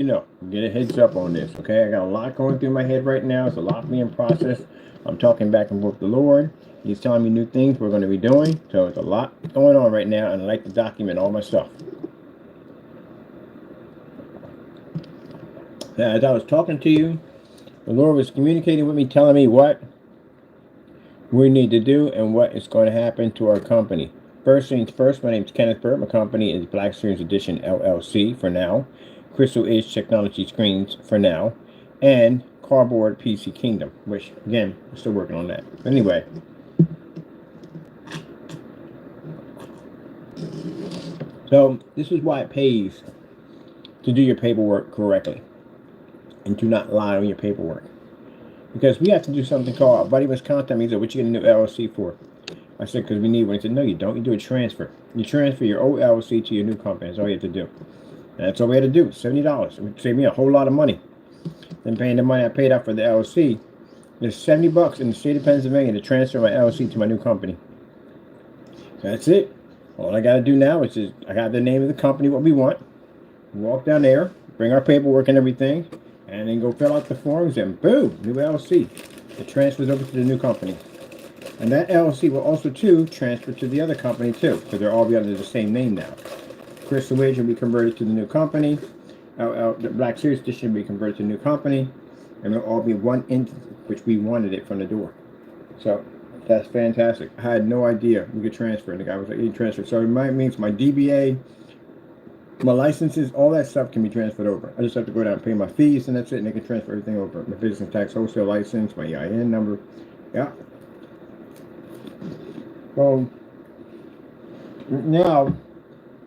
you know, get a heads up on this, okay? I got a lot going through my head right now. It's a lot being processed. I'm talking back and forth with the Lord. He's telling me new things we're going to be doing. So it's a lot going on right now, and I like to document all my stuff. As I was talking to you, the Lord was communicating with me, telling me what we need to do and what is going to happen to our company. First things first, my name is Kenneth Bird. My company is Black Series Edition LLC for now, Crystal Age Technology Screens for now, and Cardboard PC Kingdom, which again, we're still working on that. Anyway, so this is why it pays to do your paperwork correctly and to not lie on your paperwork. Because we have to do something called, a buddy was contacting me, he said, what you get a new LLC for? I said, because we need one. He said, no, you don't. You do a transfer. You transfer your old LLC to your new company. That's all you have to do. And that's all we had to do. $70. It would save me a whole lot of money. Then paying the money I paid out for the LLC. There's $70 in the state of Pennsylvania to transfer my LLC to my new company. That's it. All I got to do now is just, I got the name of the company, what we want. Walk down there, bring our paperwork and everything, and then go fill out the forms, and boom, new LLC. It transfers over to the new company. And that LLC will also, too, transfer to the other company, too, because they'll all be under the same name now. Crystal Wage will be converted to the new company. The Black Series Edition will be converted to the new company. And it'll all be one entity, which we wanted it from the door. So, that's fantastic. I had no idea we could transfer. And the guy was like, you can transfer. So, it means my DBA, my licenses, all that stuff can be transferred over. I just have to go down and pay my fees, and that's it. And they can transfer everything over. My business tax wholesale license, my EIN number. Yeah. So now,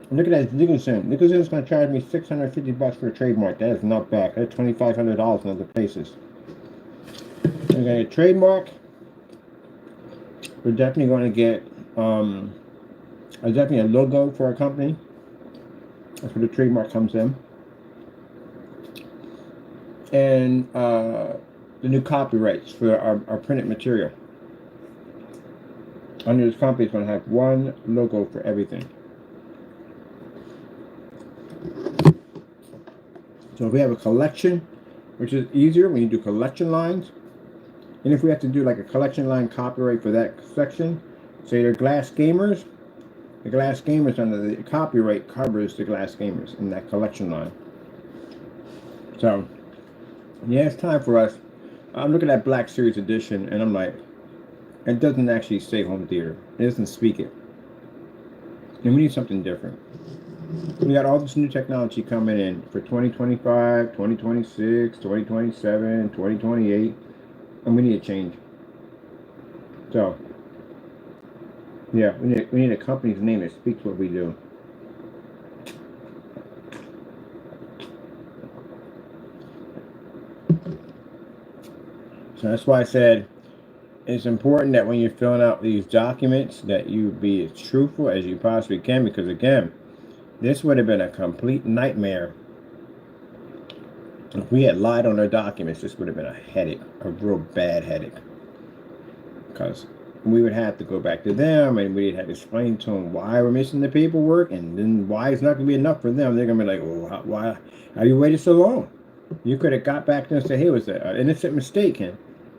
look at that Nicholson. Nicholson's going to charge me $650 for a trademark. That is not bad. That's $2,500 in other places. I'm going to get a trademark. We're definitely going to get definitely a logo for our company. That's where the trademark comes in. And the new copyrights for our printed material. Under this company, it's going to have one logo for everything. So if we have a collection, which is easier when you do collection lines, and if we have to do like a collection line copyright for that section, say they're Glass Gamers, the Glass Gamers under the copyright covers the Glass Gamers in that collection line. So, yeah, it's time for us. I'm looking at Black Series Edition, and I'm like, it doesn't actually say home theater. It doesn't speak it. And we need something different. We got all this new technology coming in for 2025, 2026, 2027, 2028, and we need a change. So, yeah, we need a company's name that speaks what we do. So that's why I said it's important that when you're filling out these documents that you be as truthful as you possibly can, because again, this would have been a complete nightmare if we had lied on our documents. This would have been a headache, a real bad headache, because we would have to go back to them and we'd have to explain to them why we're missing the paperwork, and then why it's not going to be enough for them. They're going to be like, well, why have you waited so long? You could have got back to them and said, hey, it was an innocent mistake, and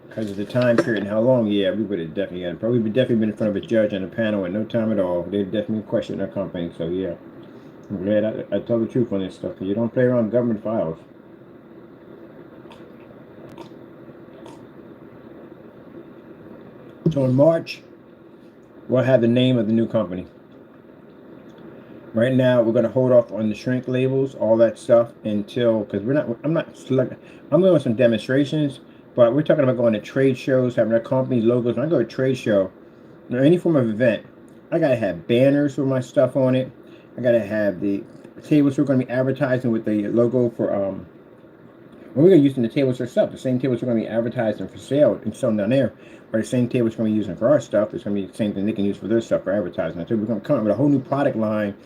because of the time period and how long, yeah, we would have definitely been in front of a judge and a panel in no time at all. They'd definitely question our company. So yeah, I'm glad I tell the truth on this stuff, because you don't play around with government files. So in March, we'll have the name of the new company. Right now, we're going to hold off on the shrink labels, all that stuff, until, because I'm going some demonstrations, but we're talking about going to trade shows, having our company logos. When I go to a trade show, or any form of event, I got to have banners with my stuff on it. I got to have the tables we're going to be advertising with the logo for, we're going to use in the tables ourselves. The same tables we're going to be advertising for sale and selling down there are the same tables we're going to be using for our stuff. It's going to be the same thing they can use for their stuff for advertising. So we're going to come up with a whole new product line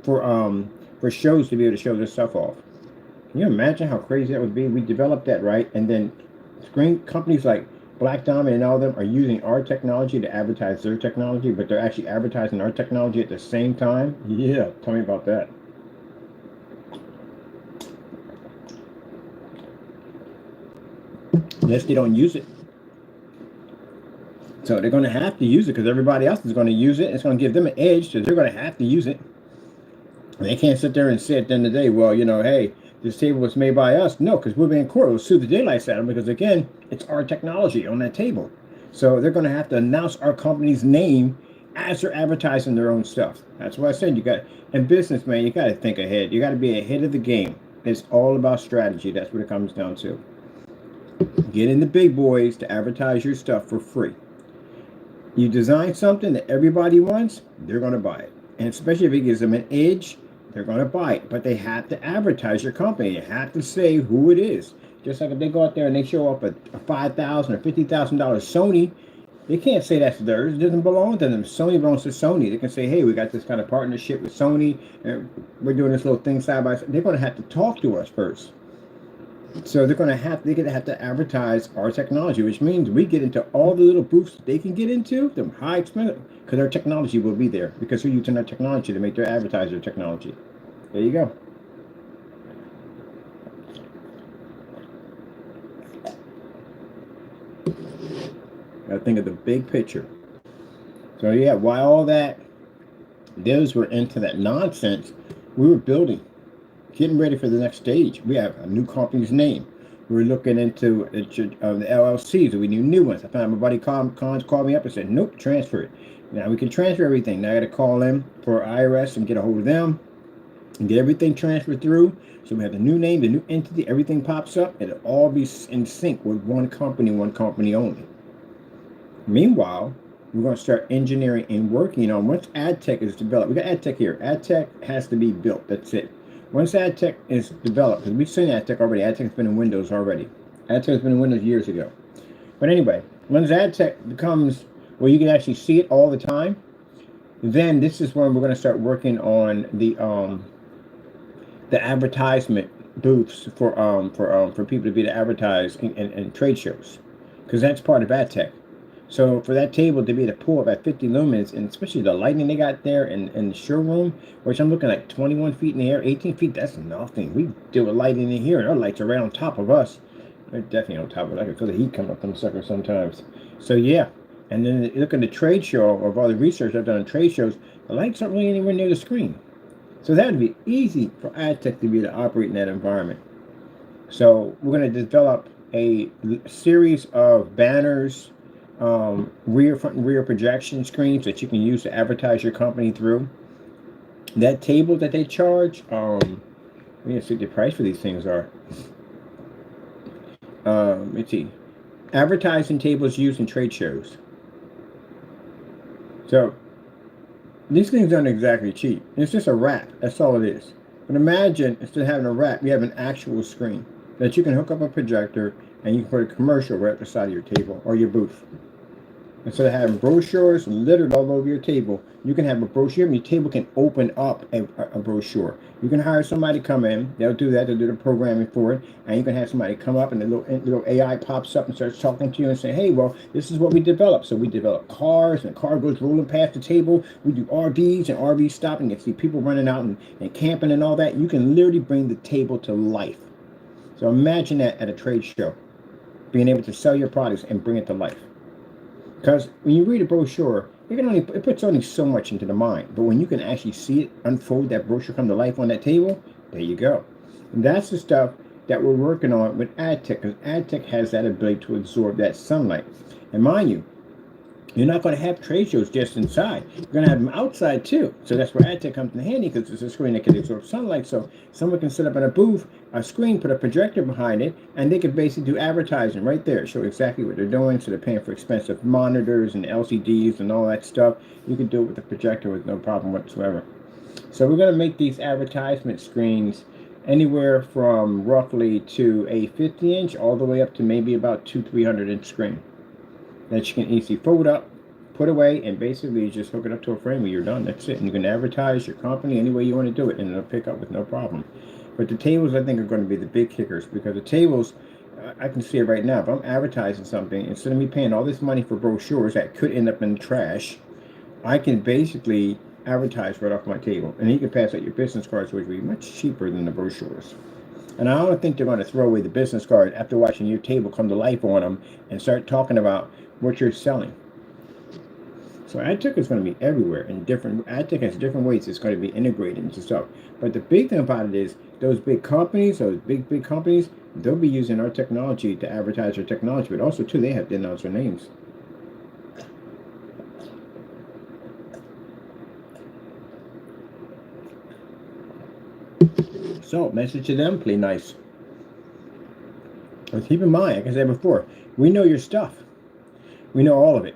for shows to be able to show their stuff off. Can you imagine how crazy that would be? We developed that, right? And then screen companies like Black Diamond and all of them are using our technology to advertise their technology, but they're actually advertising our technology at the same time. Yeah, tell me about that. unless they don't use it. So they're going to have to use it because everybody else is going to use it. It's going to give them an edge, so they're going to have to use it. And they can't sit there and say at the end of the day, well, hey, this table was made by us. No, because we'll be in court. We'll sue the daylights out of them because, again, it's our technology on that table. So they're going to have to announce our company's name as they're advertising their own stuff. That's why I said in business, man, you got to think ahead. You got to be ahead of the game. It's all about strategy. That's what it comes down to. Get in the big boys to advertise your stuff for free. You design something that everybody wants, they're going to buy it. And especially if it gives them an edge, they're going to buy it. But they have to advertise your company. You have to say who it is. Just like if they go out there and they show up a $5,000 or $50,000 Sony, they can't say that's theirs. It doesn't belong to them. Sony belongs to Sony. They can say, hey, we got this kind of partnership with Sony, and we're doing this little thing side by side. They're going to have to talk to us first. So they're going to have to advertise our technology, which means we get into all the little booths they can get into, the high expensive, because our technology will be there, because they're using our technology to make their advertiser technology. There you go. Gotta think of the big picture. So yeah, while all those were into that nonsense, we were building, getting ready for the next stage. We have a new company's name. We were looking into the LLCs. We knew new ones. I found my buddy Cons called me up and said, nope, transfer it. Now we can transfer everything. Now I got to call them for IRS and get a hold of them and get everything transferred through. So we have the new name, the new entity, everything pops up. It'll all be in sync with one company only. Meanwhile, we're going to start engineering and working on once ad tech is developed. We got ad tech here. Ad tech has to be built. That's it. Once ad tech is developed, because we've seen ad tech already. Ad tech has been in Windows already. Ad tech has been in Windows years ago. But anyway, once ad tech becomes where you can actually see it all the time, then this is when we're going to start working on the advertisement booths for people to be to advertise in trade shows, because that's part of ad tech. So for that table to be able to pull up at 50 lumens, and especially the lighting they got there in the showroom, which I'm looking like 21 feet in the air, 18 feet, that's nothing. We deal with lighting in here, and our lights are right on top of us. They're definitely on top of us. I can feel the heat coming up them suckers sometimes. So yeah, and then look at the trade show of all the research I've done in trade shows, the lights aren't really anywhere near the screen. So that would be easy for ad tech to be able to operate in that environment. So we're going to develop a series of banners, front and rear projection screens that you can use to advertise your company through. That table that they charge, let me see what the price for these things are. Let's see, advertising tables used in trade shows. So these things aren't exactly cheap. It's just a wrap. That's all it is. But imagine instead of having a wrap, you have an actual screen that you can hook up a projector and you can put a commercial right beside of your table or your booth. Instead of having brochures littered all over your table, you can have a brochure, and your table can open up a brochure. You can hire somebody to come in. They'll do that. They'll do the programming for it. And you can have somebody come up, and the little AI pops up and starts talking to you and say, hey, well, this is what we developed. So we develop cars, and the car goes rolling past the table. We do RVs, and RVs stopping. You see people running out and camping and all that. You can literally bring the table to life. So imagine that at a trade show, being able to sell your products and bring it to life. Because when you read a brochure, it puts only so much into the mind. But when you can actually see it unfold, that brochure come to life on that table, there you go. And that's the stuff that we're working on with ad tech, because ad tech has that ability to absorb that sunlight. And mind you, you're not going to have trade shows just inside. You're going to have them outside too. So that's where ad tech comes in handy, because it's a screen that can absorb sunlight. So someone can set up in a booth, a screen, put a projector behind it, and they can basically do advertising right there. Show exactly what they're doing. So they're paying for expensive monitors and LCDs and all that stuff. You can do it with the projector with no problem whatsoever. So we're going to make these advertisement screens anywhere from roughly to a 50-inch all the way up to maybe about 300-inch screen that you can easily fold up, put away, and basically just hook it up to a frame when you're done. That's it. And you can advertise your company any way you want to do it, and it'll pick up with no problem. But the tables, I think, are going to be the big kickers, because the tables, I can see it right now. If I'm advertising something, instead of me paying all this money for brochures that could end up in the trash, I can basically advertise right off my table. And you can pass out your business cards, which would be much cheaper than the brochures. And I don't think they're going to throw away the business card after watching your table come to life on them and start talking about what you're selling. So ad tech is going to be everywhere in different, ad tech has different ways it's going to be integrated into stuff. But the big thing about it is those big companies, big companies, they'll be using our technology to advertise their technology, but also too, they have to announce their names. So, message to them, play nice. But keep in mind, like I said before, we know your stuff. We know all of it.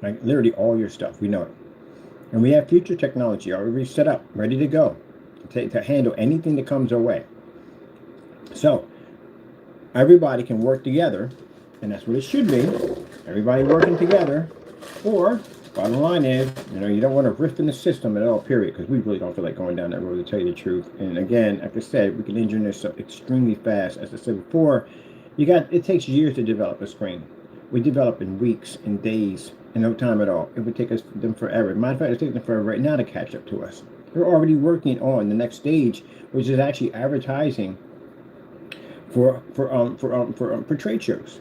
Like literally all your stuff. We know it. And we have future technology already set up, ready to go, to handle anything that comes our way. So, everybody can work together, and that's what it should be. Everybody working together. Or, bottom line is, you don't want to rift in the system at all, period, because we really don't feel like going down that road, to tell you the truth. And again, like I said, we can engineer stuff extremely fast. As I said before, it takes years to develop a screen. We develop in weeks, in days, in no time at all. It would take them forever. Matter of fact, it's taking them forever right now to catch up to us. They're already working on the next stage, which is actually advertising for trade shows.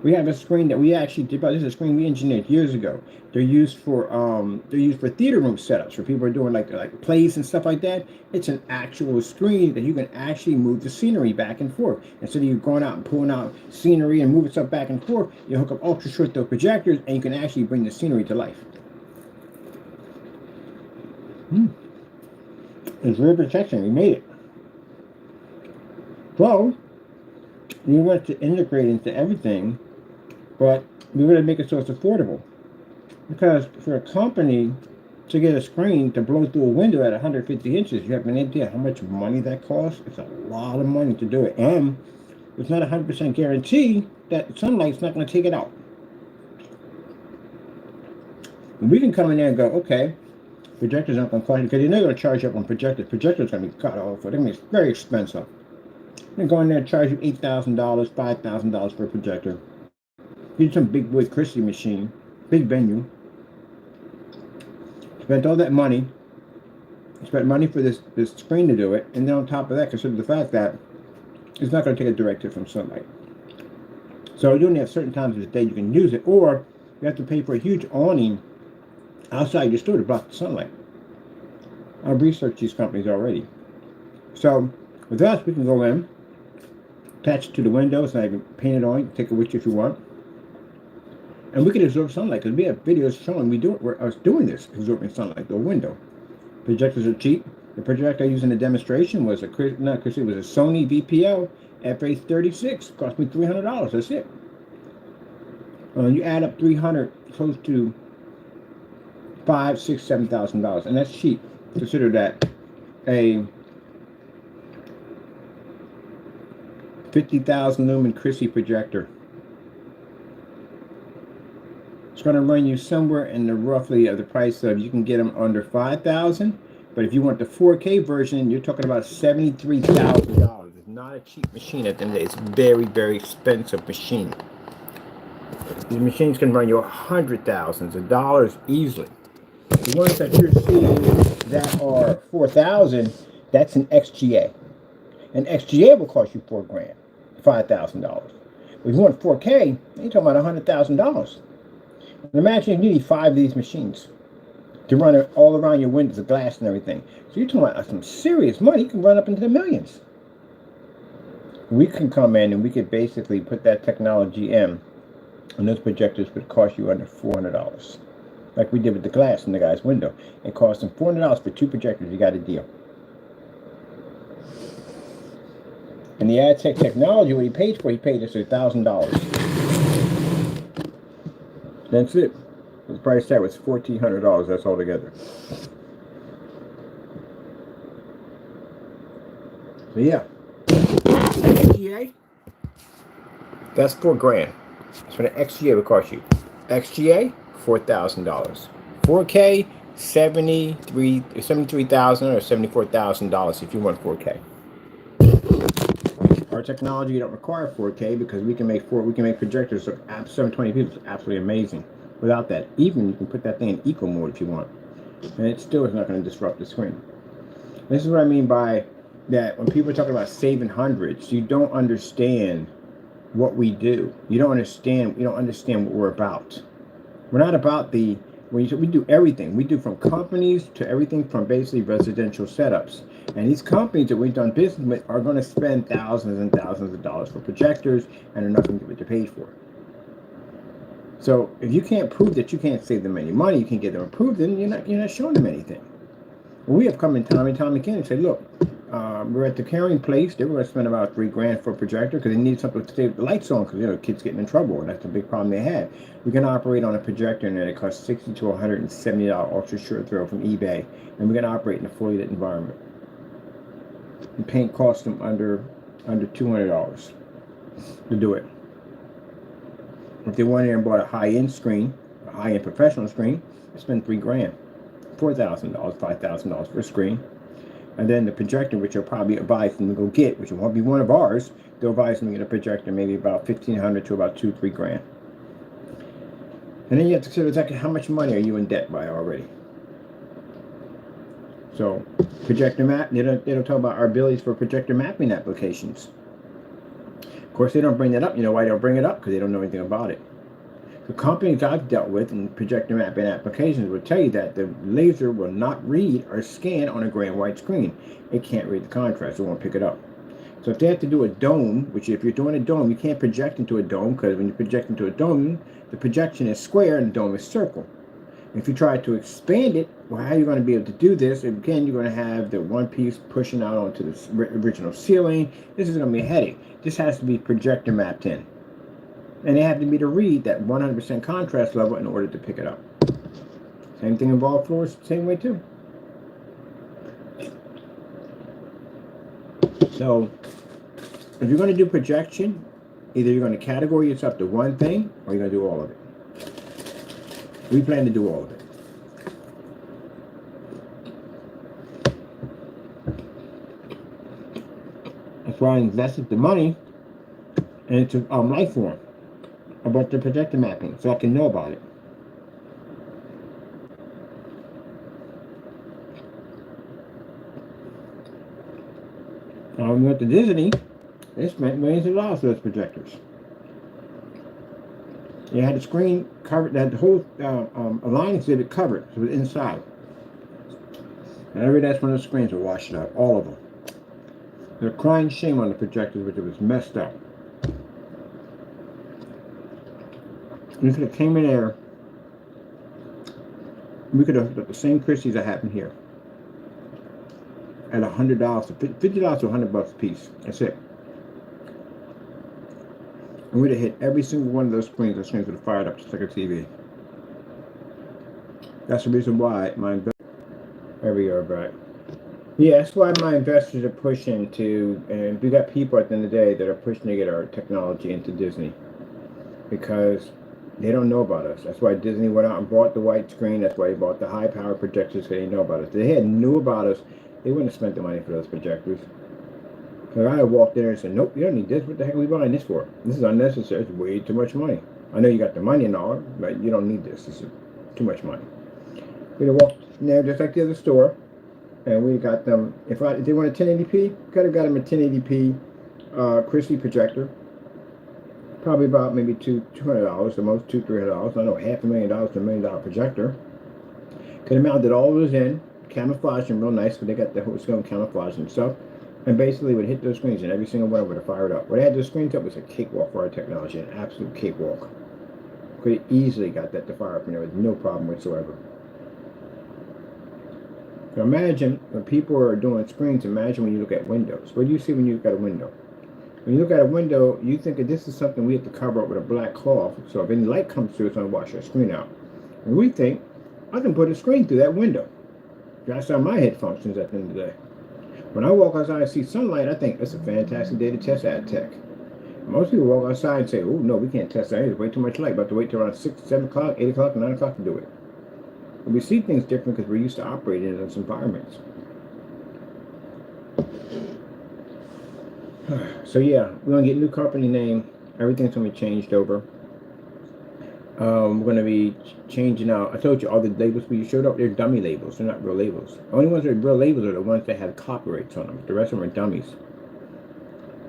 We have a screen that we actually developed. This is a screen we engineered years ago. They're used for theater room setups for people who are doing like plays and stuff like that. It's an actual screen that you can actually move the scenery back and forth. Instead of you going out and pulling out scenery and moving stuff back and forth, you hook up ultra short throw projectors and you can actually bring the scenery to life. It's rear protection. We made it. So we want to integrate into everything, but we want to make it so it's affordable. Because for a company to get a screen to blow through a window at 150 inches, you have an idea how much money that costs? It's a lot of money to do it. And it's not a 100% guarantee that sunlight's not going to take it out. And we can come in there and go, okay, projectors aren't going to cost you, because you're not going to charge you up on projectors. Projectors are going to be cut off. I mean, it's very expensive. They go in there and charge you $8,000, $5,000 for a projector. Use some big boy Christie machine, big venue. Spent all that money. Spent money for this screen to do it, and then on top of that, consider the fact that it's not going to take a direct hit from sunlight. So you only have certain times of the day you can use it, or you have to pay for a huge awning outside your store to block the sunlight. I've researched these companies already. So with us, we can go in, attach it to the windows, and I can paint it on. You can take it with you if you want. And we can absorb sunlight, because we have videos showing us doing this, absorbing sunlight through a window. Projectors are cheap. The projector I used in the demonstration was it was a Sony VPL FA36. Cost me $300. That's it. You add up 300, close to $5,000, $6,000, $7,000, and that's cheap. Consider that a 50,000 lumen Christie projector. It's going to run you somewhere in the roughly the price of, you can get them under $5,000, but if you want the 4K version, you're talking about $73,000. It's not a cheap machine at the end of the day. It's a very, very expensive machine. These machines can run you hundred thousands of dollars easily. The ones that you're seeing that are $4,000, that's an XGA. An XGA will cost you $4,000, $5,000. If you want 4K, you're talking about $100,000. Imagine you need 5 of these machines to run it all around your windows, the glass and everything. So you're talking about some serious money. You can run up into the millions. We can come in and we could basically put that technology in, and those projectors would cost you under $400. Like we did with the glass in the guy's window. It cost him $400 for 2 projectors. You got a deal. And the ad tech technology, what he paid for, he paid us $1,000. That's it. The price tag was $1,400. That's all together. So yeah, XGA. That's $4,000. That's what an XGA would cost you. XGA, $4,000. 4K, $73,000 or $74,000 if you want 4K. Our technology don't require 4K because we can make projectors of 720p. It's absolutely amazing. Without that, even you can put that thing in eco mode if you want, and it still is not going to disrupt the screen. This is what I mean by that when people are talking about saving hundreds, you don't understand what we do. You don't understand what we're about. We're not about the, we do everything. We do from companies to everything from basically residential setups. And these companies that we've done business with are going to spend thousands and thousands of dollars for projectors and are not going to get what they paid for. So if you can't prove that you can't save them any money, you can't get them approved, then you're not showing them anything. We have come in time and time again and said, look, we're at the carrying place. They were going to spend about $3,000 for a projector because they need something to save the lights on because, kids getting in trouble, and that's a big problem they had. We can operate on a projector, and it costs $60 to $170 ultra short throw from eBay, and we're going to operate in a fully lit environment. The paint costs them under $200 to do it. If they went in and bought a high-end screen, a high-end professional screen, they spend $3,000, $4,000, $5,000 for a screen. And then the projector, which you'll probably advise them to go get, which won't be one of ours, they'll advise them to get a projector, maybe about $1,500 to about $2,000-3,000. And then you have to consider exactly how much money are you in debt by already. So, projector map, they don't talk about our abilities for projector mapping applications. Of course, they don't bring that up. You know why they don't bring it up? Because they don't know anything about it. The companies I've dealt with in projector mapping applications will tell you that the laser will not read or scan on a gray and white screen. It can't read the contrast. It won't pick it up. So if they have to do a dome, which if you're doing a dome, you can't project into a dome because when you project into a dome, the projection is square and the dome is circle. If you try to expand it, well, how are you going to be able to do this? Again, you're going to have the one piece pushing out onto the original ceiling. This is going to be a headache. This has to be projector mapped in. And they have to be to read that 100% contrast level in order to pick it up. Same thing involved floors, same way too. So, if you're going to do projection, either you're going to categorize yourself to one thing, or you're going to do all of it. We plan to do all of it. That's why I invested the money into Lifeform about the projector mapping, so I can know about it. When we went to Disney, they spent millions of dollars for those projectors. They had the screen covered, they had the whole line exhibit covered, so it was inside. And every last one of the screens were washed out, all of them. They're crying shame on the projectors, which it was messed up. We could have came in there, we could have got the same Christie's that happened here at $100, $50 to $100 a piece. That's it. And we'd have hit every single one of those screens. Those screens would have fired up just like a TV. That's the reason why my investors every year, right? Yeah, that's why my investors are pushing to, and we got people at the end of the day that are pushing to get our technology into Disney because they don't know about us. That's why Disney went out and bought the white screen. That's why they bought the high power projectors, because they know about us. If they had knew about us, they wouldn't have spent the money for those projectors. So I walked in there and said, nope, you don't need this. What the heck are we buying this for? This is unnecessary. It's way too much money. I know you got the money and all, but you don't need this. This is too much money. We'd have walked in there just like the other store, and we got them, if they want a 1080p, could have got them a 1080p Christie projector. Probably about maybe $200, the most $200-300. I know $500,000 to $1 million projector. Could have mounted all those in, camouflaged them real nice, because they got the whole screen camouflage and stuff. And basically would hit those screens, and every single one would have fired up. What I had those screens up was a cakewalk for our technology, an absolute cakewalk. Could have easily got that to fire up, and there was no problem whatsoever. So imagine when people are doing screens, imagine when you look at windows. What do you see when you look at a window? When you look at a window, you think that this is something we have to cover up with a black cloth, so if any light comes through, it's going to wash our screen out. And we think, I can put a screen through that window. That's how my head functions at the end of the day. When I walk outside and see sunlight, I think that's a fantastic day to test ad tech. Most people walk outside and say, oh no, we can't test that. There's way too much light. About to wait till around 6, 7 o'clock, 8 o'clock, 9 o'clock to do it. But we see things different because we're used to operating in those environments. So yeah, we're going to get a new company name. Everything's going to be changed over. We're going to be changing out. I told you all the labels we showed up, they're dummy labels. They're not real labels. The only ones that are real labels are the ones that have copyrights on them. The rest of them are dummies.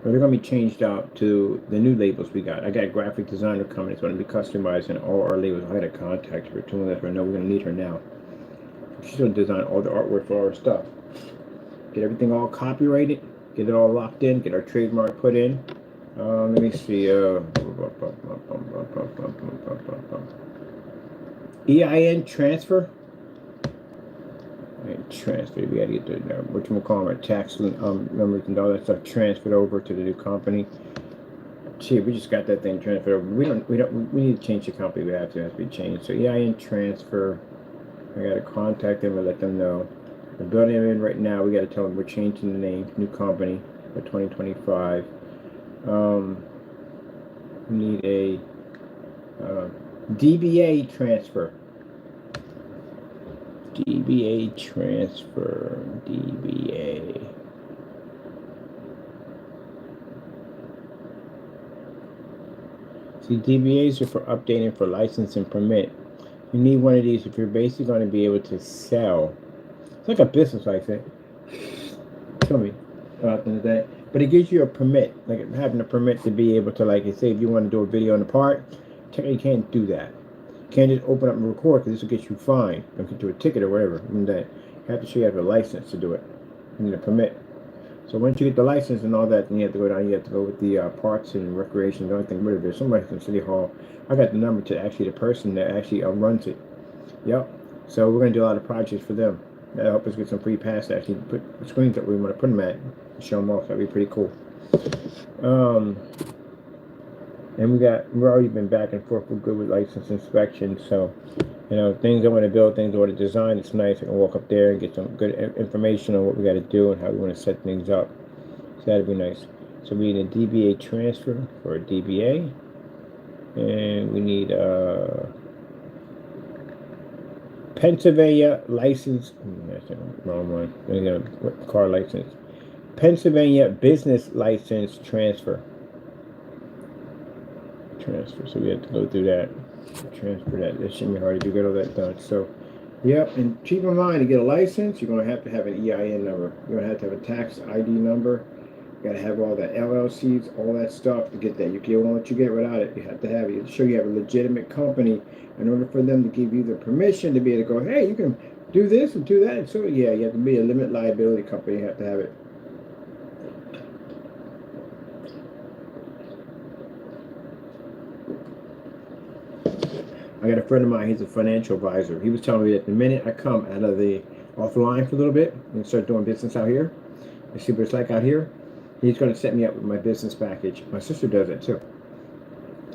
But they're going to be changed out to the new labels we got. I got a graphic designer coming. It's going to be customizing all our labels. I got a contact her, telling us right now we're going to need her now. She's going to design all the artwork for our stuff. Get everything all copyrighted. Get it all locked in. Get our trademark put in. Let me see. EIN transfer. Transfer. We gotta get the what you call our tax numbers and all that stuff transferred over to the new company. See, we just got that thing transferred over. We need to change the company. We have to. It has to be changed. So EIN transfer. I gotta contact them and let them know. The building I'm in right now, we gotta tell them we're changing the name, new company for 2025. We need a DBA transfer. DBA transfer. DBA. See, DBAs are for updating for license and permit. You need one of these if you're basically going to be able to sell. It's like a business license. Tell me about that. But it gives you a permit, like having a permit to be able to, like, say, if you want to do a video in the park, technically you can't do that. You can't just open up and record because this will get you fined. Or get you a ticket or whatever. And that you have to show you have a license to do it. You need a permit. So once you get the license and all that, then you have to go down. You have to go with the Parks and Recreation. The only thing with it, there's somebody from City Hall. I got the number to actually the person that actually runs it. Yep. So we're going to do a lot of projects for them. That'll help us get some free pass to actually put the screens that we want to put them at. Show them off. That'd be pretty cool. And we've already been back and forth. We're good with license inspection. So, you know, things I want to build, things I want to design. It's nice. I can walk up there and get some good information on what we got to do and how we want to set things up. So that'd be nice. So we need a DBA transfer for a DBA, and we need Pennsylvania license. That's the wrong one. We got a car license. Pennsylvania business license transfer. So we have to go through that. Transfer that. That shouldn't be hard to get all that done. So, yep. And keep in mind, to get a license, you're going to have an EIN number. You're going to have a tax ID number. You got to have all the LLCs, all that stuff to get that. You can't let you get without it. You have to have it. To show you have a legitimate company in order for them to give you the permission to be able to go, hey, you can do this and do that. And so, yeah, you have to be a limited liability company. You have to have it. I got a friend of mine, he's a financial advisor. He was telling me that the minute I come out of the offline for a little bit and start doing business out here, and see what it's like out here, he's going to set me up with my business package. My sister does it too.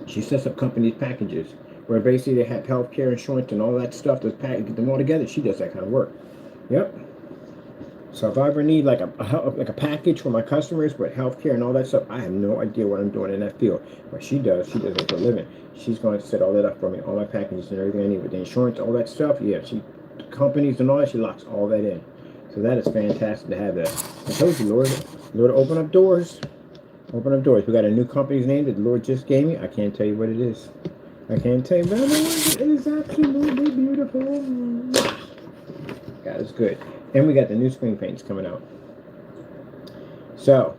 She sets up companies packages where basically they have healthcare insurance and all that stuff. Those package, get them all together. She does that kind of work. Yep. So if I ever need like a package for my customers with healthcare and all that stuff, I have no idea what I'm doing in that field. But she does it for a living. She's going to set all that up for me, all my packages and everything I need with the insurance, all that stuff. Yeah, companies and all that, she locks all that in. So that is fantastic to have that. I told you, Lord, open up doors. Open up doors. We got a new company's name that the Lord just gave me. I can't tell you what it is. I can't tell you, but it is absolutely beautiful. God is good. And we got the new screen paints coming out. So,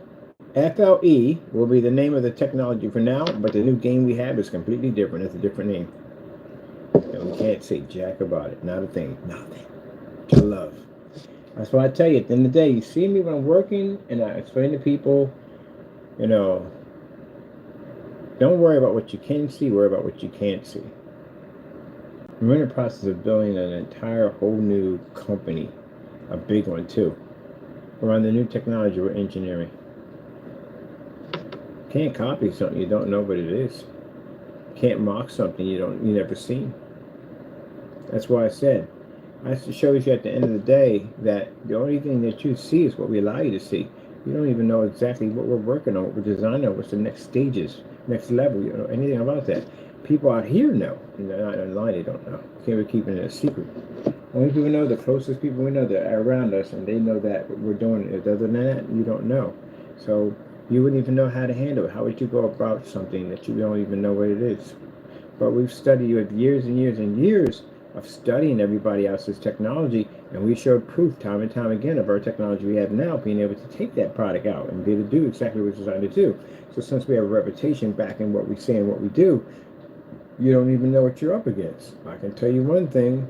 FLE will be the name of the technology for now, but the new game we have is completely different. It's a different name. And we can't say jack about it. Not a thing. Nothing. To love. That's why I tell you, at the end of the day, you see me when I'm working, and I explain to people, you know, don't worry about what you can see, worry about what you can't see. We're in the process of building an entire whole new company. A big one too. Around the new technology we're engineering. Can't copy something you don't know what it is. Can't mock something you never seen. That's why I said, that shows you at the end of the day that the only thing that you see is what we allow you to see. You don't even know exactly what we're working on, what we're designing, what's the next stages, next level. You don't know anything about that. People out here know, and they're not online. They don't know. Okay, we're keeping it a secret. Only people know, the closest people we know that are around us, and they know that what we're doing. Other than that, you don't know. So you wouldn't even know how to handle it. How would you go about something that you don't even know what it is? But we've studied with years and years and years of studying everybody else's technology, and we showed proof time and time again of our technology we have now being able to take that product out and be able to do exactly what it's designed to do. So since we have a reputation back in what we say and what we do, you don't even know what you're up against. I can tell you one thing.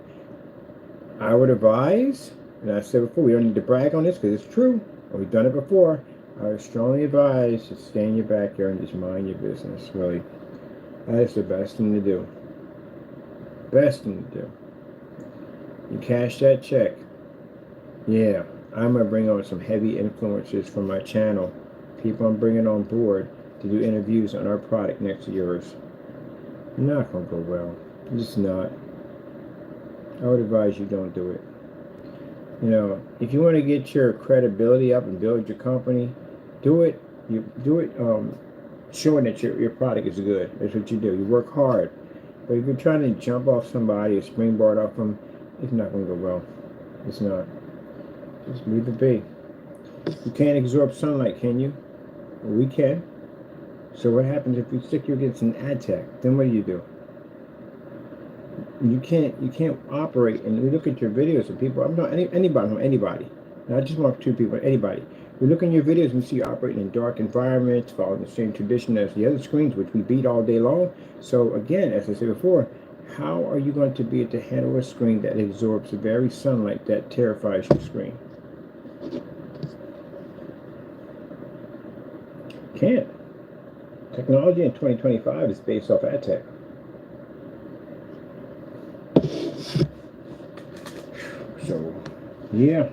I would advise, and I said before, we don't need to brag on this because it's true, and we've done it before. I would strongly advise to stay in your backyard and just mind your business, really. That is the best thing to do. Best thing to do. You cash that check. Yeah, I'm going to bring on some heavy influencers from my channel. People I'm bringing on board to do interviews on our product next to yours. Not going to go well. It's just not. I would advise you don't do it. You know, if you want to get your credibility up and build your company, do it. You do it showing that your product is good. That's what you do. You work hard. But if you're trying to jump off somebody or springboard off them, it's not going to go well. It's not. Just leave it be. You can't absorb sunlight, can you? Well, we can. So what happens if you stick you against an ad tech? Then what do? You can't operate. And we look at your videos of people. I'm not anybody. Not just one or two people, anybody. We look in your videos and we see you operating in dark environments, following the same tradition as the other screens, which we beat all day long. So again, as I said before, how are you going to be able to handle a screen that absorbs the very sunlight that terrifies your screen? Can't. Technology in 2025 is based off ad tech. So, yeah.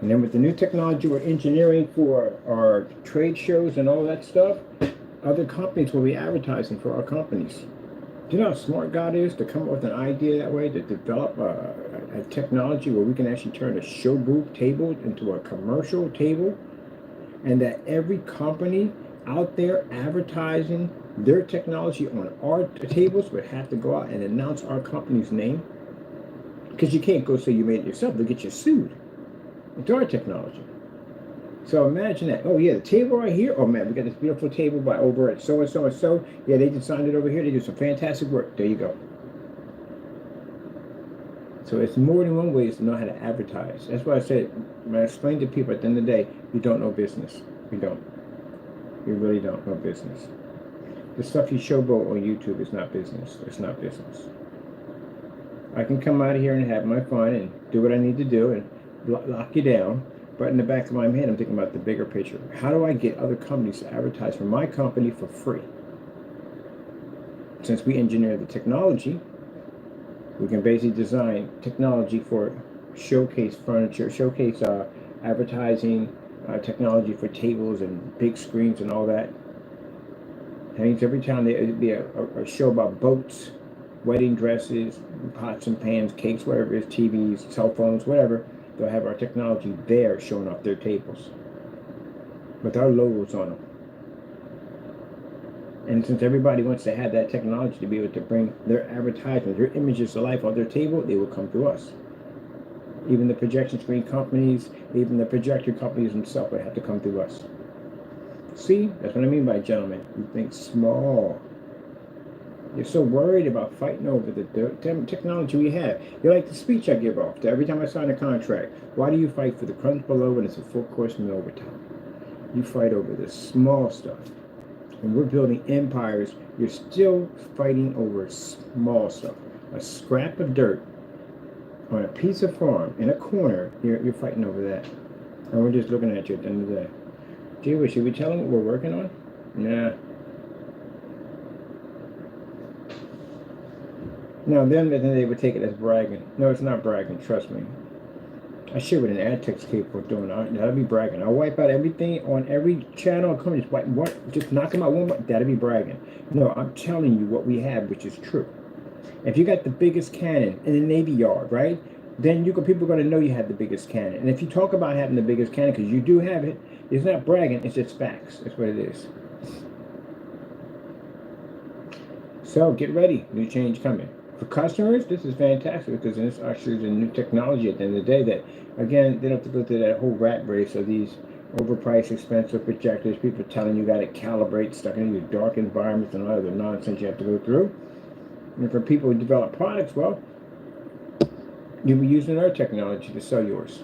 And then with the new technology we're engineering for our trade shows and all that stuff, other companies will be advertising for our companies. Do you know how smart God is to come up with an idea that way, to develop a technology where we can actually turn a show booth table into a commercial table, and that every company out there advertising their technology on our tables would have to go out and announce our company's name? Because you can't go say you made it yourself. They'll get you sued. It's our technology. So imagine that. Oh yeah, the table right here. Oh man, we got this beautiful table by over at so and so and so. Yeah, they designed it over here. They do some fantastic work. There you go. So it's more than one way to know how to advertise. That's why I said, when I explain to people at the end of the day, you don't know business. You don't. You really don't know business. The stuff you showboat on YouTube is not business. It's not business. I can come out of here and have my fun and do what I need to do and lock you down. But in the back of my head, I'm thinking about the bigger picture. How do I get other companies to advertise for my company for free? Since we engineer the technology, we can basically design technology for showcase furniture, showcase advertising, technology for tables and big screens and all that. That means every time there'd be a show about boats, wedding dresses, pots and pans, cakes, whatever it is, TVs, cell phones, whatever, they'll have our technology there showing off their tables with our logos on them. And since everybody wants to have that technology to be able to bring their advertisements, their images to life on their table, they will come to us. Even the projection screen companies, even the projector companies themselves would have to come through us. See, that's what I mean by gentlemen. You think small. You're so worried about fighting over the technology we have. You're like the speech I give off every time I sign a contract. Why do you fight for the crumbs below when it's a full-course meal over top? You fight over the small stuff. When we're building empires, you're still fighting over small stuff. A scrap of dirt on a piece of farm in a corner, you're fighting over that. And we're just looking at you at the end of the day. Gee, should we tell them what we're working on? Nah. Now, then they would take it as bragging. No, it's not bragging, trust me. I share what an ad tech's capable of doing. That'll be bragging. I'll wipe out everything on every channel. Come just knock them out one by. That'll be bragging. No, I'm telling you what we have, which is true. If you got the biggest cannon in the Navy Yard, right? Then people are going to know you have the biggest cannon. And if you talk about having the biggest cannon, because you do have it, it's not bragging, it's just facts. That's what it is. So get ready. New change coming. For customers, this is fantastic because this ushers in new technology at the end of the day that, again, they don't have to go through that whole rat race of these overpriced, expensive projectors. People telling you got to calibrate, stuck in these dark environments and all other nonsense you have to go through. And for people who develop products, well, you'll be using our technology to sell yours.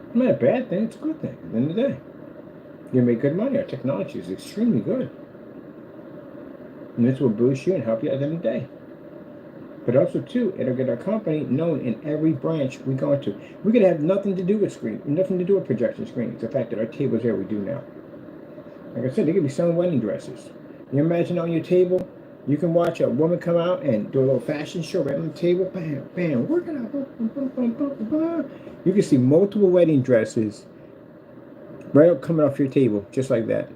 It's not a bad thing, it's a good thing at the end of the day. You make good money. Our technology is extremely good. And this will boost you and help you at the end of the day. But also, too, it'll get our company known in every branch we go into. We could have nothing to do with nothing to do with projection screens. The fact that our tables there, we do now. Like I said, they could be selling wedding dresses. You imagine on your table, you can watch a woman come out and do a little fashion show right on the table. Bam, bam, working out. You can see multiple wedding dresses right up coming off your table, just like that.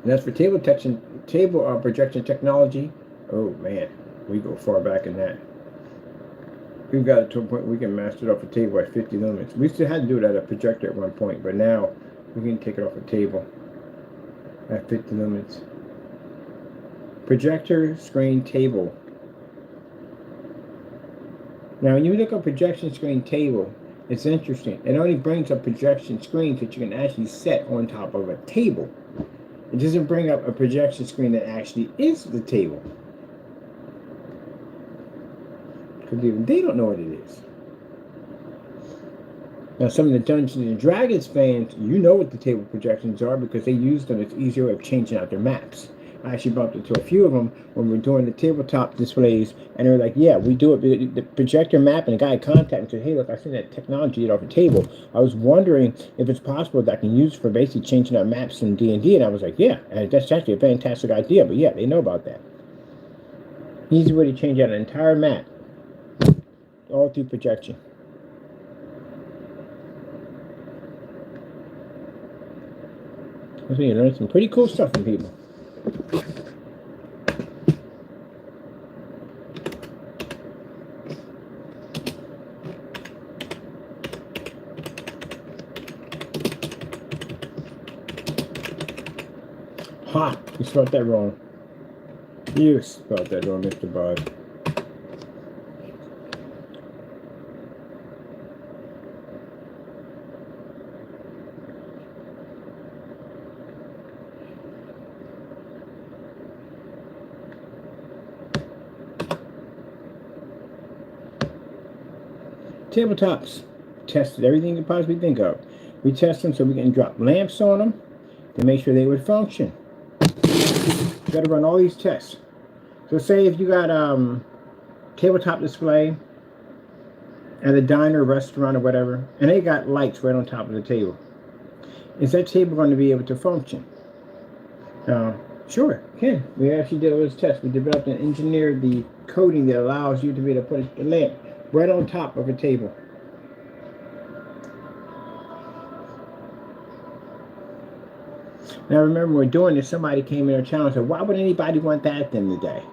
And that's for table projection technology. Oh man, we go far back in that. We've got it to a point we can master it off a table at 50 lumens. We still had to do it at a projector at one point, but now we can take it off a table at 50 lumens. Projector screen table. Now when you look up projection screen table, it's interesting. It only brings up projection screens that you can actually set on top of a table. It doesn't bring up a projection screen that actually is the table. Because even they don't know what it is. Now some of the Dungeons and Dragons fans, you know what the table projections are because they use them. It's easier way of changing out their maps. I actually bumped into a few of them when we were doing the tabletop displays, and they were like, yeah, we do it. The projector map, and the guy contacted me and said, hey, look, I seen that technology off the table. I was wondering if it's possible that I can use for basically changing out maps in D&D, and I was like, yeah, that's actually a fantastic idea, but yeah, they know about that. Easy way to change out an entire map, all through projection. I think you learn some pretty cool stuff from people. Ha! You spelled that wrong. You spelled that wrong, Mr. Bud. Tabletops. Tested everything you could possibly think of. We test them so we can drop lamps on them to make sure they would function. You got to run all these tests. So say if you got tabletop display at a diner, restaurant, or whatever, and they got lights right on top of the table. Is that table going to be able to function? Sure, it can. We actually did all those tests. We developed and engineered the coating that allows you to be able to put a lamp right on top of a table. Now remember, when we're doing this, somebody came in our channel and said, why would anybody want that at the end of the day?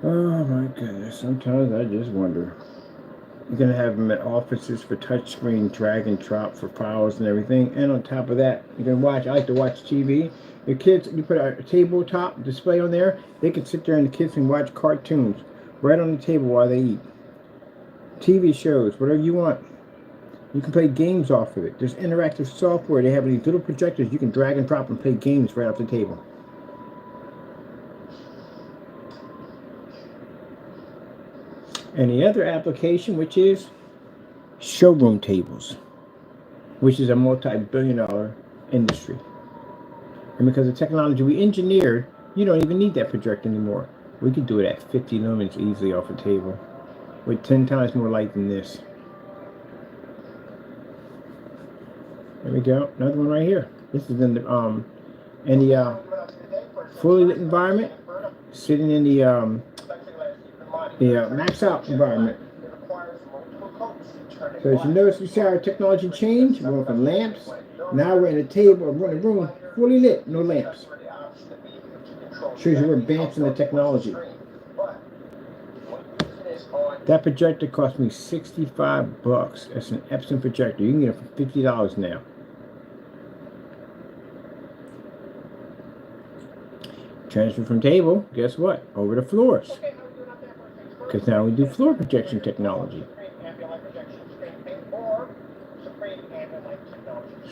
Oh my goodness, sometimes I just wonder. You're going to have them at offices for touchscreen, drag and drop for files and everything. And on top of that, you can watch, I like to watch TV. Your kids, you put a tabletop display on there, they can sit there and the kids can watch cartoons right on the table while they eat. TV shows, whatever you want. You can play games off of it. There's interactive software. They have these little projectors you can drag and drop and play games right off the table. And the other application, which is showroom tables, which is a multi-billion-dollar industry. And because of the technology we engineered, you don't even need that projector anymore. We could do it at 50 lumens easily off a table with 10 times more light than this. There we go. Another one right here. This is in the fully lit environment, sitting in the max out environment. So as you notice, we see our technology change. We're going from lamps. Now we're in a table, we're in a room fully lit, no lamps. Shows you we're advancing the technology. That projector cost me $65. That's an Epson projector. You can get it for $50 now. Transfer from table, guess what? Over to floors. Because Because now we do floor projection technology.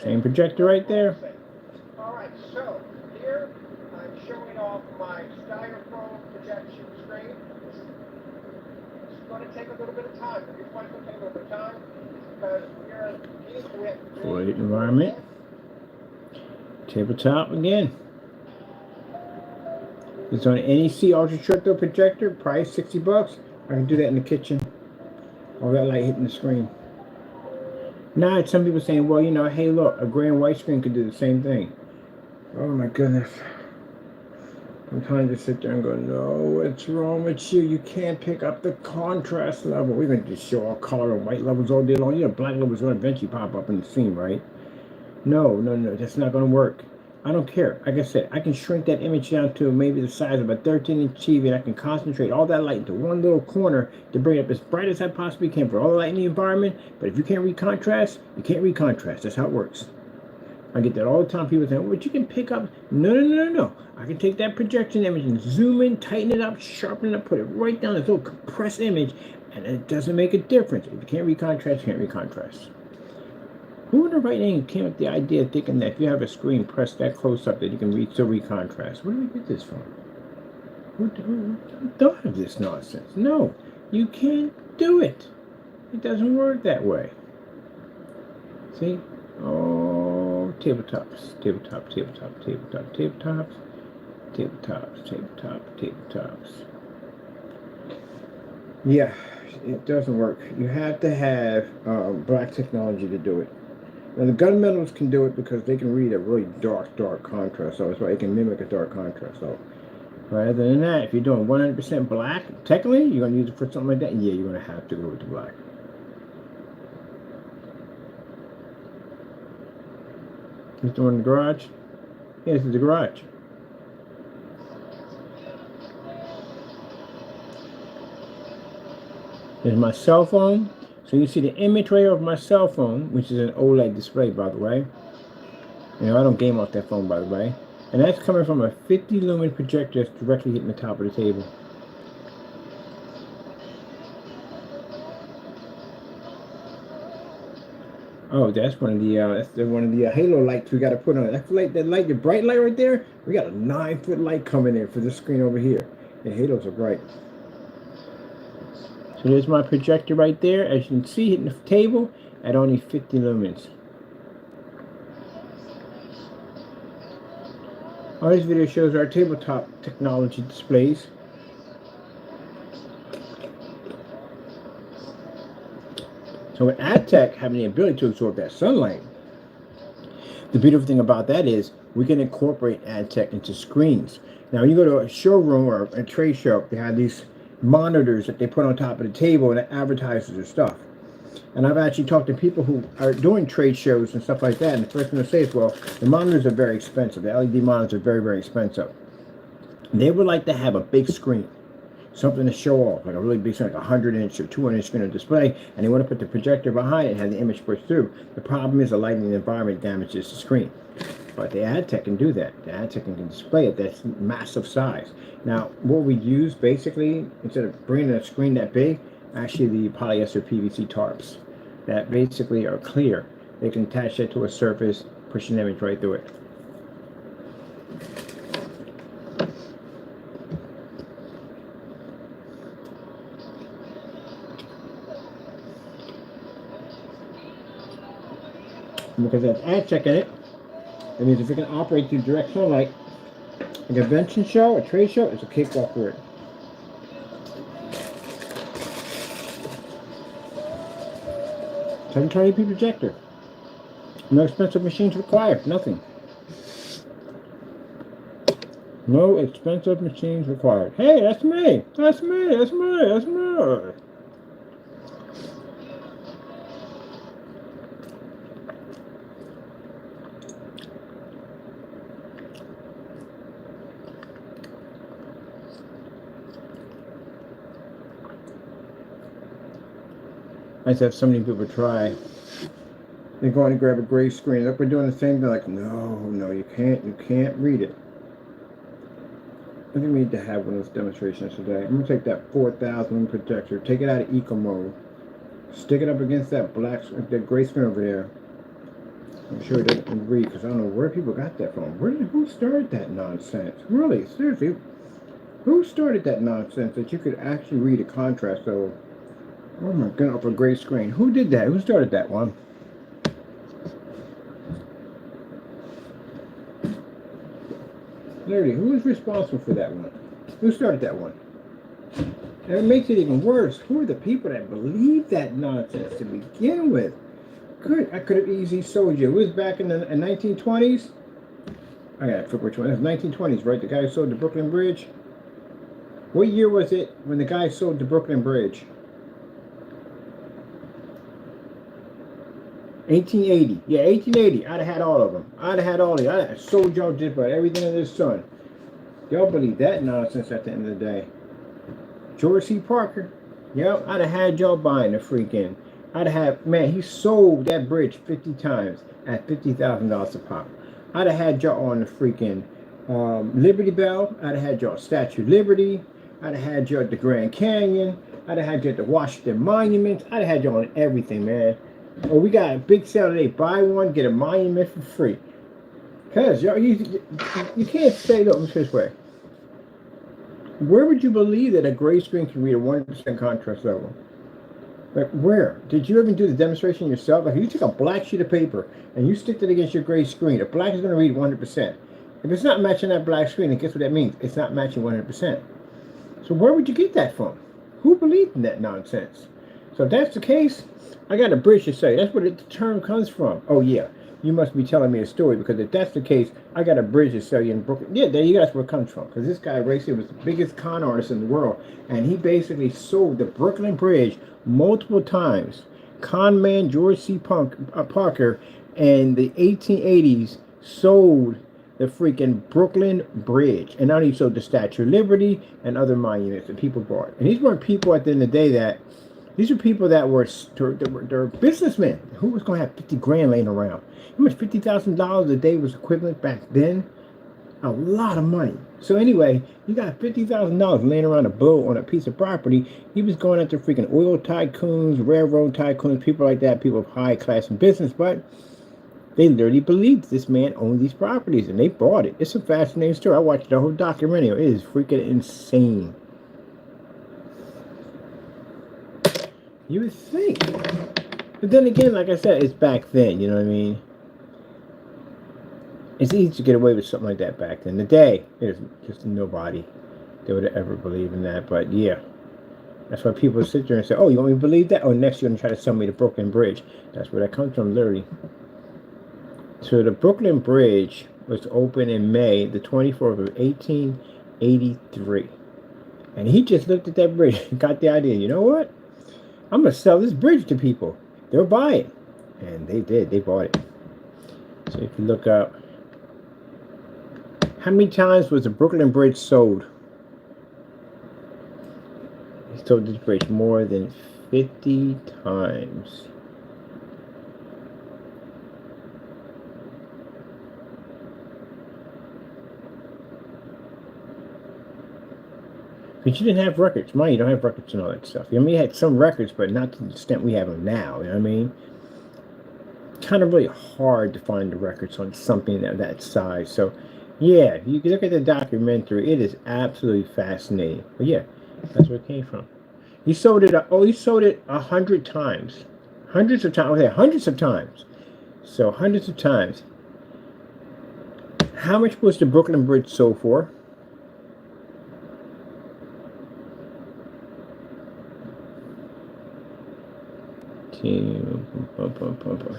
Same projector right there. Alright, so here I'm showing off my styrofoam projection screen. It's going to take a little bit of time. The reason why it's going to take a little bit of time is because we are getting to it. Fluid environment. Tabletop again. It's on an NEC Ultra Short Throw projector, price $60. I can do that in the kitchen. All that light hitting the screen. Now, some people saying, well, you know, hey, look, a gray and white screen could do the same thing. Oh my goodness. I'm trying to sit there and go, no, what's wrong with you? You can't pick up the contrast level. We're going to just show all color and white levels all day long. You know, black levels going to eventually pop up in the scene, right? No, that's not going to work. I don't care. Like I said, I can shrink that image down to maybe the size of a 13-inch TV, and I can concentrate all that light into one little corner to bring it up as bright as I possibly can for all the light in the environment. But if you can't read contrast, you can't read contrast. That's how it works. I get that all the time. People saying, but you can pick up. No. I can take that projection image and zoom in, tighten it up, sharpen it up, put it right down this little compressed image, and it doesn't make a difference. If you can't read contrast, you can't read contrast. Who in the right name came up with the idea of thinking that if you have a screen pressed that close up that you can still read contrast? Where do we get this from? Who thought of this nonsense? No, you can't do it. It doesn't work that way. See? Oh, tabletops. Yeah, it doesn't work. You have to have black technology to do it. Now, the gunmetals can do it because they can read a really dark contrast, so it's why it can mimic a dark contrast. So, rather than that, if you're doing 100% black, technically, you're going to use it for something like that, yeah, you're going to have to go with the black. This the one in the garage? Yeah, this is the garage. There's my cell phone. So you see the image right of my cell phone, which is an OLED display, by the way. You know, I don't game off that phone, by the way. And that's coming from a 50 lumen projector that's directly hitting the top of the table. Oh, that's one of the halo lights we got to put on it. That's that light, the bright light right there. We got a 9-foot light coming in for this screen over here. The halos are bright. So there's my projector right there, as you can see, hitting the table at only 50 lumens. All this video shows our tabletop technology displays. So with AdTech having the ability to absorb that sunlight, the beautiful thing about that is we can incorporate AdTech into screens. Now, when you go to a showroom or a trade show, they have these monitors that they put on top of the table and it advertises their stuff. And I've actually talked to people who are doing trade shows and stuff like that, and the first thing they say is, well, the monitors are very expensive. The LED monitors are very, very expensive. They would like to have a big screen, something to show off, like a really big screen, like a 100-inch or 200-inch screen on display, and they want to put the projector behind it and have the image pushed through. The problem is the lighting in the environment damages the screen. But the AdTech can do that. The AdTech can display it. That's massive size. Now, what we use basically, instead of bringing a screen that big, actually the polyester PVC tarps that basically are clear. They can attach that to a surface, push an image right through it. And because that's AdTech in it, it means if it can operate through direct sunlight, a convention show, a trade show, it's a cakewalk for it. 720p projector. No expensive machines required. Nothing. No expensive machines required. Hey, that's me. That's me. That's me. That's me. I just have so many people try. They go and grab a gray screen. Look, we're doing the same thing. Like, no, you can't read it. I think we need to have one of those demonstrations today. I'm gonna take that 4,000 projector, take it out of eco mode, stick it up against that that gray screen over there. I'm sure it doesn't read because I don't know where people got that from. Who started that nonsense? Really, seriously, who started that nonsense that you could actually read a contrast? So, oh my god, off a gray screen. Who did that? Who started that one? Literally, who is responsible for that one? Who started that one? And it makes it even worse. Who are the people that believe that nonsense to begin with? Good, I could have easily sold you. It was back in the 1920s. I got to which one. It was 1920s, right? The guy who sold the Brooklyn Bridge. What year was it when the guy sold the Brooklyn Bridge? 1880. Yeah, 1880. I'd have had all of them. I'd have had all of you. I'd have sold y'all just about everything in this sun. Y'all believe that nonsense at the end of the day. George C. Parker. Yep, I'd have had y'all buying the freaking. I'd have, man, he sold that bridge 50 times at $50,000 a pop. I'd have had y'all on the freaking Liberty Bell. I'd have had y'all Statue of Liberty. I'd have had y'all at the Grand Canyon. I'd have had you at the Washington Monument. I'd have had y'all on everything, man. Oh, we got a big sale today. Buy one, get a monument for free. Cause y'all, you can't say, look, this way. Where would you believe that a gray screen can read a 100% contrast level? Like, where? Did you even do the demonstration yourself? Like, you take a black sheet of paper and you stick it against your gray screen. A black is going to read 100%. If it's not matching that black screen, then guess what that means? It's not matching 100%. So where would you get that from? Who believed in that nonsense? So if that's the case, I got a bridge to say. That's where the term comes from. Oh, yeah. You must be telling me a story, because if that's the case, I got a bridge to sell you in Brooklyn. Yeah, there you go. That's where it comes from. Because this guy right here was the biggest con artist in the world, and he basically sold the Brooklyn Bridge multiple times. Con man George C. Parker in the 1880s sold the freaking Brooklyn Bridge, and now he sold the Statue of Liberty and other monuments that people bought. And these weren't people at the end of the day that. These are people that were they're businessmen. Who was going to have 50 grand laying around? How much $50,000 a day was equivalent back then? A lot of money. So anyway, you got $50,000 laying around a boat on a piece of property. He was going after freaking oil tycoons, railroad tycoons, people like that, people of high class in business, but they literally believed this man owned these properties and they bought it. It's a fascinating story. I watched the whole documentary. It is freaking insane. You would think. But then again, like I said, it's back then, you know what I mean? It's easy to get away with something like that back then. Today, there's just nobody that would ever believe in that. But yeah, that's why people sit there and say, oh, you want me to believe that? Oh, next you're going to try to sell me the Brooklyn Bridge. That's where that comes from, literally. So the Brooklyn Bridge was opened in May the 24th of 1883. And he just looked at that bridge and got the idea, you know what? I'm going to sell this bridge to people. They'll buy it. And they did. They bought it. So if you look up, how many times was the Brooklyn Bridge sold? He sold this bridge more than 50 times. But you didn't have records. Mind you don't have records and all that stuff. I mean, you had some records, but not to the extent we have them now. You know what I mean? Kind of really hard to find the records on something of that size. So, yeah, you can look at the documentary. It is absolutely fascinating. But yeah, that's where it came from. He sold it. He sold it 100 times, hundreds of times. Okay, hundreds of times. So hundreds of times. How much was the Brooklyn Bridge sold for?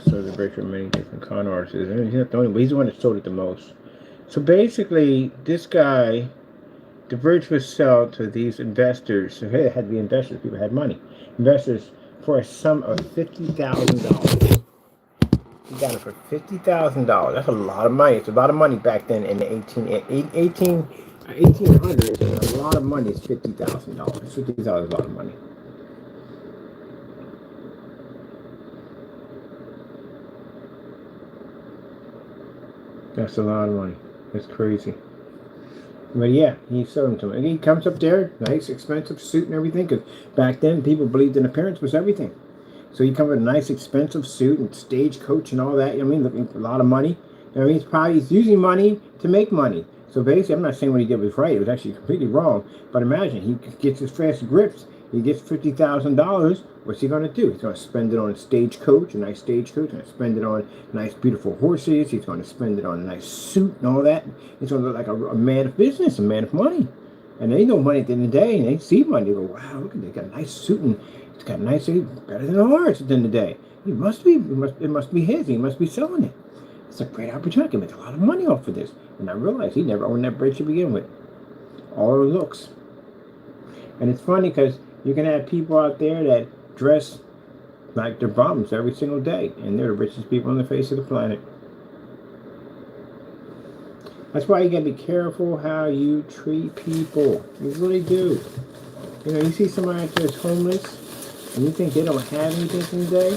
So the bridge for many different con artists. He's not the only one. He's the one that sold it the most. So basically, this guy, the bridge was sold to these investors. So it had to be investors. People had money. Investors for a sum of $50,000. He got it for $50,000. That's a lot of money. It's a lot of money back then in the 1800s. A lot of money is $50,000. $50,000 is a lot of money. That's a lot of money. It's crazy. But yeah, he sold them to him. And he comes up there, nice, expensive suit and everything, because back then people believed in appearance was everything. So he comes with a nice, expensive suit and stagecoach and all that. I mean, looking for a lot of money. I mean, he's using money to make money. So basically, I'm not saying what he did was right. It was actually completely wrong. But imagine, he gets his fast grips. He gets $50,000. What's he going to do? He's going to spend it on a stagecoach, a nice stagecoach. He's going to spend it on nice, beautiful horses. He's going to spend it on a nice suit and all that. He's going to look like a man of business, a man of money. And they know money at the end of the day, and they see money. They go, wow, look at they got a nice suit, and it's got a nice, better than ours at the end of the day. It must be his. He must be selling it. It's a great opportunity. I can make a lot of money off of this. And I realized he never owned that bridge to begin with. All the looks. And it's funny because you can have people out there that dress like they're bums every single day, and they're the richest people on the face of the planet. That's why you gotta be careful how you treat people. You really do. You know, you see somebody out there that's homeless, and you think they don't have anything from the day.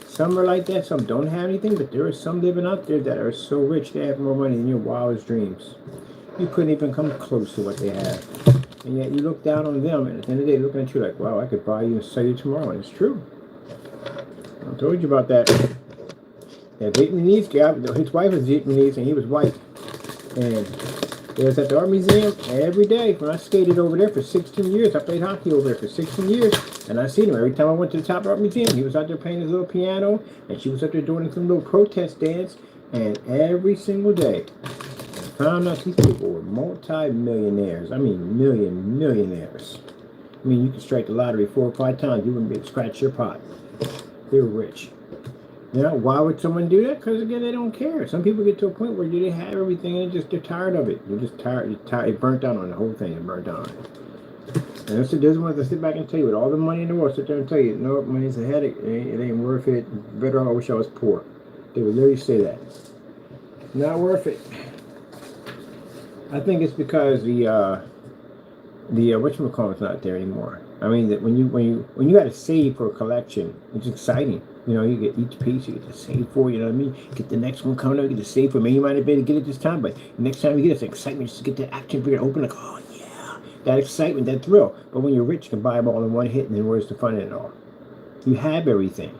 Some are like that, some don't have anything, but there are some living out there that are so rich they have more money than your wildest dreams. You couldn't even come close to what they have. And yet you look down on them, and at the end of the day, looking at you like, wow, I could buy you and sell you tomorrow. And it's true. I told you about that. That Vietnamese guy, his wife was Vietnamese, and he was white. And it was at the art museum every day. When I skated over there for 16 years, I played hockey over there for 16 years, and I seen him every time I went to the top of the art museum. He was out there playing his little piano, and she was out there doing some little protest dance, and every single day, I found out these people were multi-millionaires. I mean, millionaires. I mean, you could strike the lottery 4 or 5 times, you wouldn't be able to scratch your pot. They were rich. You know, why would someone do that? Because again, they don't care. Some people get to a point where they have everything and they're tired of it. They're just tired. You're tired. It burnt down on the whole thing. It burnt down on it. And that's the one to sit back and tell you with all the money in the world, sit there and tell you, no, money's a headache. It ain't worth it. Better off, I wish I was poor. They would literally say that. Not worth it. I think it's because the whatchamacallit's not there anymore. I mean, that when you got to save for a collection, it's exciting. You know, you get each piece, you get to save for, you know what I mean? Get the next one coming up, you get to save for. Maybe you might not be able to get it this time, but next time you get this excitement just to get the action figure open, like, oh yeah, that excitement, that thrill. But when you're rich, you can buy them all in one hit, and then where's the fun in it all? You have everything.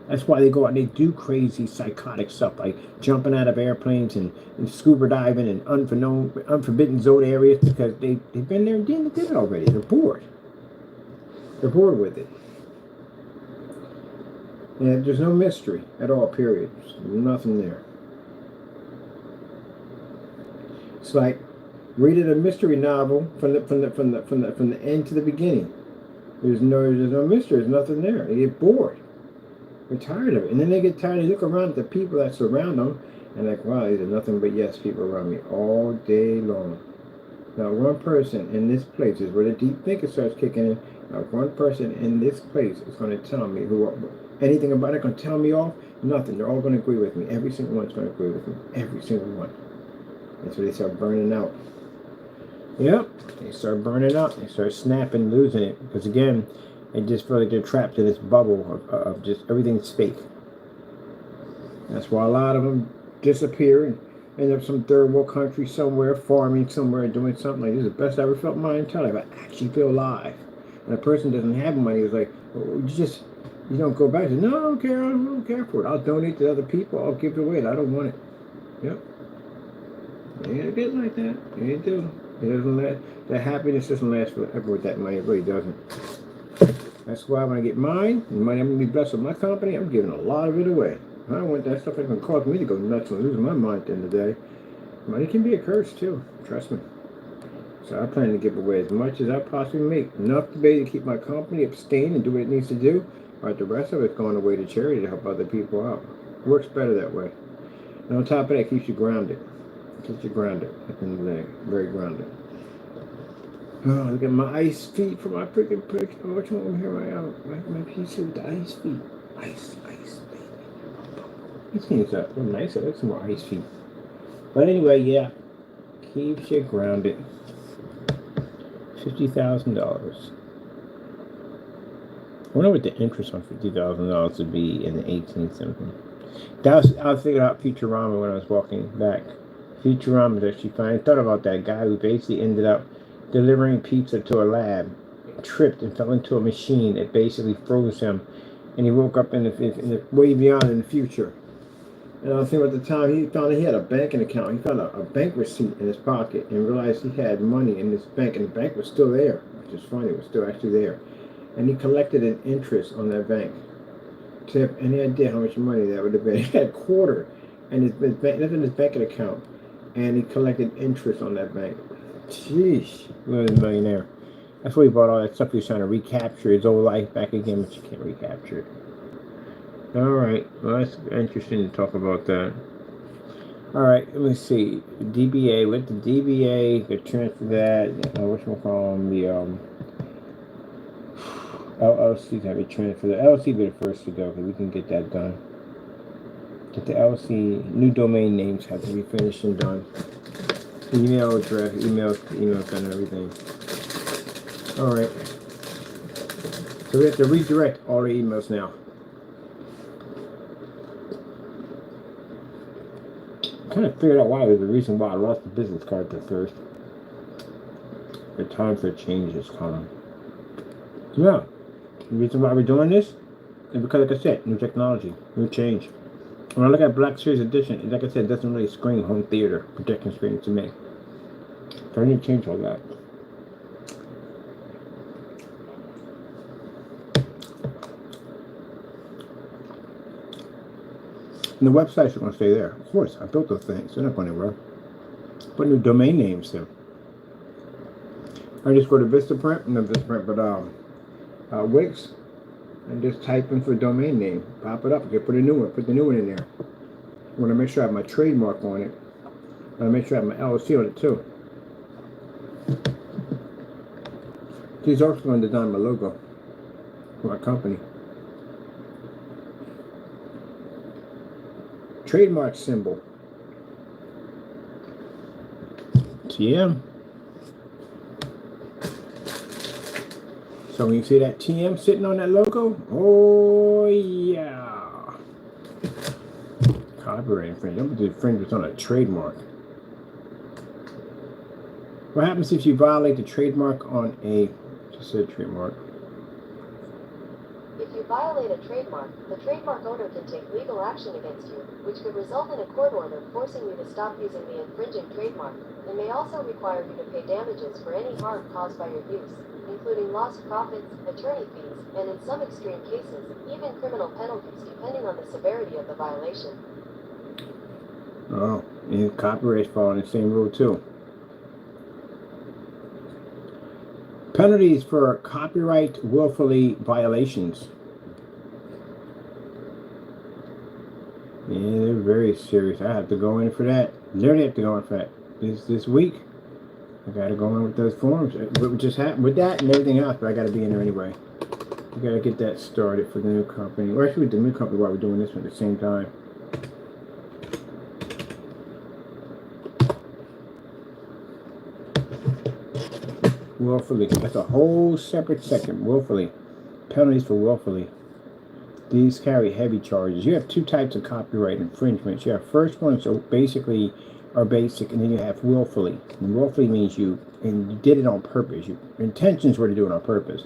That's why they go out and they do crazy, psychotic stuff, like jumping out of airplanes and scuba diving in unforbidden zone areas, because they've been there and did it already. They're bored. They're bored with it. And there's no mystery at all, period. There's nothing there. It's like reading a mystery novel from the end to the beginning. There's no mystery, there's nothing there. They get bored. They're tired of it. And then they get tired, they look around at the people that surround them and like, wow, these are nothing but yes people around me all day long. Not one person in this place is where the deep thinking starts kicking in. Not one person in this place is going to tell me anything about it, going to tell me off. Nothing. They're all going to agree with me. Every single one's going to agree with me. Every single one. And so they start burning out. Yep. They start burning out. They start snapping, losing it. Because again, they just feel like they're trapped in this bubble of just everything's fake. That's why a lot of them disappear and end up some third world country somewhere, farming somewhere, doing something like this. Is the best I ever felt in my entire life. I actually feel alive. And a person doesn't have money. It's like, oh, you don't go back and say, no, I don't care for it. I'll donate to other people. I'll give it away. I don't want it. Yep. It is like that. It do. It doesn't last. That happiness doesn't last forever with that money. It really doesn't. That's why when I get mine, and money I'm going to be blessed with my company, I'm giving a lot of it away. I don't want that stuff that's going to cause me to go nuts and lose my mind at the end of the day. Money can be a curse too. Trust me. So I plan to give away as much as I possibly make. Enough to be able to keep my company abstain and do what it needs to do. Right, the rest of it's going away to charity to help other people out. It works better that way. And on top of that, it keeps you grounded. It keeps you grounded at the end of the day. Very grounded. Oh, look at my ice feet for my freaking prick. Oh, which one over here? My PC with the ice feet. Ice feet. These things are nice. I like some more ice feet. But anyway, yeah. Keeps you grounded. $50,000. I wonder what the interest on $50,000 would be in the 18th something. I was thinking about Futurama when I was walking back Futurama that she finally thought about that guy who basically ended up delivering pizza to a lab, tripped and fell into a machine that basically froze him, and he woke up in the way beyond in the future. And I was thinking at the time he found he had a banking account. He found a bank receipt in his pocket and realized he had money in this bank, and the bank was still there, which is funny. It was still actually there, and he collected an interest on that bank. Do you have any idea how much money that would have been? He had a quarter, and that's in his banking account, and he collected interest on that bank. Jeez, he was a millionaire. That's why he bought all that stuff. He was trying to recapture his old life back again, but you can't recapture it. All right, well that's interesting to talk about that. All right, let me see. DBA with the DBA, the transfer that. What's we call them? The LLCs have a transfer. The LLC be the first to go because we can get that done. Get the LLC new domain names have to be finished and done. Email address, email kind of everything. All right. So we have to redirect all the emails now. Kind of figured out why. There's a reason why I lost the business card at first. The time for change is coming. Yeah. The reason why we're doing this is because, like I said, new technology, new change. When I look at Black Series Edition, like I said, it doesn't really scream home theater projection screen to me. So I need to change all that. And the websites are going to stay there. Of course, I built those things. They're not going anywhere. Put new domain names there. I just go to Vistaprint, not Vistaprint, but Wix, and just type in for domain name. Pop it up. Okay, put a new one. Put the new one in there. I want to make sure I have my trademark on it. I want to make sure I have my LLC on it too. She's also going to design my logo for my company. Trademark symbol. TM. So when you see that TM sitting on that logo, oh yeah. Copyright infringement. The infringement's on a trademark. What happens if you violate the trademark on a, just said trademark. If you violate a trademark, the trademark owner can take legal action against you, which could result in a court order forcing you to stop using the infringing trademark, and may also require you to pay damages for any harm caused by your use, including lost profits, attorney fees, and in some extreme cases, even criminal penalties depending on the severity of the violation. Oh, and copyright fall in the same rule too. Penalties for copyright willfully violations. Yeah, they're very serious. I have to go in for that. Literally have to go in for that. This week, I gotta go in with those forms. What just happened with that and everything else, but I gotta be in there anyway. I gotta get that started for the new company. Or actually with the new company while we're doing this one at the same time. Willfully. That's a whole separate section. Willfully. Penalties for willfully. These carry heavy charges. You have two types of copyright infringements. You have first ones are basically basic, and then you have willfully. And willfully means you did it on purpose. Your intentions were to do it on purpose.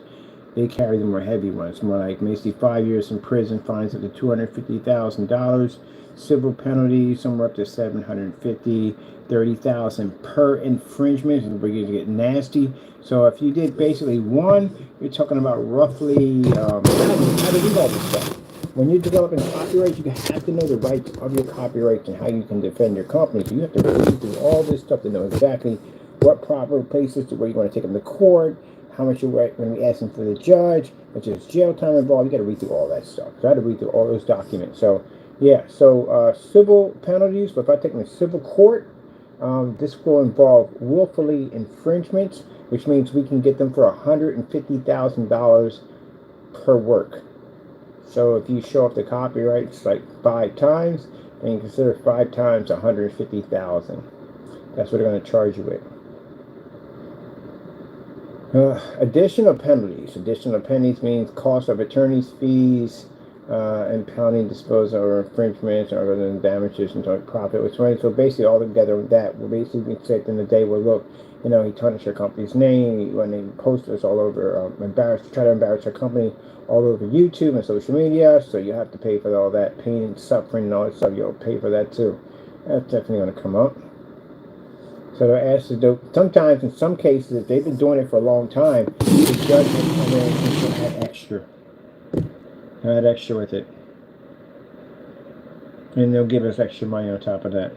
They carry the more heavy ones, more like basically 5 years in prison, fines up to $250,000, civil penalties somewhere up to $750,000, $30,000 per infringement. And we're going to get nasty. So if you did basically one, you're talking about roughly how to do all this stuff. When you're developing copyright, you have to know the rights of your copyrights and how you can defend your company. So you have to read through all this stuff to know exactly what proper places to where you want to take them to court, how much you're going to be asking for the judge, which is jail time involved. You got to read through all that stuff. So I had to read through all those documents. So yeah, so civil penalties. So if I take them to civil court, this will involve willfully infringements, which means we can get them for $150,000 per work. So if you show off the copyrights like 5 times, then you consider 5 times $150,000. That's what they're going to charge you with. Additional penalties. Additional penalties means cost of attorney's fees, impounding, disposal, or infringements, other than damages and profit. Which way? So basically, all together with that, we're basically said in the day, well, look, he tarnished your company's name when they post us all over, try to embarrass our company all over YouTube and social media. So you have to pay for all that pain and suffering and all that stuff. You'll pay for that too. That's definitely going to come up. So they're asked to do. Sometimes, in some cases, if they've been doing it for a long time, the judge will come in and add extra. Add extra with it. And they'll give us extra money on top of that.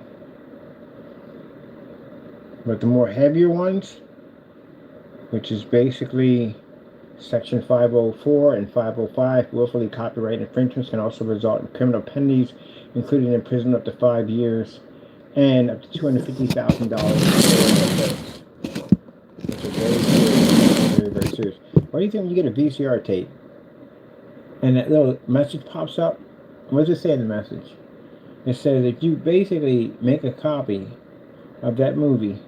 But the more heavier ones, which is basically Section 504 and 505, willfully copyright infringements can also result in criminal penalties, including imprisonment up to 5 years and up to $250,000. Which is very serious. Very, very serious. What do you think when you get a VCR tape and that little message pops up? What does it say in the message? It says if you basically make a copy of that movie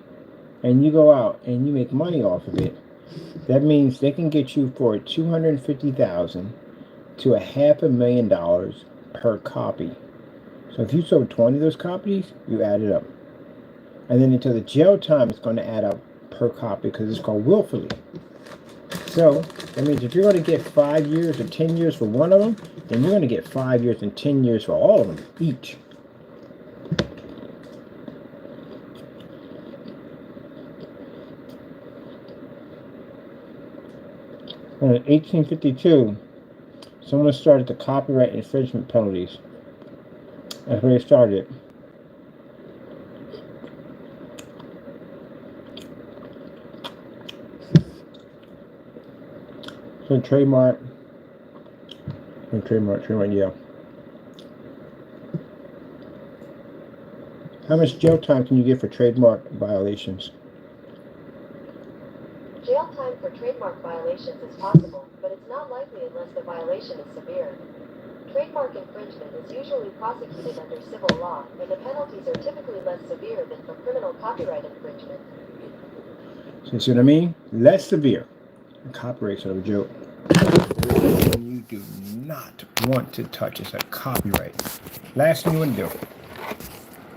and you go out and you make money off of it, that means they can get you for $250,000 to $500,000 per copy. So if you sold 20 of those copies, you add it up. And then until the jail time, it's going to add up per copy because it's called willfully. So that means if you're going to get 5 years or 10 years for one of them, then you're going to get 5 years and 10 years for all of them each. In 1852, someone started the copyright infringement penalties. That's where they started it. So trademark, yeah. How much jail time can you get for trademark violations? Jail time for trademark violations is possible, but it's not likely unless the violation is severe. Trademark infringement is usually prosecuted under civil law, and the penalties are typically less severe than for criminal copyright infringement. So you see what I mean? Less severe. Copyright's a joke. You do not want to touch is a copyright. Last thing you want to do.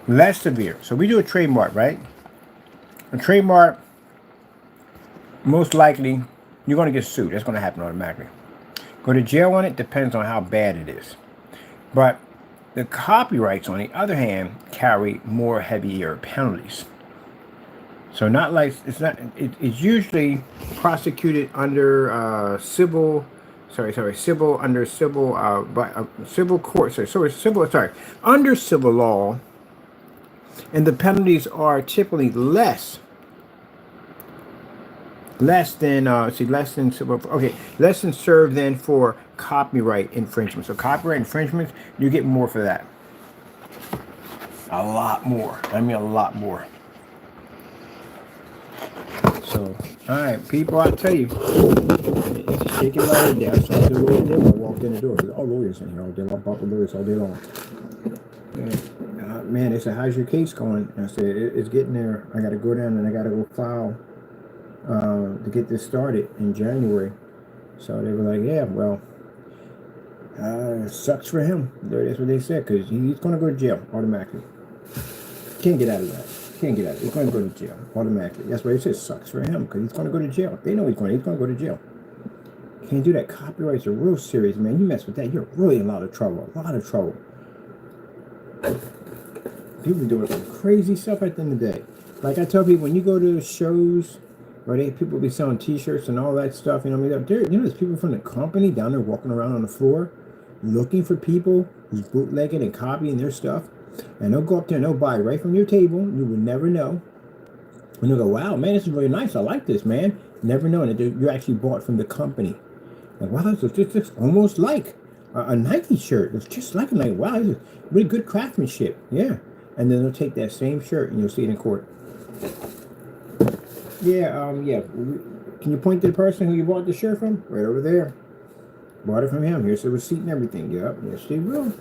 Less severe. So we do a trademark, right? A trademark, most likely, you're going to get sued. That's going to happen automatically. Go to jail on it depends on how bad it is. But the copyrights, on the other hand, carry more heavier penalties. So not like it's usually prosecuted under civil court. Under civil law, and the penalties are typically less than served than for copyright infringement. So copyright infringements, you get more for that. A lot more. I mean, a lot more. So, all right, people, I tell you, it's shaking my head down. So I said, lawyer there when I walked in the door. I said, all lawyers in here all day long. I bought the lawyers all day long. And, man, they said, how's your case going? And I said, it's getting there. I got to go down and I got to go file to get this started in January. So they were like, yeah, well, it sucks for him. That's what they said, because he's going to go to jail automatically. Can't get out of that. Can't get out of it. He's going to go to jail automatically. That's why they said sucks for him, because he's going to go to jail. They know he's going to go to jail. Can't do that. Copyrights are real serious, man. You mess with that, you're really in a lot of trouble. A lot of trouble. People doing some crazy stuff at the end of the day. Like I tell people, when you go to shows, or people be selling T-shirts and all that stuff, you know what I mean? There's people from the company down there walking around on the floor looking for people who's bootlegging and copying their stuff. And they'll go up there and they'll buy right from your table. You would never know. And they'll go, wow, man, this is really nice. I like this, man. Never knowing that you actually bought from the company. Like, wow, it's almost like a Nike shirt. It's just like a Nike. Wow, this is really good craftsmanship. Yeah. And then they'll take that same shirt and you'll see it in court. Yeah. Can you point to the person who you bought the shirt from? Right over there. Bought it from him. Here's the receipt and everything. Yep. Yes, they will.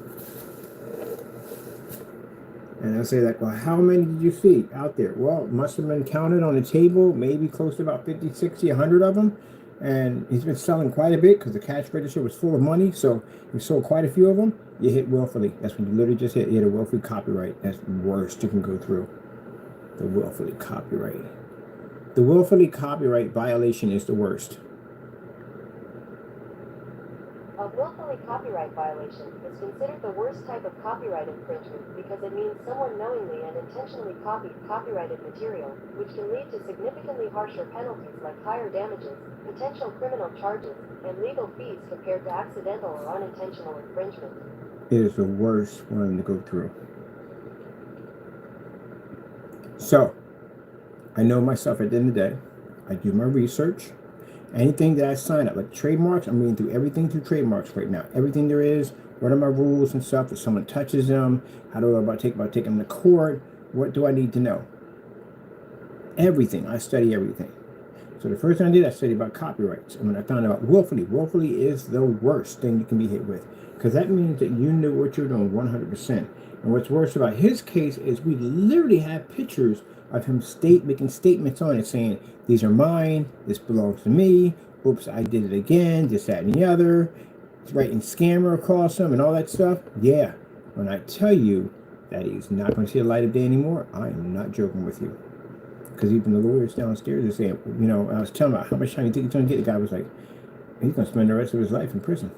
And I say, like, well, how many did you see out there? Well, it must have been counted on the table, maybe close to about 50, 60, 100 of them. and he's been selling quite a bit because the cash register was full of money, so he sold quite a few of them. You hit willfully. That's what you literally just hit. You hit a willfully copyright. That's the worst you can go through. The willfully copyright. The willfully copyright violation is the worst. A willfully copyright violation is considered the worst type of copyright infringement because it means someone knowingly and intentionally copied copyrighted material, which can lead to significantly harsher penalties like higher damages, potential criminal charges, and legal fees compared to accidental or unintentional infringement. It is the worst one to go through. So, I know myself at the end of the day. I do my research. Anything that I sign up, like trademarks, I'm reading through everything through trademarks right now. Everything there is. What are my rules and stuff? If someone touches them, how do I about taking them to court? What do I need to know? Everything. I study everything. So the first thing I did, I studied about copyrights. And when I found out willfully is the worst thing you can be hit with. Because that means that you knew what you're doing 100%. And what's worse about his case is we literally have pictures of him making statements on it saying, these are mine, this belongs to me, oops, I did it again, this, that, and the other, writing scammer across them and all that stuff. Yeah, when I tell you that he's not going to see the light of day anymore, I am not joking with you. Because even the lawyers downstairs are saying, you know, I was telling him how much time you think he's going to get. The guy was like, he's going to spend the rest of his life in prison.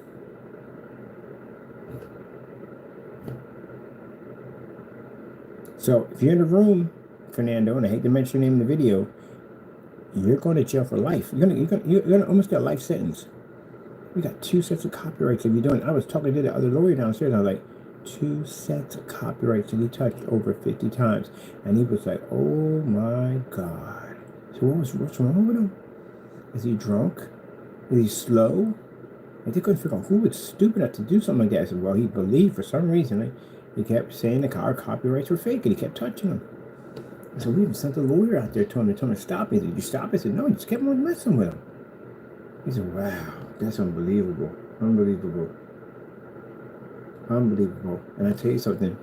So if you're in the room, Fernando, and I hate to mention your name in the video, you're going to jail for life. You're gonna almost get a life sentence. We got 2 sets of copyrights if you're doing. I was talking to the other lawyer downstairs, and I was like, 2 sets of copyrights that he touched over 50 times, and he was like, "Oh my God!" So what's wrong with him? Is he drunk? Is he slow? And they couldn't figure out who was stupid enough to do something like that. I said, well, he believed for some reason. He kept saying the copyrights were fake, and he kept touching them. So we even sent a lawyer out there to him to stop me. Did you stop? I said, no, he just kept on messing with him. He said, wow, that's unbelievable. Unbelievable. Unbelievable. And I tell you something,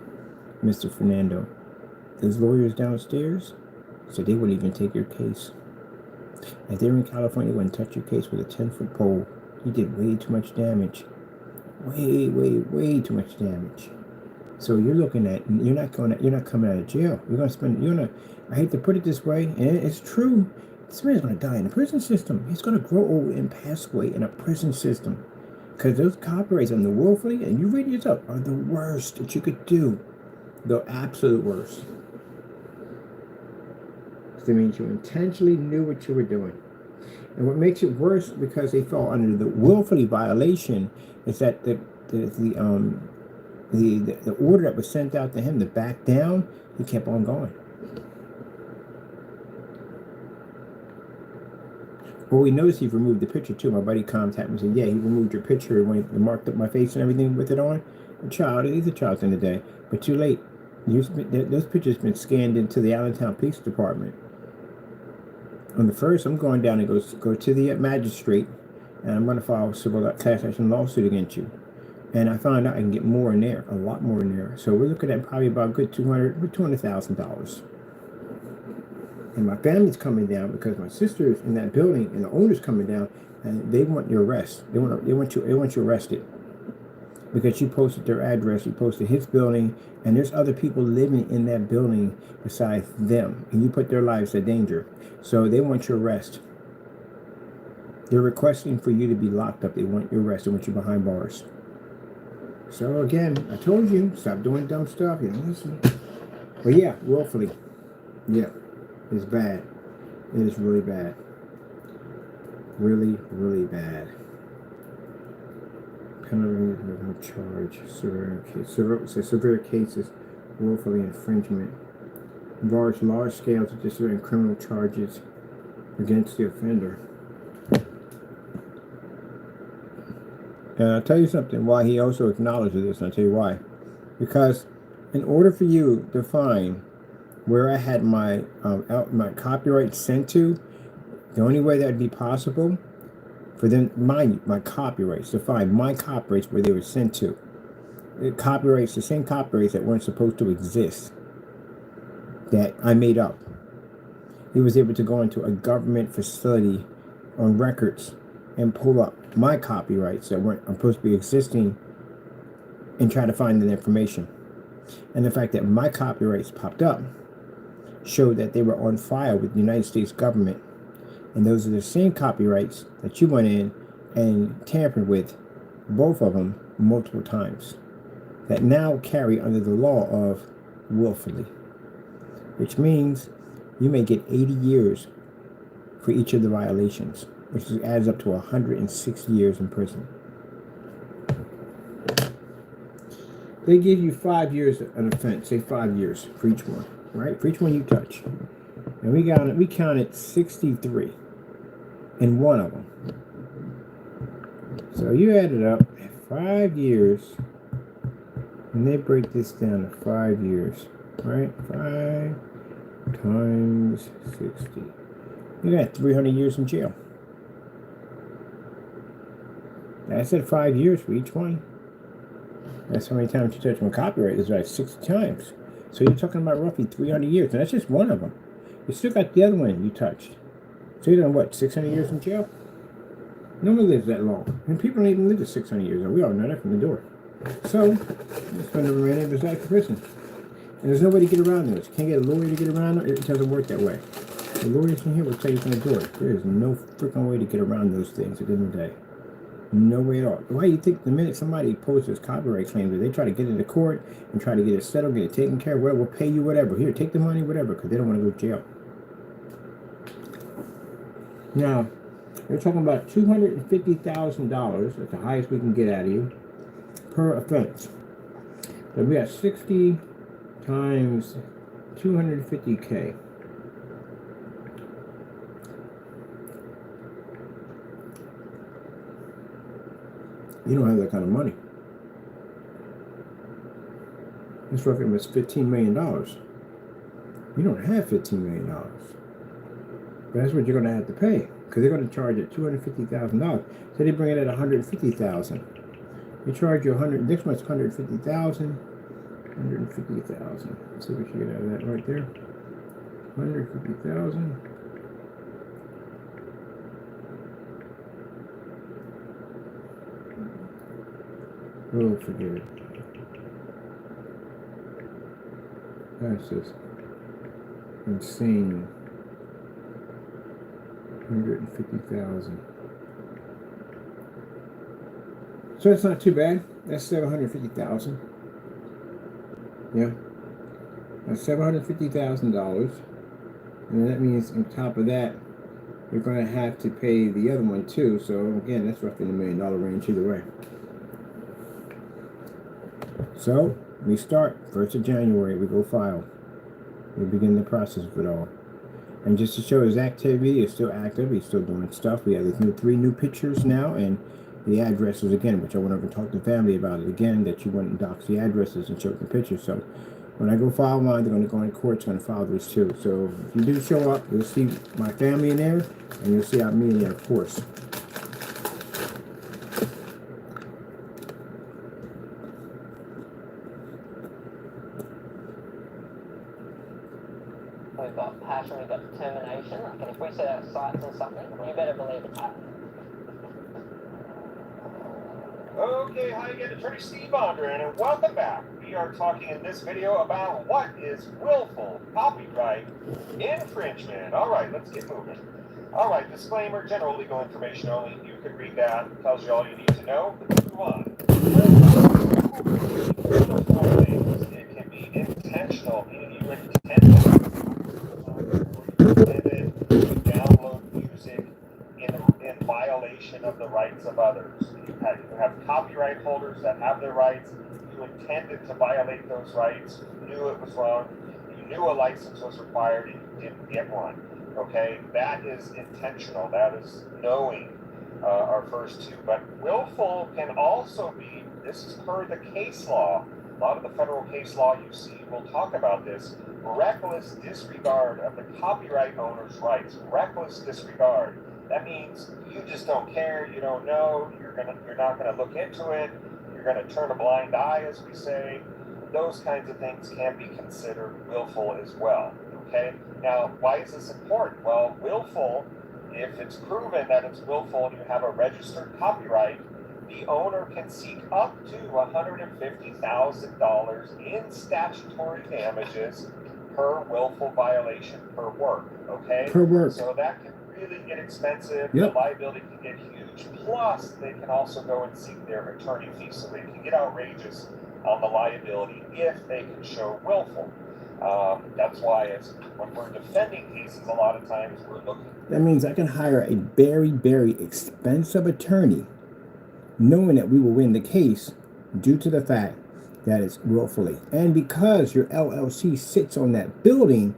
Mr. Fernando, those lawyers downstairs said they wouldn't even take your case. If they were in California, they wouldn't touch your case with a 10-foot pole. You did way too much damage. Way too much damage. So you're looking at, you're not coming out of jail. I hate to put it this way, and it's true, this man's going to die in the prison system. He's going to grow old and pass away in a prison system. Because those copyrights on the willfully, and you read it yourself, are the worst that you could do. The absolute worst. That means you intentionally knew what you were doing. And what makes it worse, because they fall under the willfully violation, is that the order that was sent out to him to back down, he kept on going. Well, we noticed he removed the picture too. My buddy contacted me and said, yeah, he removed your picture when he marked up my face and everything with it on. He's a child in the day. But too late. Those pictures been scanned into the Allentown Police Department. On the first, I'm going down and go to the magistrate, and I'm going to file a civil class action lawsuit against you. And I found out I can get more in there, a lot more in there. So we're looking at probably about a good $200,000. And my family's coming down because my sister's in that building, and the owner's coming down, and they want your arrest. They want you arrested because you posted their address, you posted his building, and there's other people living in that building besides them, and you put their lives in danger. So they want your arrest. They're requesting for you to be locked up. They want your arrest. They want you behind bars. So again, I told you, stop doing dumb stuff. You don't listen. But yeah, willfully. Yeah, it's bad. It is really bad. Really, really bad. Penalty with no charge. Severe cases, willfully infringement. Large scale to disciplinary criminal charges against the offender. And I'll tell you something, why he also acknowledges this, and I'll tell you why. Because in order for you to find where I had my copyright sent to, the only way that would be possible for them, my copyrights, to find my copyrights where they were sent to. The same copyrights that weren't supposed to exist, that I made up. He was able to go into a government facility on records and pull up my copyrights that weren't supposed to be existing and try to find that information. And the fact that my copyrights popped up showed that they were on file with the United States government. And those are the same copyrights that you went in and tampered with, both of them, multiple times, that now carry under the law of willfully, which means you may get 80 years for each of the violations, which adds up to 160 years in prison. They give you 5 years an offense, say 5 years for each one, right? For each one you touch. And we counted 63 in one of them. So you add it up, 5 years, and they break this down to 5 years, right? 5 times 60. You got 300 years in jail. That's at 5 years for each one. That's how many times you touch my copyright. It's like 60 times. So you're talking about roughly 300 years, and that's just one of them. You still got the other one you touched. So you're done what, 600 years in jail? No one lives that long. And people don't even live to 600 years. And we all know that from the door. So, they spend the remainder of his life in prison. And there's no way to get around this. Can't get a lawyer to get around it. It doesn't work that way. The lawyers in here will tell you from the door. There is no freaking way to get around those things at the end of the day. No way at all. Why do you think the minute somebody posts copyright claims, they try to get into court and try to get it settled, get it taken care of, well, we'll pay you whatever. Here, take the money, whatever, because they don't want to go to jail. Now, we're talking about $250,000. That's the highest we can get out of you per offense. So we got 60 times 250K. You don't have that kind of money. This record was $15 million. You don't have $15 million. But that's what you're going to have to pay, because they're going to charge it $250,000. So they bring it at $150,000. They charge you next month's $150,000. $150,000. Let's see what you get out of that right there. $150,000. Oh, forget it. That's just insane. 150,000. So it's not too bad. That's $750,000. Yeah, that's $750,000, and that means on top of that, you're going to have to pay the other one too. So again, that's roughly in the $1 million range either way. So we start 1st of January. We go file. We begin the process of it all. And just to show his activity is still active, he's still doing stuff. We have these 3 new pictures now, and the addresses again, which I went over and talked to family about it again, that you went and doxed the addresses and showed the pictures. So when I go file mine, they're going to go in court, going to file this too. So if you do show up, you'll see my family in there, and you'll see me in there, of course. We've got passion, we've got determination. Like, and if we set our sights on something, you better believe it's happening. Okay, hi again, Attorney Steve Bondurant, and welcome back. We are talking in this video about what is willful copyright infringement. All right, let's get moving. All right, disclaimer, general legal information only. You can read that. It tells you all you need to know. Let's move on. It can be intentional, meaning you intended to download music in violation of the rights of others. You have copyright holders that have their rights. You intended to violate those rights. You knew it was wrong. You knew a license was required and you didn't get one. Okay, that is intentional. That is knowing, our first two. But willful can also be, this is per the case law. A lot of the federal case law you see will talk about this. Reckless disregard of the copyright owner's rights. Reckless disregard. That means you just don't care, you don't know, you're not gonna look into it, you're gonna turn a blind eye, as we say. Those kinds of things can be considered willful as well. Okay? Now, why is this important? Well, willful If it's proven that it's willful and you have a registered copyright, the owner can seek up to $150,000 in statutory damages per willful violation per work, okay? Per work. So that can really get expensive. Yep. The liability can get huge. Plus, they can also go and seek their attorney fees, so they can get outrageous on the liability if they can show willful. That's why when we're defending cases, a lot of times we're looking. That means I can hire a very, very expensive attorney, knowing that we will win the case due to the fact that it's willfully. And because your LLC sits on that building,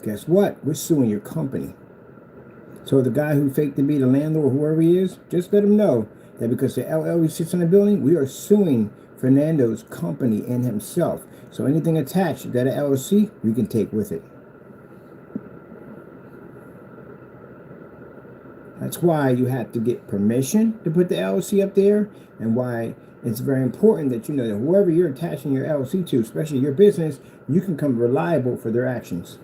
guess what? We're suing your company. So the guy who faked to be the landlord, whoever he is, just let him know that because the LLC sits on the building, we are suing Fernando's company and himself. So anything attached to that LLC, we can take with it. That's why you have to get permission to put the LLC up there, and why it's very important that you know that whoever you're attaching your LLC to, especially your business, you can come reliable for their actions.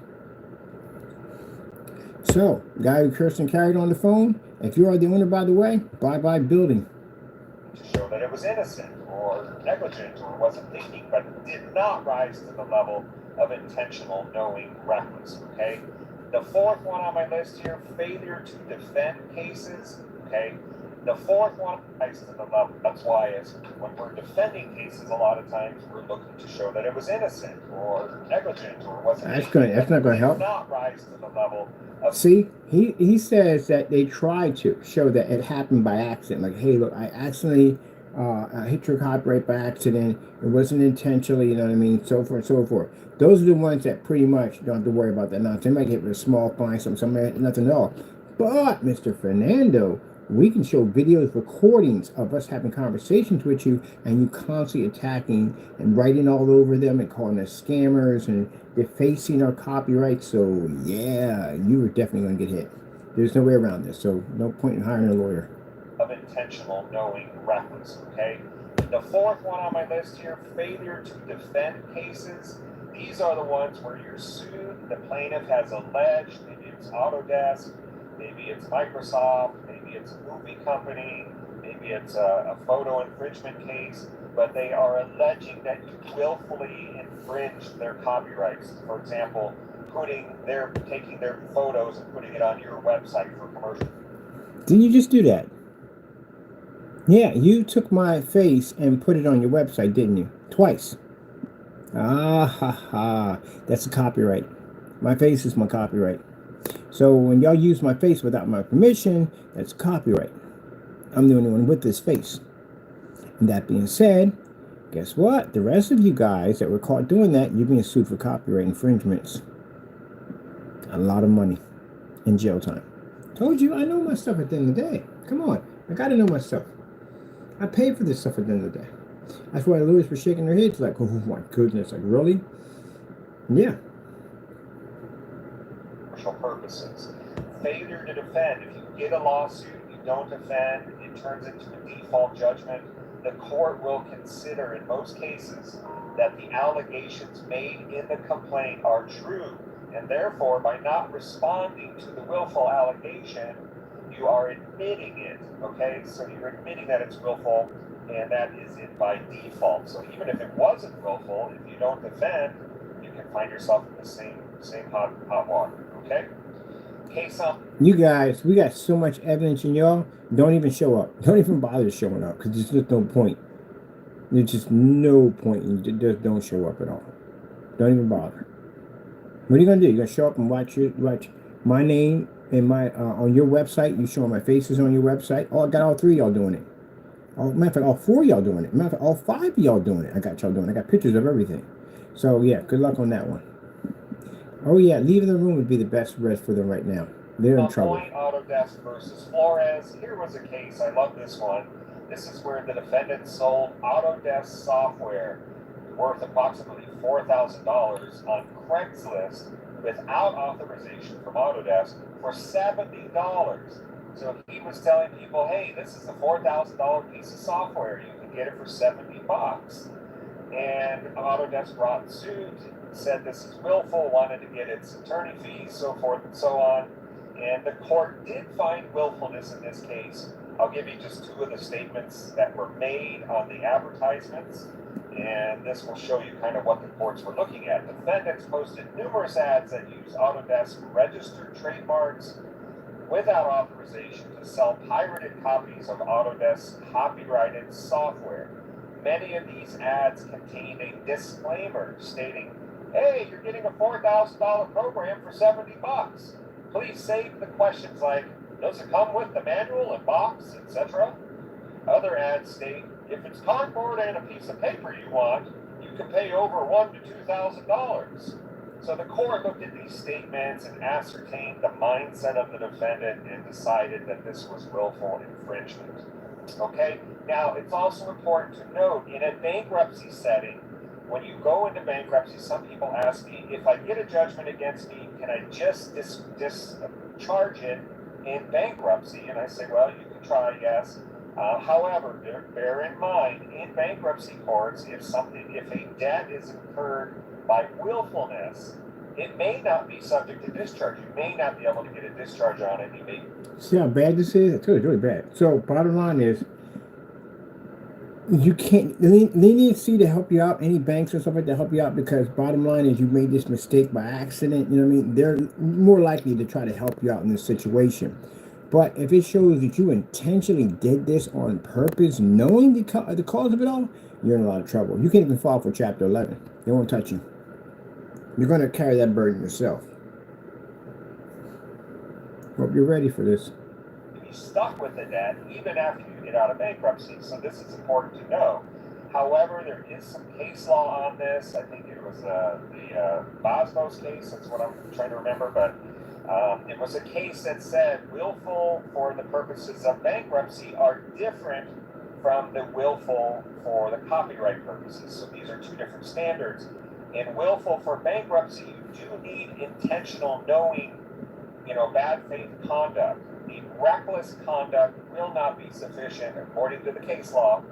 So, guy who cursed and carried on the phone, if you are the owner, by the way, bye-bye building. To show that it was innocent or negligent or wasn't thinking, but did not rise to the level of intentional, knowing, reckless, okay? The fourth one on my list here, failure to defend cases, okay? The fourth one rises to the level. That's why when we're defending cases, a lot of times we're looking to show that it was innocent or negligent or wasn't. That's not going to help. Not rise to the level of. See, he says that they tried to show that it happened by accident. Like, hey, look, I accidentally hit your copyright by accident. It wasn't intentionally, you know what I mean? So forth, so forth. Those are the ones that pretty much don't have to worry about that nonsense. They might get a small fine, some nothing at all. But Mr. Fernando, we can show videos, recordings of us having conversations with you, and you constantly attacking and writing all over them and calling us scammers and defacing our copyright. So yeah, you are definitely going to get hit. There's no way around this. So no point in hiring a lawyer. Of intentional, knowing, reckless, okay? The fourth one on my list here, failure to defend cases. These are the ones where you're sued. The plaintiff has alleged, maybe it's Autodesk, maybe it's Microsoft, maybe it's a movie company, maybe it's a photo infringement case, but they are alleging that you willfully infringed their copyrights. For example, taking their photos and putting it on your website for commercial. Didn't you just do that? Yeah, you took my face and put it on your website, didn't you? Twice. Ah ha ha. That's a copyright. My face is my copyright. So when y'all use my face without my permission, that's copyright. I'm the only one with this face. And that being said, guess what? The rest of you guys that were caught doing that, you're being sued for copyright infringements. A lot of money in jail time. Told you, I know my stuff at the end of the day. Come on, I gotta know my stuff. I paid for this stuff at the end of the day. That's why Lewis was shaking their heads like, oh my goodness, like really? Yeah. Commercial purposes. Failure to defend. If you get a lawsuit, you don't defend, it turns into a default judgment. The court will consider in most cases that the allegations made in the complaint are true, and therefore by not responding to the willful allegation, you are admitting it, okay? So you're admitting that it's willful, and that is it by default. So even if it wasn't willful, if you don't defend, you can find yourself in the same hot water, okay? Case on. You guys, we got so much evidence, and y'all don't even show up. Don't even bother showing up, because there's just no point. There's just no point. You just don't show up at all. Don't even bother. What are you gonna do? You're gonna show up and watch my name and my on your website. You showing my faces on your website. Oh, I got all three of y'all doing it. Matter of fact, all four of y'all doing it. Matter of fact, all five of y'all doing it. I got y'all doing it. I got pictures of everything. So yeah, good luck on that one. Oh yeah, leaving the room would be the best rest for them right now. They're in trouble. Autodesk versus Flores. Here was a case. I love this one. This is where the defendant sold Autodesk software worth approximately $4,000 on Craigslist without authorization from Autodesk for $70. So he was telling people, hey, this is a $4,000 piece of software. You can get it for $70. And Autodesk brought suit, said this is willful, wanted to get its attorney fees, so forth and so on. And the court did find willfulness in this case. I'll give you just two of the statements that were made on the advertisements, and this will show you kind of what the courts were looking at. Defendants posted numerous ads that use Autodesk registered trademarks without authorization to sell pirated copies of Autodesk copyrighted software. Many of these ads contained a disclaimer stating, "Hey, you're getting a $4,000 program for $70. Please save the questions like, does it come with the manual and box, etc.? Other ads state, if it's cardboard and a piece of paper you want, you can pay over $1,000 to $2,000. So the court looked at these statements and ascertained the mindset of the defendant and decided that this was willful infringement. Okay, now it's also important to note in a bankruptcy setting, when you go into bankruptcy, some people ask me, if I get a judgment against me, can I just discharge it in bankruptcy? And I say, well, you can try, yes. However, bear in mind, in bankruptcy courts, if a debt is incurred by willfulness, it may not be subject to discharge. You may not be able to get a discharge on it. You may. See how bad this is? It's really bad. So bottom line is, you can't leniency to help you out, any banks or something to help you out, because bottom line is you made this mistake by accident, you know what I mean? They're more likely to try to help you out in this situation. But if it shows that you intentionally did this on purpose, knowing the cause of it all, you're in a lot of trouble. You can't even file for Chapter 11. They won't touch you. You're going to carry that burden yourself. Hope you're ready for this. Be stuck with the debt even after you get out of bankruptcy. So this is important to know. However, there is some case law on this. I think it was the Bosmos case. That's what I'm trying to remember. But it was a case that said willful for the purposes of bankruptcy are different from the willful for the copyright purposes. So these are two different standards. In willful for bankruptcy, you do need intentional, knowing, bad faith conduct. The reckless conduct will not be sufficient according to the case law,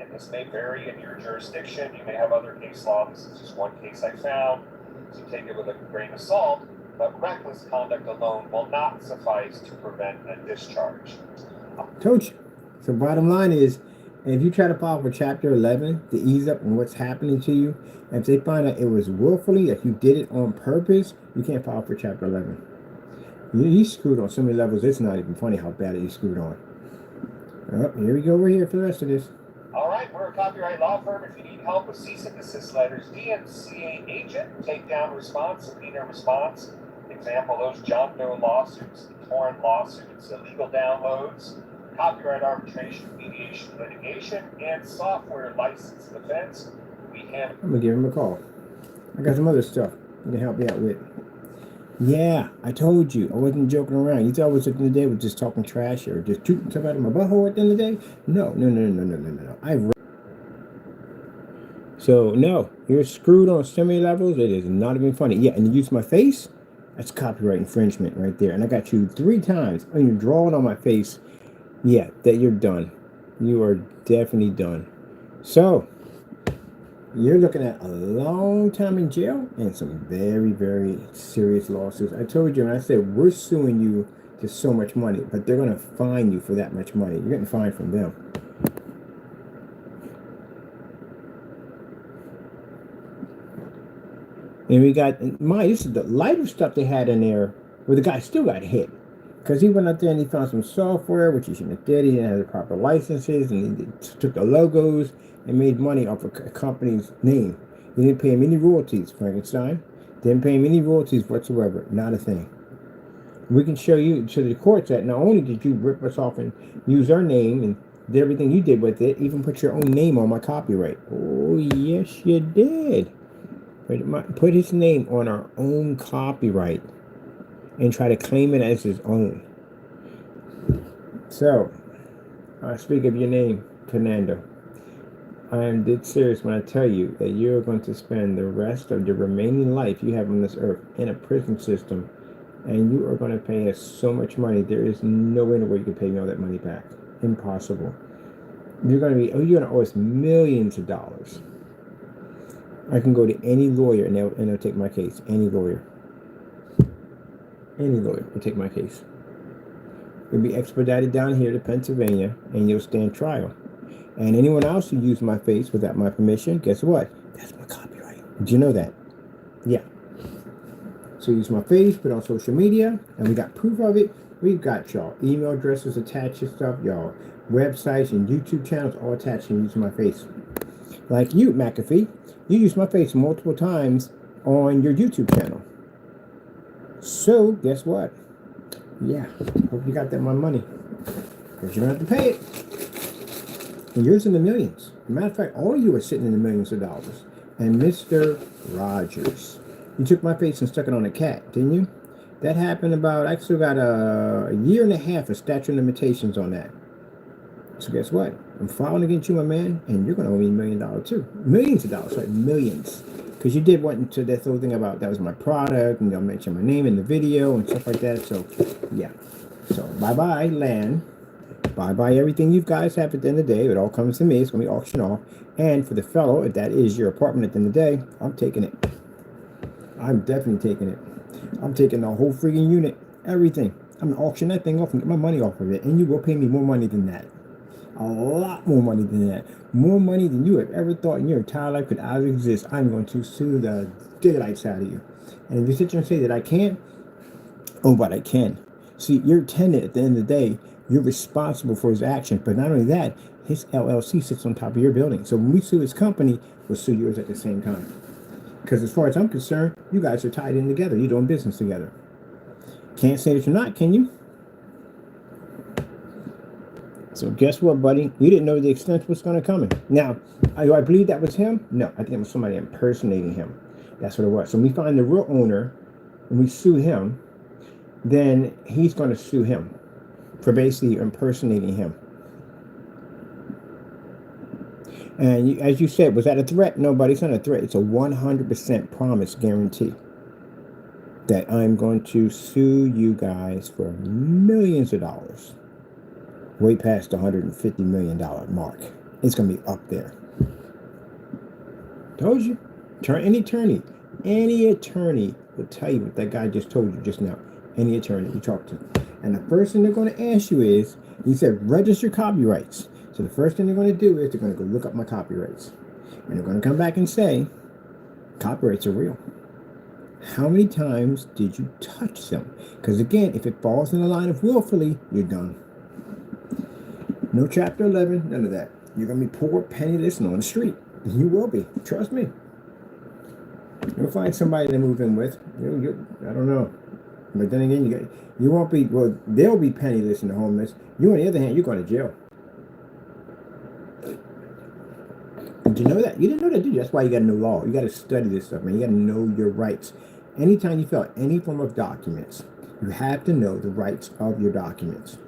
and this may vary in your jurisdiction. You may have other case law. This is just one case I found, so take it with a grain of salt. But reckless conduct alone will not suffice to prevent a discharge. Told you. So bottom line is, if you try to file for Chapter 11 to ease up on what's happening to you, and if they find out it was willfully, if you did it on purpose, you can't file for Chapter 11. You screwed on so many levels, it's not even funny how bad you screwed on. Here we go. We're here for the rest of this. All right, we're a copyright law firm. If you need help with cease and desist letters, DMCA agent, takedown response, subpoena response. Example, those John Doe lawsuits, the torrent lawsuits, illegal downloads, copyright arbitration, mediation, litigation, and software license defense. I'm going to give him a call. I got some other stuff I'm going to help you out with. Yeah, I told you. I wasn't joking around. You thought I was at the end of the day was just talking trash or just shooting something out of my butthole at the end of the day? No. So, no, you're screwed on so many levels. It is not even funny. Yeah, and you use my face? That's copyright infringement right there. And I got you 3 times. And you're drawing on my face. Yeah, that you're done. You are definitely done. So, you're looking at a long time in jail and some very, very serious lawsuits. I told you, and I said, we're suing you to so much money, but they're going to fine you for that much money. You're getting fined from them. And we got, this is the lighter stuff they had in there, where the guy still got hit. Because he went out there and he found some software, which he shouldn't have did. He didn't have the proper licenses, and he took the logos and made money off a company's name. He didn't pay him any royalties, Frankenstein. Didn't pay him any royalties whatsoever. Not a thing. We can show you to the courts that not only did you rip us off and use our name and did everything you did with it, even put your own name on my copyright. Oh, yes, you did. Put his name on our own copyright and try to claim it as his own. So, I speak of your name, Fernando. I am dead serious when I tell you that you're going to spend the rest of your remaining life you have on this earth in a prison system, and you are going to pay us so much money. There is no way in the world you can pay me all that money back. Impossible. You're going to owe us millions of dollars. I can go to any lawyer and they'll take my case. Any lawyer will take my case. It'll be expedited down here to Pennsylvania, and you'll stand trial. And anyone else who used my face without my permission, guess what? That's my copyright. Did you know that? Yeah. So use my face, put on social media, and we got proof of it. We've got y'all email addresses attached to stuff, y'all websites and YouTube channels all attached and using my face. Like you, McAfee, you use my face multiple times on your YouTube channel. So guess what? Yeah, hope you got that my money, because you don't have to pay it. And yours in the millions. As a matter of fact, all of you are sitting in the millions of dollars. And Mr. Rogers, you took my face and stuck it on a cat, didn't you? That happened about, I still got a year and a half of statute of limitations on that. So guess what? I'm filing against you, my man, and you're going to owe me $1 million too. Millions of dollars, right? Millions. Because you did what into that whole thing about that was my product, and they'll mention my name in the video and stuff like that. So, yeah. So, bye-bye, land. Bye-bye everything you guys have at the end of the day. It all comes to me. It's going to be auctioned off. And for the fellow, if that is your apartment at the end of the day, I'm taking it. I'm definitely taking it. I'm taking the whole freaking unit. Everything. I'm going to auction that thing off and get my money off of it. And you will pay me more money than that. A lot more money than that. More money than you have ever thought in your entire life could ever exist. I'm going to sue the daylights out of you. And if you sit there and say that I can't, oh, but I can. See, your tenant at the end of the day, you're responsible for his actions. But not only that, his LLC sits on top of your building. So when we sue his company, we'll sue yours at the same time. Because as far as I'm concerned, you guys are tied in together. You're doing business together. Can't say that you're not, can you? So guess what, buddy? You didn't know the extent was going to come in. Now, do I believe that was him? No, I think it was somebody impersonating him. That's what it was. So when we find the real owner and we sue him, then he's going to sue him for basically impersonating him. And as you said, was that a threat? No, buddy, it's not a threat. It's a 100% promise guarantee that I'm going to sue you guys for millions of dollars. Way past the $150 million mark. It's going to be up there. Told you. Any attorney will tell you what that guy just told you just now. Any attorney you talk to. And the first thing they're going to ask you is, you said register copyrights. So the first thing they're going to do is they're going to go look up my copyrights. And they're going to come back and say, copyrights are real. How many times did you touch them? Because again, if it falls in the line of willfully, you're done. No Chapter 11, none of that. You're going to be poor, penniless, and on the street. You will be. Trust me. You'll find somebody to move in with. I don't know. But then again, you won't be, well, they'll be penniless and homeless. You, on the other hand, you're going to jail. Did you know that? You didn't know that, did you? That's why you got to know law. You got to study this stuff, man. You got to know your rights. Anytime you fill out any form of documents, you have to know the rights of your documents.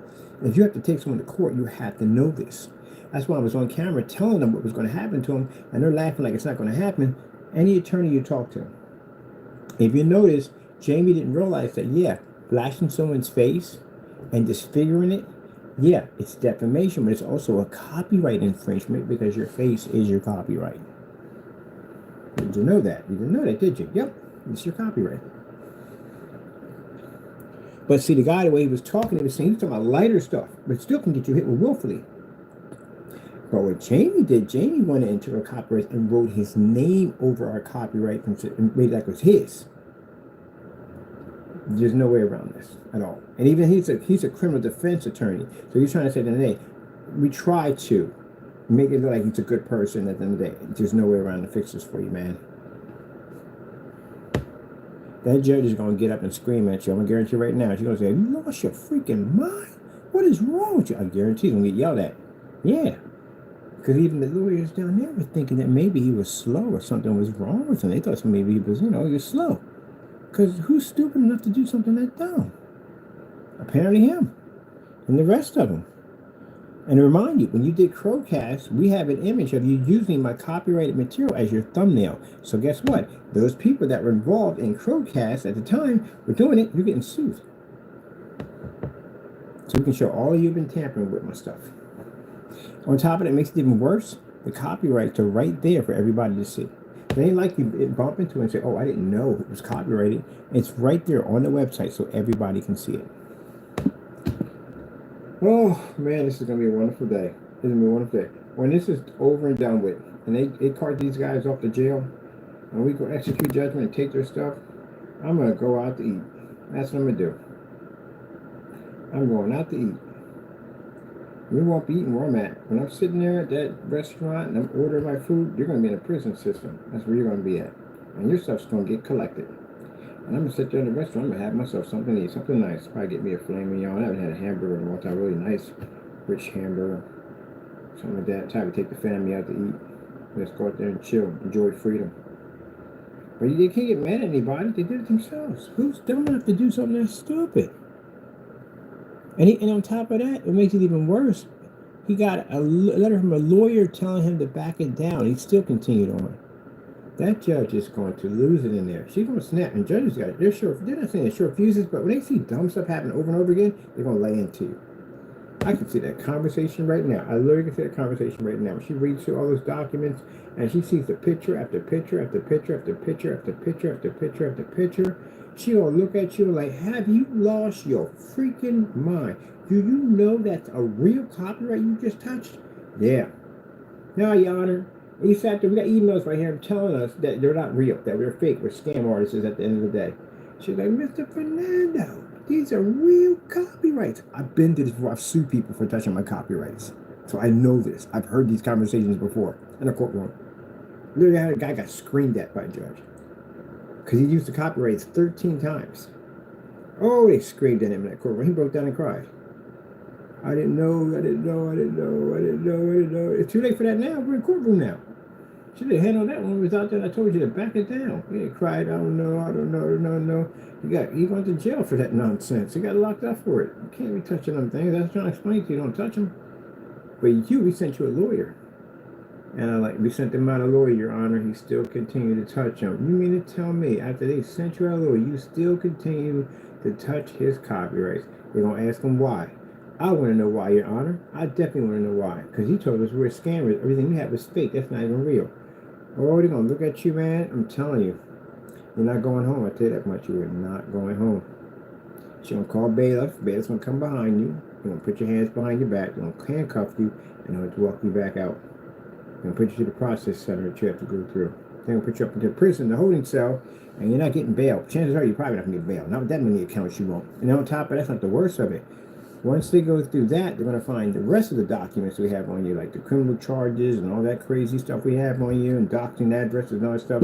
If you have to take someone to court, you have to know this. That's why I was on camera telling them what was going to happen to them, and they're laughing like it's not going to happen. Any attorney you talk to. If you notice, Jamie didn't realize that, yeah, flashing someone's face and disfiguring it, yeah, it's defamation, but it's also a copyright infringement because your face is your copyright. Did you know that? You didn't know that, did you? Yep, it's your copyright. But see, the guy, the way he was talking, he was saying, he was talking about lighter stuff, but still can get you hit with willfully. But what Jamie did, Jamie went into our copyright and wrote his name over our copyright and made it like it was his. There's no way around this at all. And even he's a criminal defense attorney. So he's trying to say that, hey, we try to make it look like he's a good person at the end of the day. There's no way around to fix this for you, man. That judge is going to get up and scream at you. I'm going to guarantee you right now. She's going to say, you lost your freaking mind? What is wrong with you? I guarantee he's going to get yelled at. Yeah. Because even the lawyers down there were thinking that maybe he was slow or something was wrong with him. They thought maybe he was, he was slow. Because who's stupid enough to do something that dumb? Apparently him. And the rest of them. And to remind you, when you did Crowcast, we have an image of you using my copyrighted material as your thumbnail. So guess what? Those people that were involved in Crowcast at the time were doing it, you're getting sued. So we can show all you've been tampering with my stuff. On top of that, it makes it even worse. The copyrights are right there for everybody to see. It ain't like you bump into it and say, oh, I didn't know it was copyrighted. It's right there on the website so everybody can see it. Oh man, this is gonna be a wonderful day. It's gonna be a wonderful day. When this is over and done with, and they cart these guys off to jail, and we go execute judgment and take their stuff, I'm gonna go out to eat. That's what I'm gonna do. I'm going out to eat. You won't be eating where I'm at. When I'm sitting there at that restaurant and I'm ordering my food, you're gonna be in a prison system. That's where you're gonna be at, and your stuff's gonna get collected. And I'm gonna sit there in the restaurant. I'm gonna have myself something to eat, something nice. Probably get me a filet mignon. I haven't had a hamburger in a long time. Really nice, rich hamburger. Something like that. Time to take the family out to eat. Let's go out there and chill, enjoy freedom. But they can't get mad at anybody. They did it themselves. Who's dumb enough to do something that stupid? And on top of that, it makes it even worse. He got a letter from a lawyer telling him to back it down. He still continued on. That judge is going to lose it in there. She's going to snap. And judges got it. They're not saying they're short fuses, but when they see dumb stuff happen over and over again, they're going to lay into you. I can see that conversation right now. I literally can see that conversation right now. She reads through all those documents and she sees the picture after picture after picture after picture after picture after picture after picture. She'll look at you like, have you lost your freaking mind? Do you know that's a real copyright you just touched? Yeah. No, Your Honor. In fact, we got emails right here telling us that they're not real, that we're fake, we're scam artists at the end of the day. She's like, Mr. Fernando, these are real copyrights. I've been to this before. I've sued people for touching my copyrights. So I know this. I've heard these conversations before in a courtroom. Literally had a guy got screamed at by a judge because he used the copyrights 13 times. Oh, they screamed at him in that courtroom. He broke down and cried. I didn't know. It's too late for that now. We're in courtroom now. Should have handled that one. Was out there. I told you to back it down. He cried. I don't know. He went to jail for that nonsense. He got locked up for it. You can't be touching them things. I was trying to explain to you. Don't touch them. But we sent you a lawyer. And we sent him out a lawyer, Your Honor. He still continued to touch him. You mean to tell me after they sent you out a lawyer, you still continue to touch his copyrights? They're going to ask him why. I want to know why, Your Honor. I definitely want to know why. Because he told us we're scammers. Everything we have is fake. That's not even real. Oh, they're going to look at you, man. I'm telling you. You're not going home. I tell you that much. You are not going home. She's going to call bailiff. Bailiff's going to come behind you. They're going to put your hands behind your back. They're going to handcuff you. And they're going to walk you back out. They're going to put you to the process center that you have to go through. They're going to put you up into prison, the holding cell, and you're not getting bail. Chances are you're probably not going to get bail. Not with that many accounts you won't. And on top of that, that's not the worst of it. Once they go through that, they're going to find the rest of the documents we have on you, like the criminal charges and all that crazy stuff we have on you, and doctoring addresses and all that stuff.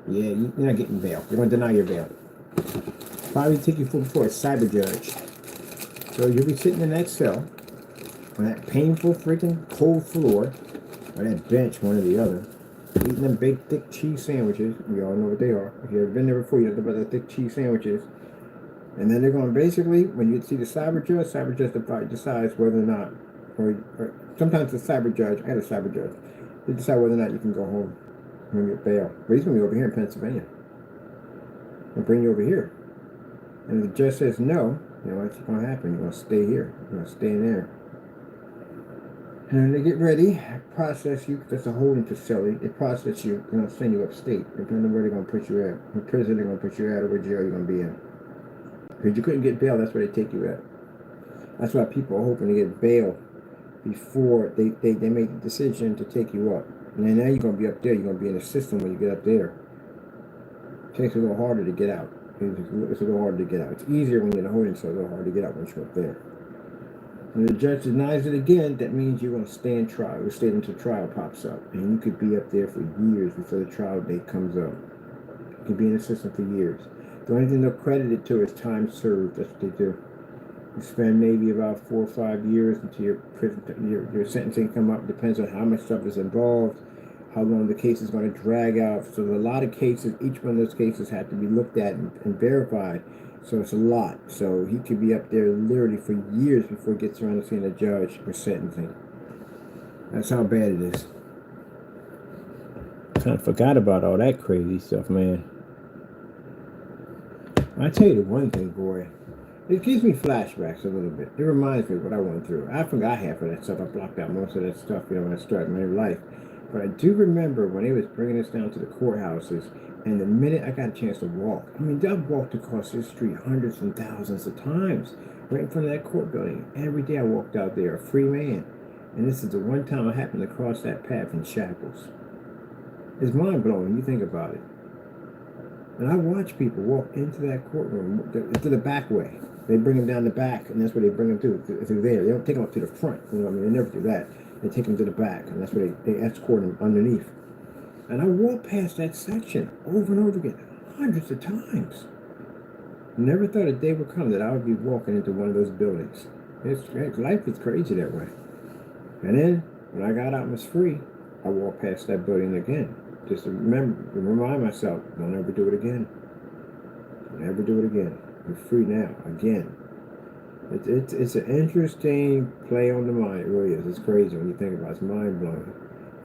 Yeah, you're not getting bail. They're going to deny your bail. Probably take you before a cyber judge. So you'll be sitting in that cell on that painful freaking cold floor, or that bench, one or the other, eating them big, thick cheese sandwiches. We all know what they are. If you've ever been there before, you know about the thick cheese sandwiches. And then they're going to basically, when you see the cyber judge decides whether or not, or sometimes the cyber judge, I had a cyber judge, they decide whether or not you can go home and get bail. But he's going to be over here in Pennsylvania and bring you over here. And if the judge says no, you know what's going to happen? You're going to stay here. You're going to stay in there. And they get ready, process you. That's a holding facility. They process you. They're going to send you upstate. Depending on where they're going to put you at. In prison, they're going to put you at, or what jail you're going to be in. Because you couldn't get bail, that's where they take you at. That's why people are hoping to get bail before they make the decision to take you up. And then now you're going to be up there. You're going to be in the system when you get up there. It takes a little harder to get out. It's a little harder to get out. It's easier when you're in the holding cell. It's a little harder to get out once you're up there. When the judge denies it again, that means you're going to stay in trial. You'll stay until trial pops up. And you could be up there for years before the trial date comes up. You could be in the system for years. The only thing they'll credit it to is time served. That's what they do. You spend maybe about 4 or 5 years until your sentencing come up. Depends on how much stuff is involved, how long the case is going to drag out. So there's a lot of cases. Each one of those cases have to be looked at and verified. So it's a lot. So he could be up there literally for years before he gets around to seeing a judge for sentencing. That's how bad it is. Kind of forgot about all that crazy stuff, man. I tell you the one thing, boy, it gives me flashbacks a little bit. It reminds me of what I went through. I forgot half of that stuff. I blocked out most of that stuff, when I started my life. But I do remember when they was bringing us down to the courthouses, and the minute I got a chance to walk, I've walked across this street hundreds and thousands of times. right in front of that court building. Every day I walked out there, a free man. And this is the one time I happened to cross that path in shackles. It's mind-blowing when you think about it. And I watch people walk into that courtroom, to the back way. They bring them down the back, and that's where they bring them through there. They don't take them up to the front. You know what I mean? They never do that. They take them to the back, and that's where they escort them underneath. And I walked past that section over and over again, hundreds of times. Never thought a day would come that I would be walking into one of those buildings. Life is crazy that way. And then, when I got out and was free, I walked past that building again. Just to remind myself, don't ever do it again. Don't ever do it again. You're free now, again. It's an interesting play on the mind. It really is. It's crazy when you think about it. It's mind-blowing.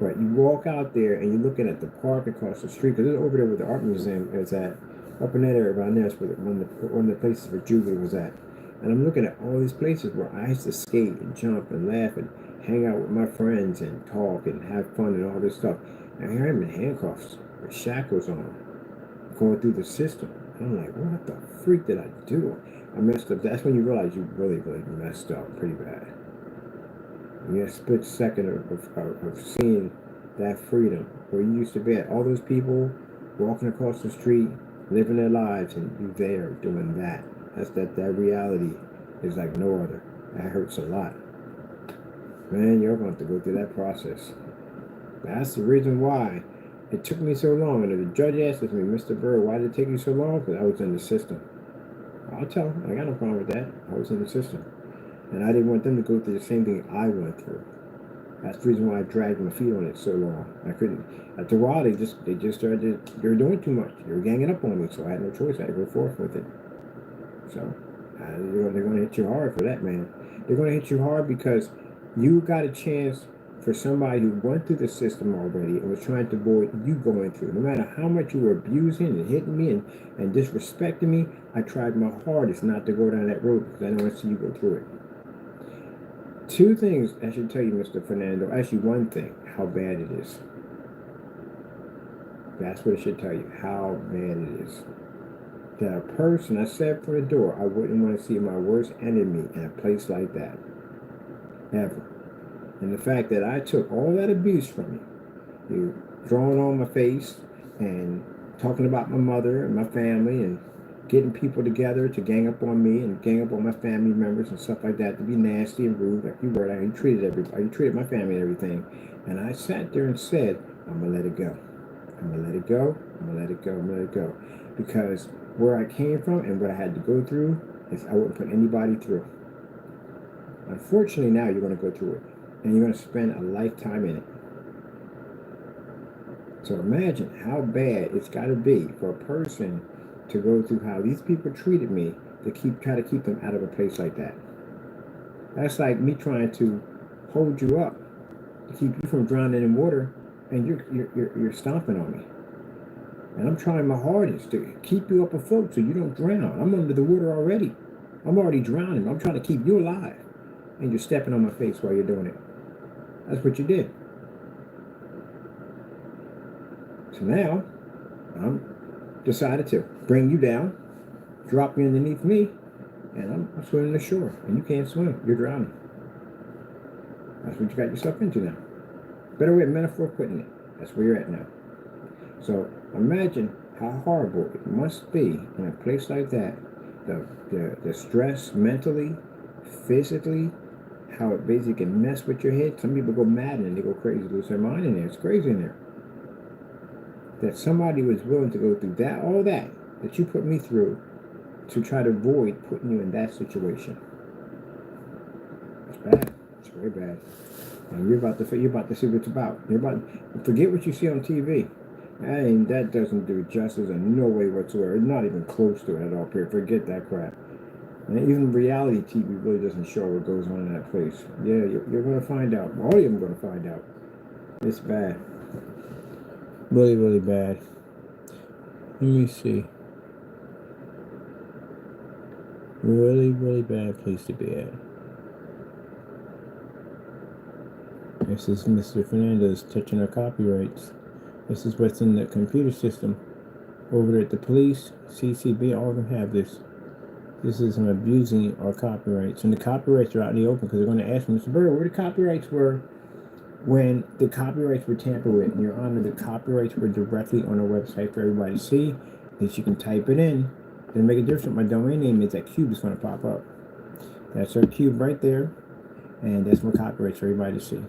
But you walk out there and you're looking at the park across the street, because it's over there where the art museum is at. Up in that area around there is where one of the places where Jubilee was at. And I'm looking at all these places where I used to skate and jump and laugh and hang out with my friends and talk and have fun and all this stuff. And here I'm in handcuffs with shackles on, going through the system. And I'm like, what the freak did I do? I messed up. That's when you realize you really, really messed up pretty bad. And a split second of seeing that freedom where you used to be at. All those people walking across the street, living their lives, and you there doing that. That reality is like no other. That hurts a lot. Man, you're going to have to go through that process. That's the reason why it took me so long. And the judge asked me, Mr. Bird, why did it take you so long? Because I was in the system. I'll tell him. I got no problem with that. I was in the system. And I didn't want them to go through the same thing I went through. That's the reason why I dragged my feet on it so long. I couldn't. After a while, they just started. They were doing too much. They were ganging up on me, so I had no choice. I had to go forth with it. So they're going to hit you hard for that, man. They're going to hit you hard because you got a chance for somebody who went through the system already and was trying to avoid you going through. No matter how much you were abusing and hitting me and disrespecting me, I tried my hardest not to go down that road because I didn't want to see you go through it. Two things I should tell you, Mr. Fernando. Actually, one thing, how bad it is. That's what it should tell you, how bad it is. That a person, I said from the door, I wouldn't want to see my worst enemy in a place like that. Ever. And the fact that I took all that abuse from you throwing on my face and talking about my mother and my family and getting people together to gang up on me and gang up on my family members and stuff like that, to be nasty and rude, like you were. You treated everybody. You treated my family and everything. And I sat there and said, I'm going to let it go. I'm going to let it go. I'm going to let it go. I'm going to let it go. Because where I came from and what I had to go through is I wouldn't put anybody through. Unfortunately, now you're going to go through it. And you're going to spend a lifetime in it. So imagine how bad it's got to be for a person to go through how these people treated me to try to keep them out of a place like that. That's like me trying to hold you up to keep you from drowning in water, and you're stomping on me. And I'm trying my hardest to keep you up afloat so you don't drown. I'm under the water already. I'm already drowning. I'm trying to keep you alive, and you're stepping on my face while you're doing it. That's what you did. So now I'm decided to bring you down, drop you underneath me, and I'm swimming the shore. And you can't swim. You're drowning. That's what you got yourself into now. Better way of metaphor putting it. That's where you're at now. So imagine how horrible it must be in a place like that. The stress mentally, physically, how it basically can mess with your head. Some people go mad and they go crazy, lose their mind in there. It's crazy in there. That somebody was willing to go through that, all that you put me through, to try to avoid putting you in that situation. It's bad. It's very bad. And you're about to see what it's about. Forget what you see on TV. And that doesn't do justice in no way whatsoever. It's not even close to it at all. Forget that crap. And even reality TV really doesn't show what goes on in that place. Yeah, you're going to find out. All of them are going to find out. It's bad. Really, really bad. Let me see. Really, really bad place to be at. This is Mr. Fernandez touching our copyrights. This is what's in the computer system. Over at the police, CCB, all of them have this. This is him abusing our copyrights. And the copyrights are out in the open because they're going to ask me, Mr. Berger, where the copyrights were when the copyrights were tampered with. And Your Honor, the copyrights were directly on our website for everybody to see. That you can type it in. Doesn't make a difference what my domain name is. That cube is going to pop up. That's our cube right there. And that's my copyrights for everybody to see.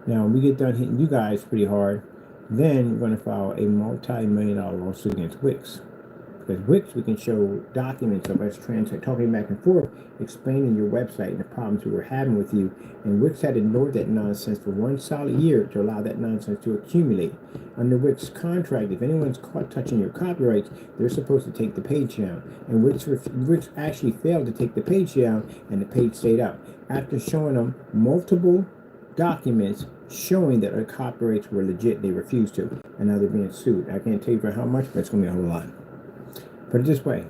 Now, when we get done hitting you guys pretty hard, then we're going to file a multi-million-dollar lawsuit against Wix. Because Wix, we can show documents of us talking back and forth, explaining your website and the problems we were having with you. And Wix had ignored that nonsense for 1 solid year to allow that nonsense to accumulate. Under Wix contract, if anyone's caught touching your copyrights, they're supposed to take the page down. And Wix actually failed to take the page down, and the page stayed up. After showing them multiple documents showing that our copyrights were legit, they refused to. And now they're being sued. I can't tell you for how much, but it's going to be a whole lot. Put it this way,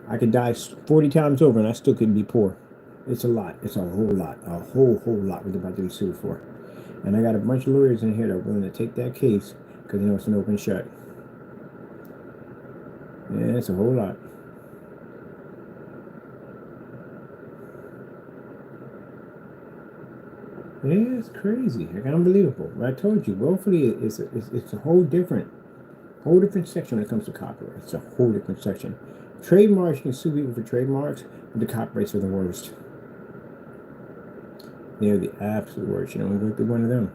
I could die 40 times over and I still couldn't be poor. It's a lot. It's a whole lot. A whole lot we're about to be sued for. And I got a bunch of lawyers in here that are willing to take that case because they know it's an open shut. Yeah, it's a whole lot. Yeah, it's crazy. Like, unbelievable. But I told you, willfully it's a whole different section when it comes to copyright. It's a whole different section. Trademarks, you can sue people for trademarks, but the copyrights are the worst. They're the absolute worst. You don't want to go through one of them.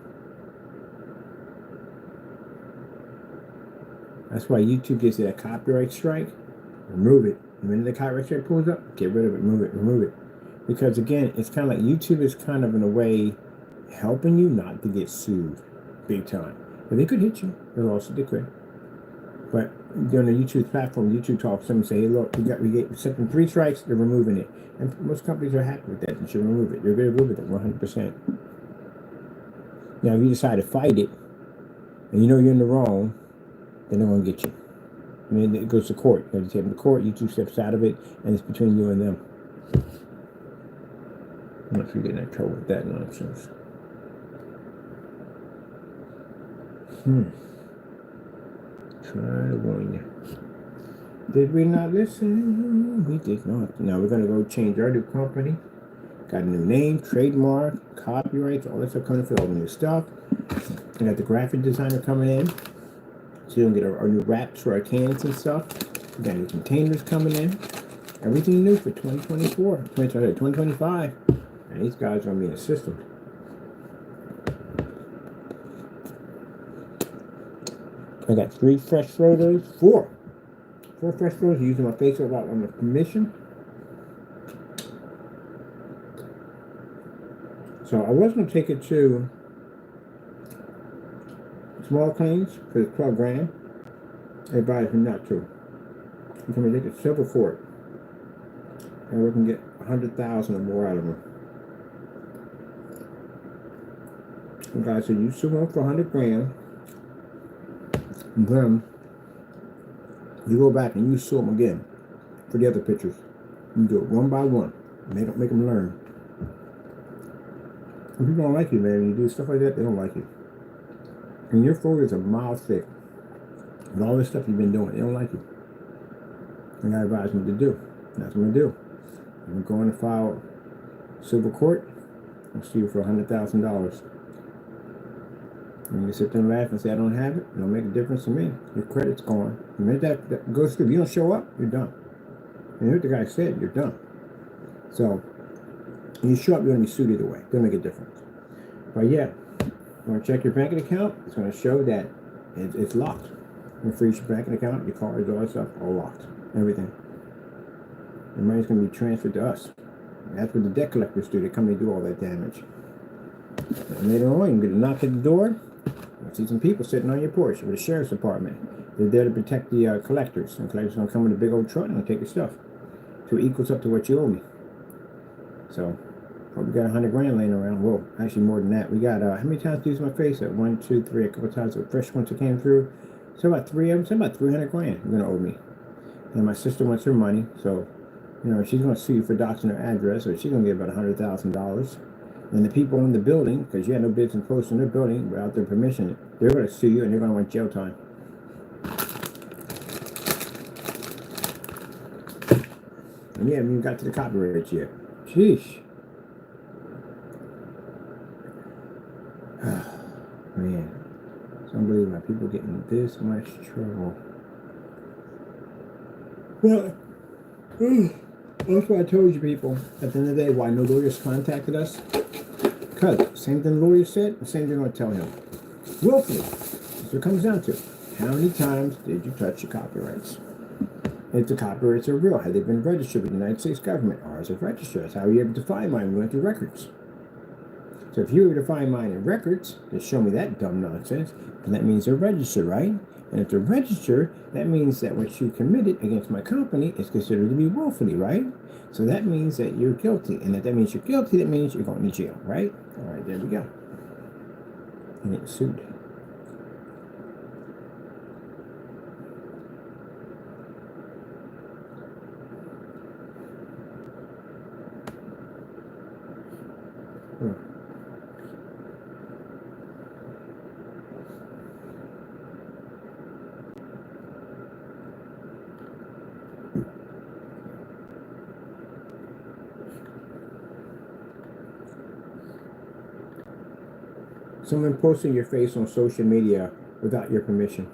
That's why YouTube gives you a copyright strike. Remove it. The minute the copyright strike pulls up, get rid of it. Remove it. Because again, it's kind of like YouTube is kind of in a way helping you not to get sued big time. But they could hit you. They could. But during the YouTube platform, YouTube talks, someone say, hey, look, we get something 3 strikes, they're removing it. And most companies are happy with that. You should remove it. You're going to remove it 100%. Now, if you decide to fight it, and you know you're in the wrong, then they're going to get you. I mean, it goes to court. You have to take them to court, YouTube steps out of it, and it's between you and them. I'm not sure you're getting in trouble with that nonsense. Try to warn you. Did we not listen? We did not. Now we're gonna go change our new company. Got a new name, trademark, copyrights, all that stuff coming for all the new stuff. We got the graphic designer coming in. So you'll get our new wraps for our cans and stuff. We got new containers coming in. Everything new for 2025. And these guys are gonna be in the system. I got 3 fresh photos, 4 fresh photos using my face without my permission. So I was going to take it to small claims because it's 12 grand. They advised me not to. You can take it to civil court, and we can get 100,000 or more out of them. The guy said, you sue them for 100 grand. And then you go back and you sue them again for the other pictures. You do it one by one. Make them learn. When people don't like you, man, when you do stuff like that, they don't like you. And your photos are miles thick. With all this stuff you've been doing, they don't like you. And I advised me to do. That's what I'm going to do. I'm going to file civil court. I'll sue you for $100,000. And you sit there and laugh and say, I don't have it. It don't make a difference to me. Your credit's gone. The minute that goes through, if you don't show up, you're done. And what the guy said, you're done. So, when you show up, you're going to be sued either way. It doesn't make a difference. But yeah, you want to check your banking account, it's going to show that it's locked. You freeze your banking account, your cards, all that stuff, all locked. Everything. The money's going to be transferred to us. And that's what the debt collectors do. They come and do all that damage. And later on, you get a knock at the door. I see some people sitting on your porch with the sheriff's department. They're there to protect the collectors. And collectors going to come with a big old truck and they'll take your stuff. So it equals up to what you owe me. So, probably got 100 grand laying around. Whoa, actually more than that. We got, how many times do you use my face? 1, 2, 3, a couple times the fresh ones that came through. So about 3 of them, so about 300 grand you're going to owe me. And my sister wants her money. So, you know, she's going to sue you for doxing her address. So she's going to get about $100,000. And the people in the building, because you had no business posting their building without their permission, they're going to sue you and you're going to want jail time. And we haven't even got to the copyrights yet. Sheesh. Man, it's unbelievable. People getting this much trouble. Well, that's what I told you people. At the end of the day, why no lawyers contacted us? Because same thing the lawyer said, the same thing I'm going to tell him. Willfully. That's what it comes down to. How many times did you touch your copyrights? If the copyrights are real, have they been registered with the United States government? Ours are registered. That's how you're able to find mine. We went through records. So if you were to find mine in records, just show me that dumb nonsense, then that means they're registered, right? And if they're registered, that means that what you committed against my company is considered to be willfully, right? So that means that you're guilty. And if that means you're guilty, that means you're going to jail, right? All right, there we go. And it's sued. Someone posting your face on social media without your permission.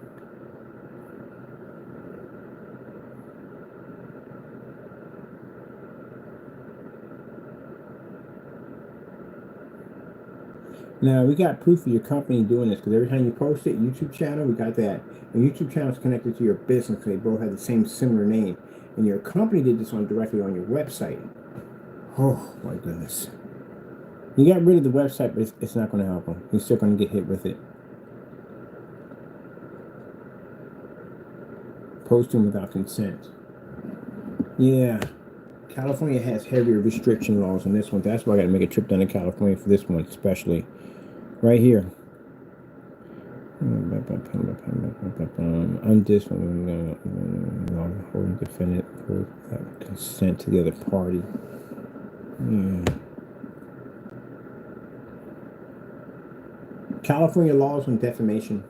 Now, we got proof of your company doing this because every time you post it, YouTube channel, we got that. And YouTube channel is connected to your business because they both have the same similar name. And your company did this directly on your website. Oh, my goodness. You got rid of the website, but it's not going to help him. He's still going to get hit with it. Posting without consent. Yeah. California has heavier restriction laws on this one. That's why I got to make a trip down to California for this one, especially. Right here. On this one, holding defendant without consent to the other party. Yeah. California laws on defamation.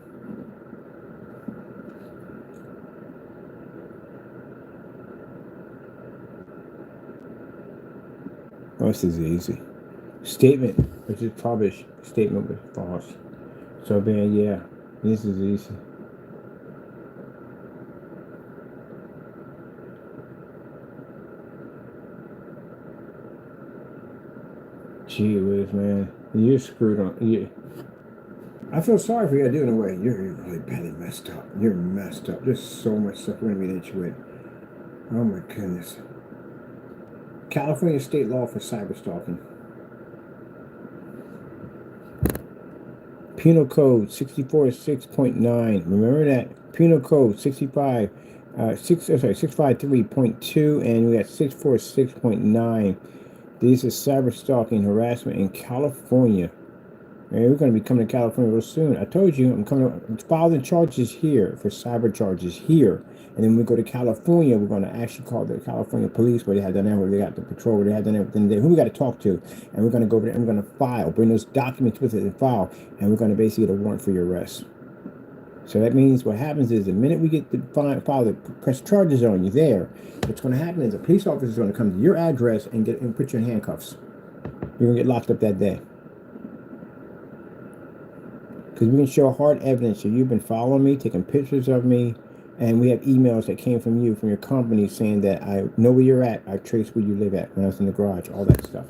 Oh, this is easy. Statement, which is published. Statement was false. So, man, yeah, this is easy. Gee whiz, man. You're screwed on. I feel sorry for you, in a way. You're really badly messed up. You're messed up. There's so much stuff we're going to get into it. Oh, my goodness. California state law for cyberstalking. Penal Code 646.9. Remember that? Penal Code 653.2, and we got 646.9. These are cyberstalking harassment in California. And we're going to be coming to California real soon. I told you I'm filing charges here for cyber charges here. And then when we go to California, we're going to actually call the California police where they had done that, where they got the patrol, where they had done everything there, who we got to talk to. And we're going to go over there and we're going to file, bring those documents with it and file. And we're going to basically get a warrant for your arrest. So that means what happens is the minute we get the file the press charges on you there, what's going to happen is a police officer is going to come to your address and put you in handcuffs. You're going to get locked up that day. Because we can show hard evidence that you've been following me, taking pictures of me, and we have emails that came from you, from your company, saying that I know where you're at, I traced where you live at when I was in the garage, all that stuff.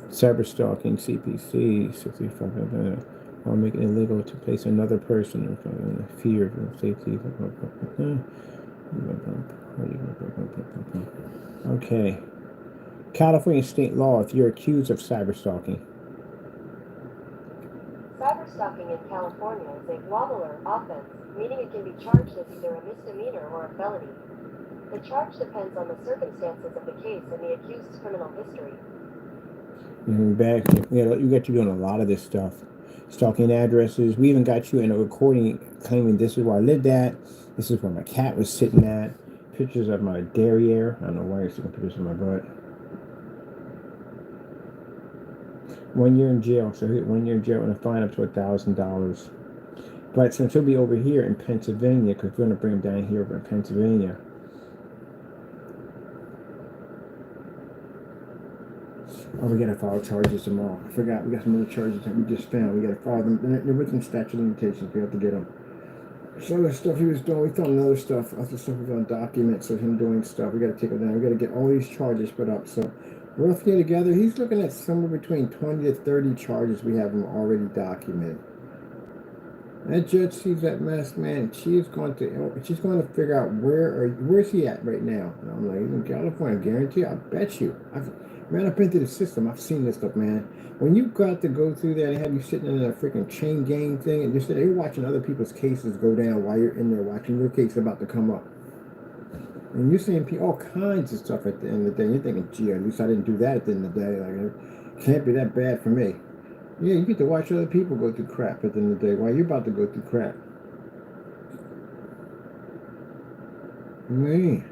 Cyberstalking, CPC, 65, I'll make it illegal to place another person in fear of safety. Okay. California state law, if you're accused of cyberstalking. Cyberstalking in California is a wobbler offense, meaning it can be charged as either a misdemeanor or a felony. The charge depends on the circumstances of the case and the accused's criminal history. You got you doing a lot of this stuff. Stalking addresses. We even got you in a recording claiming this is where I lived at. This is where my cat was sitting at. Pictures of my derriere. I don't know why you're taking pictures of my butt. 1 year in jail. So 1 year in jail and a fine up to $1,000. But since he'll be over here in Pennsylvania, because we're going to bring him down here over in Pennsylvania, Oh, we gotta file charges tomorrow. I forgot. We got some other charges that we just found. We gotta file them. They're within statute of limitations. We have to get them. Some of the stuff he was doing, we found other stuff we found documents of him doing stuff. We gotta take it down. We gotta get all these charges put up. So roughly together, he's looking at somewhere between 20 to 30 charges we have him already documented. That judge sees that mess, man. She's going to figure out where's he at right now. And I'm like, he's in California, I guarantee you, I bet you. I've been through the system. I've seen this stuff, man. When you got to go through there, they have you sitting in a freaking chain gang thing, and you're watching other people's cases go down while you're in there watching your case about to come up. And you're seeing all kinds of stuff at the end of the day. You're thinking, gee, at least I didn't do that at the end of the day. Like, it can't be that bad for me. Yeah, you get to watch other people go through crap at the end of the day while you're about to go through crap. Man.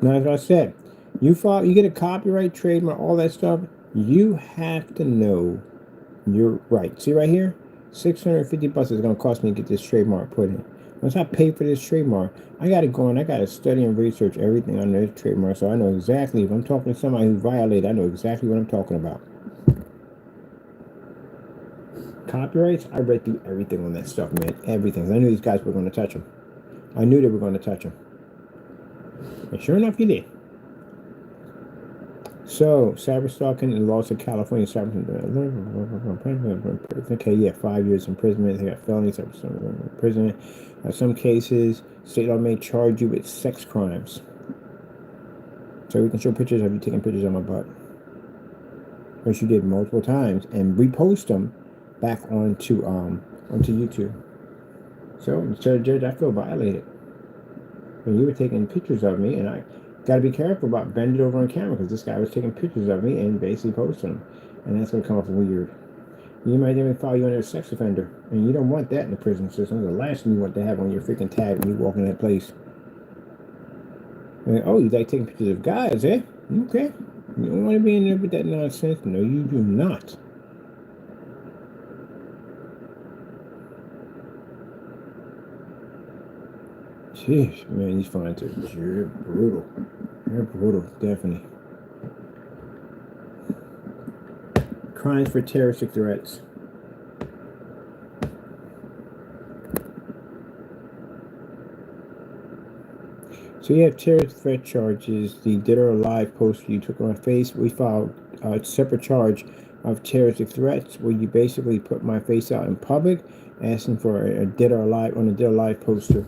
Now, as I said, you get a copyright, trademark, all that stuff. You have to know your right. See right here, $650 is going to cost me to get this trademark put in. Once I pay for this trademark, I got to go and I got to study and research everything on this trademark, so I know exactly if I'm talking to somebody who violated, I know exactly what I'm talking about. Copyrights, I read through everything on that stuff, man. Everything. I knew these guys were going to touch them. I knew they were going to touch them. And sure enough, he did. So, cyber stalking and laws of California. Okay, yeah, 5 years imprisonment. They got felony cyber stalking imprisonment. In some cases, state law may charge you with sex crimes. So we can show pictures of you taking pictures of my butt, which you did multiple times, and repost them back onto YouTube. So, Judge, I feel violated. When you were taking pictures of me, and I got to be careful about bending over on camera because this guy was taking pictures of me and basically posting them, and that's going to come off weird. You might even file you under a sex offender, and you don't want that in the prison system. The last thing you want to have on your freaking tag when you walk in that place. And, oh, you like taking pictures of guys, eh? Okay. You don't want to be in there with that nonsense. No, you do not. Jeez, man, these fines are brutal. They're brutal, definitely. Crimes for terroristic threats. So you have terrorist threat charges, the dead or alive poster you took on my face. We filed a separate charge of terroristic threats where you basically put my face out in public asking for a dead or alive on a dead or alive poster.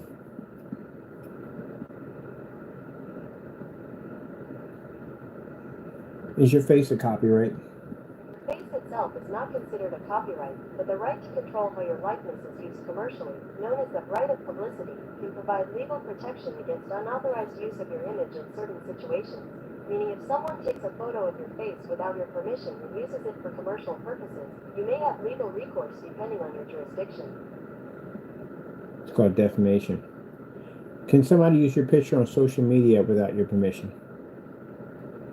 Is your face a copyright? The face itself is not considered a copyright, but the right to control how your likeness is used commercially, known as the right of publicity, can provide legal protection against unauthorized use of your image in certain situations. Meaning if someone takes a photo of your face without your permission and uses it for commercial purposes, you may have legal recourse depending on your jurisdiction. It's called defamation. Can somebody use your picture on social media without your permission?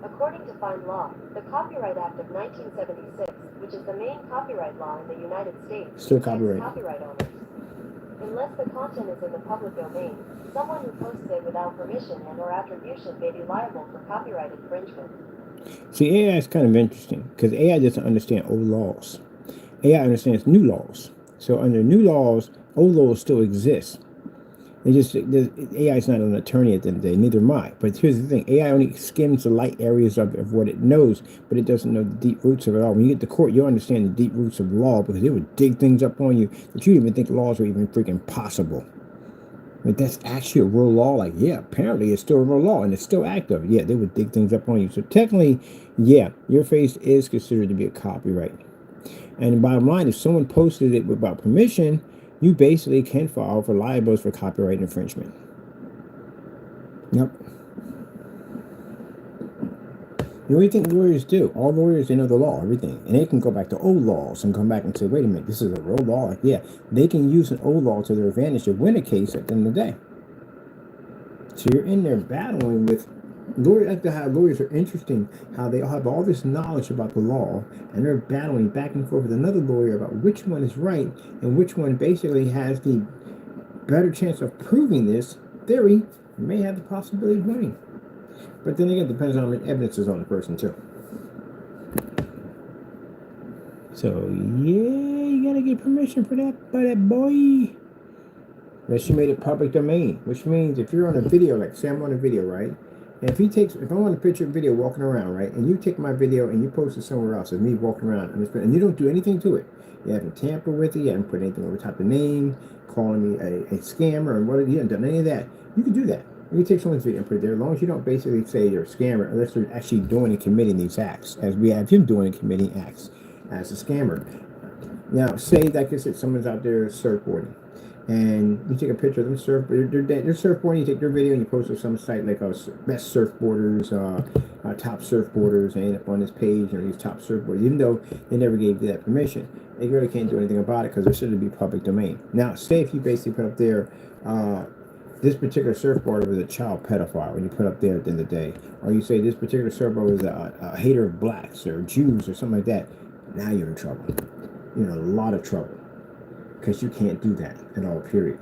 According to Fine Law, the Copyright Act of 1976, which is the main copyright law in the United States, Still copyright. Copyright owners. Unless the content is in the public domain, someone who posts it without permission and/or attribution may be liable for copyright infringement. See, AI is kind of interesting because AI doesn't understand old laws. AI understands new laws. So under new laws, old laws still exist. AI is not an attorney at the end of the day, neither am I. But here's the thing, AI only skims the light areas of what it knows, but it doesn't know the deep roots of it all. When you get to court, you'll understand the deep roots of law because it would dig things up on you that you didn't even think laws were even freaking possible. Like, that's actually a real law. Like, yeah, apparently it's still a real law and it's still active. Yeah, they would dig things up on you. So technically, yeah, your face is considered to be a copyright. And the bottom line, if someone posted it without permission, you basically can file for liability for copyright infringement. Yep. The only thing lawyers do, all lawyers, they know the law, everything. And they can go back to old laws and come back and say, wait a minute, this is a real law. Like, yeah, they can use an old law to their advantage to win a case at the end of the day. So you're in there battling with lawyers. That's how lawyers are interesting, how they all have all this knowledge about the law, and they're battling back and forth with another lawyer about which one is right and which one basically has the better chance of proving this theory, you may have the possibility of winning. But then again, it depends on how much evidence is on the person too. So yeah, you gotta get permission for that by that boy. Unless you made it public domain, which means if you're on a video, like say I'm on a video, right? And if I'm on a picture video walking around, right, and you take my video and you post it somewhere else, of me walking around, and you don't do anything to it, you haven't tampered with it, you haven't put anything over top of the name, calling me a scammer, and what you haven't done any of that, you can do that. You can take someone's video and put it there, as long as you don't basically say you're a scammer, unless you're actually doing and committing these acts, as we have him doing and committing acts as a scammer. Now, say, like I said, someone's out there surfboarding, and you take a picture of them they're surfboarding, you take their video and you post it on some site like best surfboarders, top surfboarders, and end up on this page, these top surfboarders, even though they never gave you that permission. They really can't do anything about it because they're still to be public domain. Now, say if you basically put up there, this particular surfboarder was a child pedophile when you put up there at the end of the day, or you say this particular surfboarder was a hater of blacks or Jews or something like that, now you're in trouble. You're in a lot of trouble. Because you can't do that at all, period.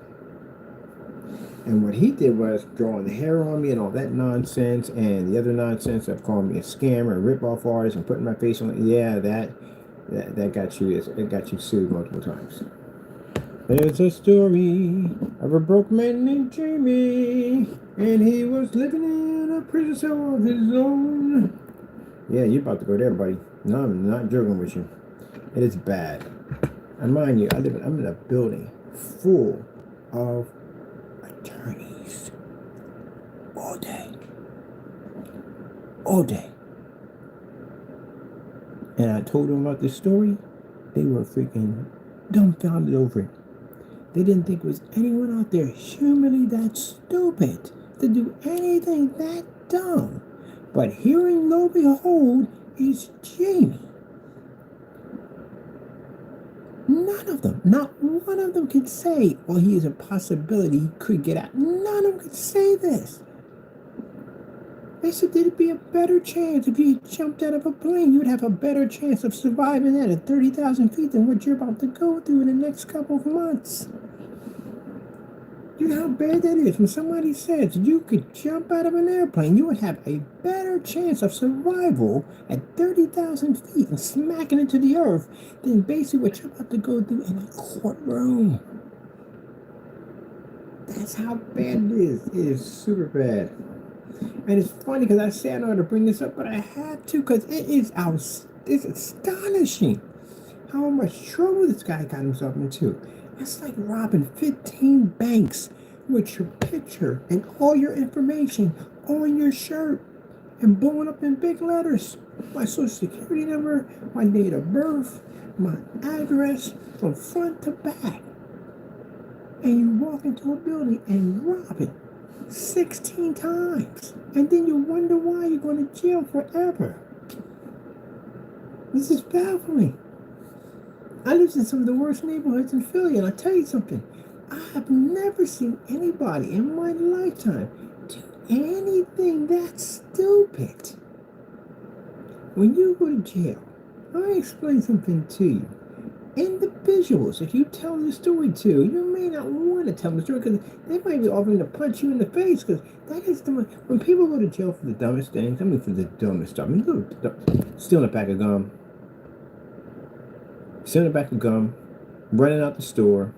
And what he did was drawing the hair on me and all that nonsense, and the other nonsense of calling me a scammer, a rip-off artist, and putting my face on it. Yeah, that got you. It got you sued multiple times. There's a story of a broke man named Jamie, and he was living in a prison cell of his own. Yeah, you're about to go there, buddy. No, I'm not joking with you. It is bad. And mind you, I'm in a building full of attorneys all day. All day. And I told them about this story. They were freaking dumbfounded over it. They didn't think there was anyone out there humanly that stupid to do anything that dumb. But hearing, lo and behold, is Jamie. None of them, not one of them could say, well, he is a possibility he could get out. None of them could say this. They said there'd be a better chance if you jumped out of a plane. You would have a better chance of surviving that at 30,000 feet than what you're about to go through in the next couple of months. You know how bad that is? When somebody says you could jump out of an airplane, you would have a better chance of survival at 30,000 feet and smacking into the earth than basically what you're about to go through in a courtroom. That's how bad it is. It is super bad. And it's funny because I said I don't know how to bring this up, but I had to because it's astonishing how much trouble this guy got himself into. That's like robbing 15 banks with your picture and all your information on your shirt and blowing up in big letters. My social security number, my date of birth, my address from front to back. And you walk into a building and rob it 16 times. And then you wonder why you're going to jail forever. This is baffling. I lived in some of the worst neighborhoods in Philly, and I'll tell you something. I have never seen anybody in my lifetime do anything that stupid. When you go to jail, let me explain something to you. Individuals, if you tell the story to, you may not want to tell the story because they might be offering to punch you in the face because that is the most, when people go to jail for the dumbest things, I mean for the dumbest stuff, stealing a pack of gum, stealing a pack of gum, running out the store,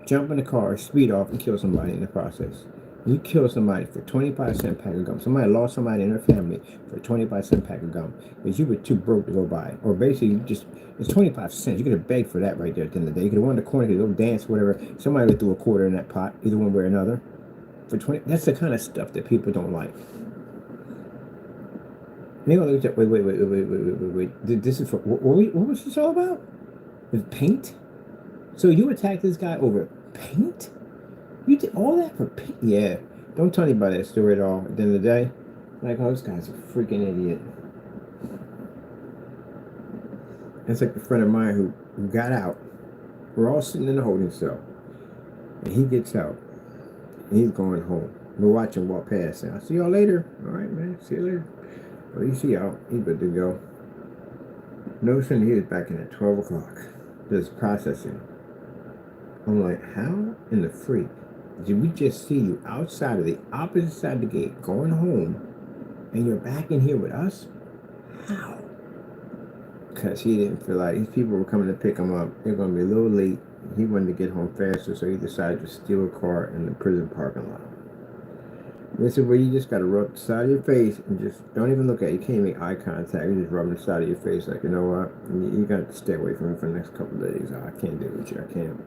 jump in the car, speed off, and kill somebody in the process. You kill somebody for 25-cent pack of gum. Somebody lost somebody in their family for a 25-cent pack of gum because you were too broke to go buy it. Or basically, it's 25 cents. You could have begged for that right there at the end of the day. You could have won the corner, you could go dance, whatever. Somebody would threw a quarter in that pot, either one way or another. For 20, that's the kind of stuff that people don't like. And they're gonna look at wait. This is for what was this all about? With paint? So you attacked this guy over paint? You did all that for paint? Yeah. Don't tell anybody that story at all. At the end of the day, like, oh, this guy's a freaking idiot. It's like a friend of mine who got out. We're all sitting in the holding cell, and he gets out, and he's going home. We're watching walk past, and I'll see y'all later. All right, man. See you later. Well, he's out. He's good to go. No sooner he was back in at 12 o'clock. Just processing. I'm like, how in the freak Did we just see you outside of the opposite side of the gate going home, and you're back in here with us? How? Because he didn't feel like his people were coming to pick him up. They're going to be a little late. He wanted to get home faster, so he decided to steal a car in the prison parking lot. This is where you just got to rub the side of your face and just don't even look at it. You can't make eye contact. You just rubbing the side of your face like, you know what? You got to stay away from me for the next couple of days. I can't deal with you. I can't.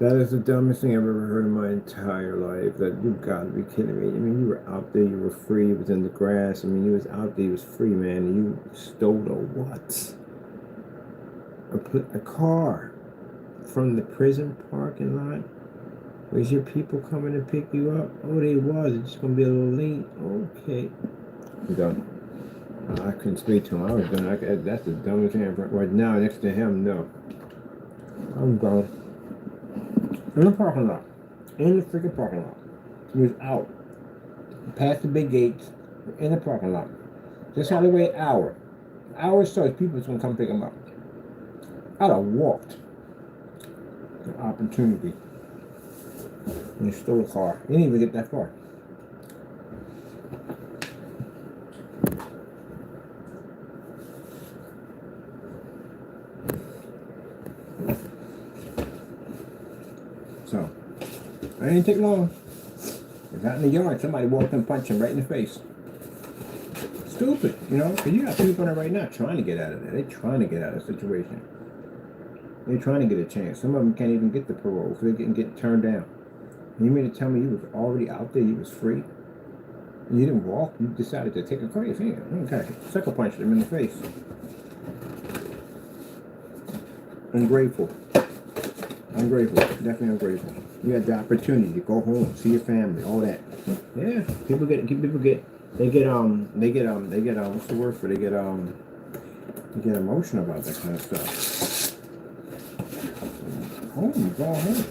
That is the dumbest thing I've ever heard in my entire life. That you've got to be kidding me. I mean, you were out there. You were free. You was in the grass. I mean, you was out there. You was free, man. And you stole a what? A car from the prison parking lot? Was your people coming to pick you up? Oh, they was. It's just going to be a little late. Okay. I'm done. I couldn't speak to him. I was done. That's the dumbest thing ever. Right now, next to him, no. I'm gone. In the parking lot. In the freaking parking lot. He was out. Past the big gates. In the parking lot. Just had to wait an hour. An hour or so, his people was going to come pick him up. I'd have walked. An opportunity. And he stole a car. He didn't even get that far. So, I didn't take long. I got in the yard, somebody walked and punched him right in the face. Stupid, you know? Because you got people there right now trying to get out of there. They're trying to get out of the situation. They're trying to get a chance. Some of them can't even get the parole, so they're getting turned down. And you mean to tell me you was already out there, you was free? And you didn't walk, you decided to take a car, okay. Sucker punched him in the face. Ungrateful. Ungrateful, definitely ungrateful. You had the opportunity to go home, see your family, all that. Yeah, people get, what's the word for it? They get emotional about that kind of stuff. Home, you go home.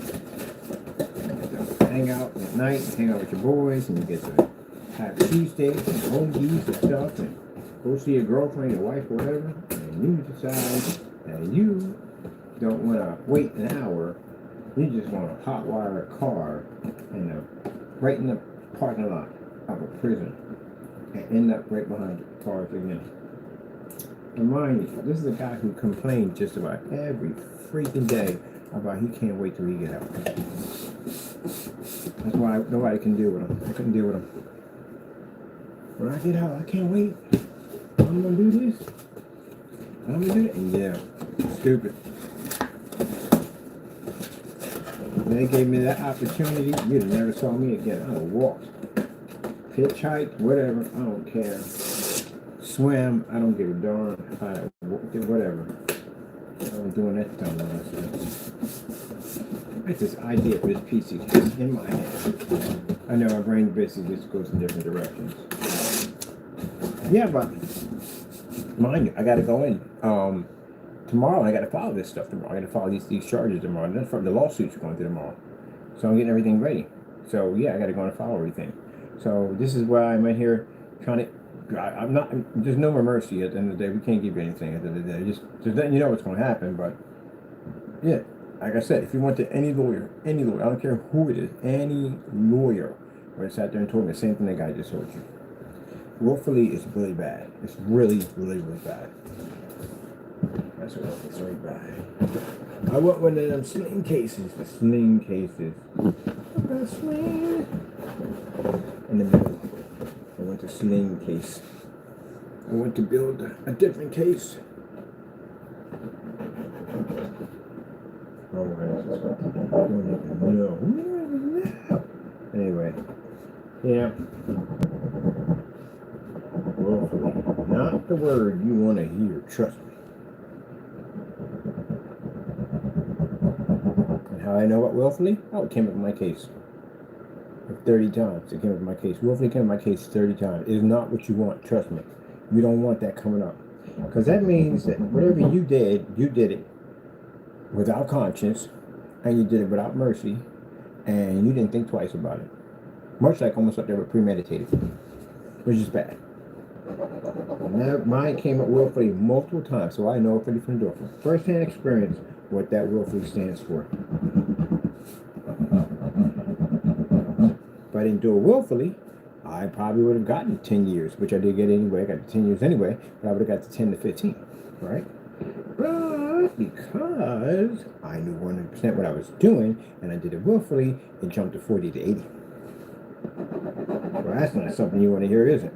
Hang out at night, hang out with your boys, and you get to have cheesesteaks and home beef and stuff, and go see your girlfriend, your wife, or whatever, and you decide that you don't want to wait an hour, you just want to hotwire a car right in the parking lot of a prison and end up right behind the cars again. And mind you, this is a guy who complained just about every freaking day about he can't wait till he get out. That's why nobody can deal with him. I couldn't deal with him. When I get out, I can't wait. I'm gonna do this. I'm gonna do it. And yeah, stupid. When they gave me that opportunity, you'd have never saw me again. I'd have walked, hitchhiked, whatever. I don't care. Swam. I don't give a darn. I did whatever. I'm doing that dumb nonsense. It's this idea for this PC just in my head. I know my brain basically just goes in different directions. Yeah, but mind you, I got to go in tomorrow. I got to file this stuff tomorrow. I got to file these charges tomorrow. Then the lawsuit's going through tomorrow, so I'm getting everything ready. So yeah, I got to go and file everything. So this is why I'm in here trying to. I'm not. There's no more mercy at the end of the day. We can't give you anything at the end of the day. Just letting you know what's going to happen. But yeah, like I said, if you went to any lawyer, I don't care who it is, any lawyer, where sat there and told me the same thing that guy just told you. Willfully is really bad. It's really, really, really bad. That's what it's really bad. I want one of them sling cases. The sling cases. The sling. In the middle. I went to sling case. I went to build a different case. Oh, no. Anyway. Yeah. Willfully. Not the word you want to hear. Trust me. And how I know about willfully? Oh, it came up in my case. 30 times. It came up in my case. Willfully came up in my case 30 times. It is not what you want. Trust me. You don't want that coming up. Because that means that whatever you did it without conscience, and you did it without mercy, and you didn't think twice about it. Much like almost up there with premeditated, which is bad. And that mine came up willfully multiple times, so I know from the door from first-hand experience what that willfully stands for. I didn't do it willfully, I probably would have gotten 10 years, which I did get anyway. I got the 10 years anyway, but I would have got the 10 to 15, right? But because I knew 100% what I was doing and I did it willfully, it jumped to 40 to 80. Well, that's not something you want to hear, is it?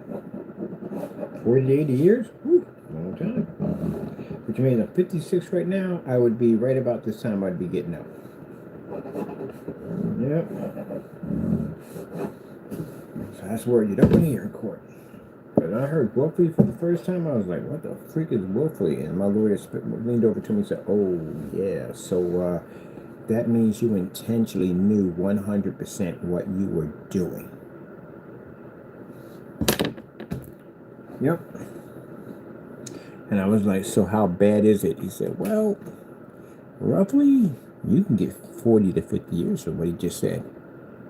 40 to 80 years? Whew, long time. Which means I'm 56 right now. I would be right about this time I'd be getting out. Yep. So that's where you don't want to hear in court. But I heard willfully for the first time, I was like, what the freak is willfully? And my lawyer leaned over to me and said, oh, yeah, so that means you intentionally knew 100% what you were doing. Yep. And I was like, so how bad is it? He said, well, roughly, you can get 40 to 50 years from what he just said.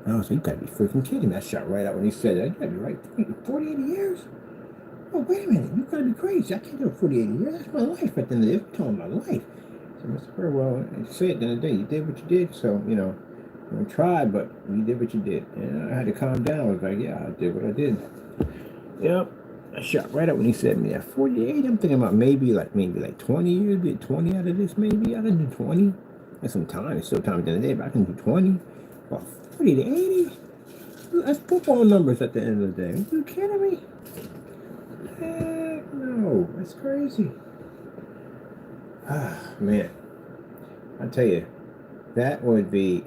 And I was like, you gotta be freaking kidding me. I shot right out when he said that. You gotta be right. 40, 80 years? Oh, wait a minute. You gotta be crazy. I can't do 40, 80 years. That's my life at the end of the day. I'm telling my life. So Mr. Bird, well, I say at the end of the day, you did what you did. So, you know, I tried, but you did what you did. And I had to calm down. I was like, yeah, I did what I did. Yep. I shot right out when he said me at 48. I'm thinking about maybe like 20 years, get 20 out of this. Maybe I can do 20. That's some time. It's still time at the end of the day, but I can do 20. Well, 40 to 80. That's football numbers at the end of the day. Are you kidding me? Heck no. That's crazy. Ah, man. I tell you, that would be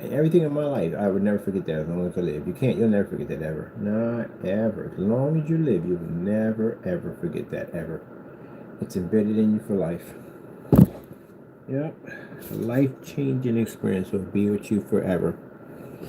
everything in my life. I would never forget that as long as I live. You can't. You'll never forget that ever. Not ever. As long as you live, you will never ever forget that ever. It's embedded in you for life. Yep. A life-changing experience will be with you forever.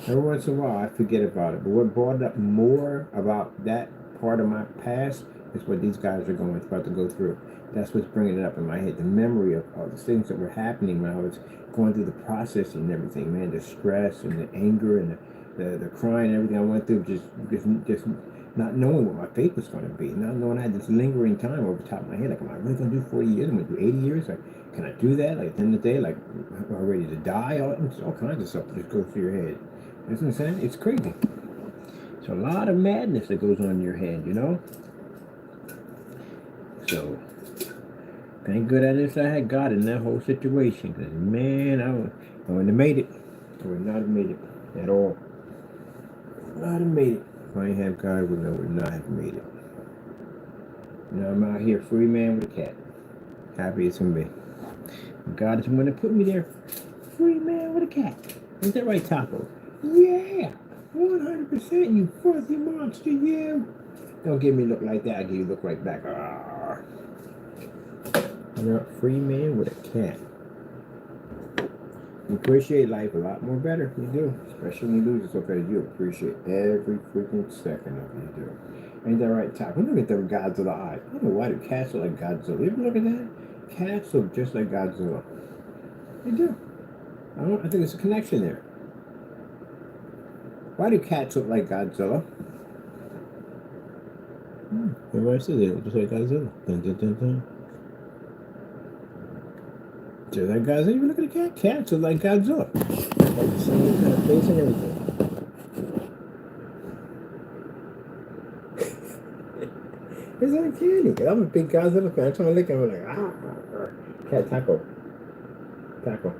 Every once in a while, I forget about it. But what brought up more about that part of my past is what these guys are about to go through. That's what's bringing it up in my head. The memory of all the things that were happening when I was going through the processing and everything, man. The stress and the anger and the crying and everything I went through, just not knowing what my fate was going to be. Not knowing I had this lingering time over the top of my head. Like, am I really going to do 40 years? I'm going to do 80 years? Like, can I do that? Like, at the end of the day, like, am I ready to die? All kinds of stuff just goes through your head. You know what I'm saying? It's crazy. It's a lot of madness that goes on in your head, you know? So, thank goodness I had God in that whole situation. Because, man, I wouldn't have made it. I would not have made it at all. Would not have made it. If I didn't have God, I would not have made it. Now I'm out here, free man with a cat. Happy as can be. God is the one that put me there. Free man with a cat. Is that right, Taco? Yeah. 100%, you fuzzy monster, you. Don't give me a look like that. I'll give you a look right back. You're a free man with a cat. You appreciate life a lot more better. You do. Especially when you lose it so fast. You appreciate every freaking second of it. You do. Ain't that right, Taco? Look at them Godzilla eyes. I don't know why do cats look like Godzilla. You ever look at that? Cats look just like Godzilla. They do. I think there's a connection there. Why do cats look like Godzilla? Everybody says they look just like Godzilla. Dun, dun, dun, dun. Just like Godzilla. You look at a cat. Cats look like Godzilla. Like the same kind of face and everything. It's like candy. I'm a big Godzilla fan. I'm trying to lick him. I'm like, cat taco. Taco.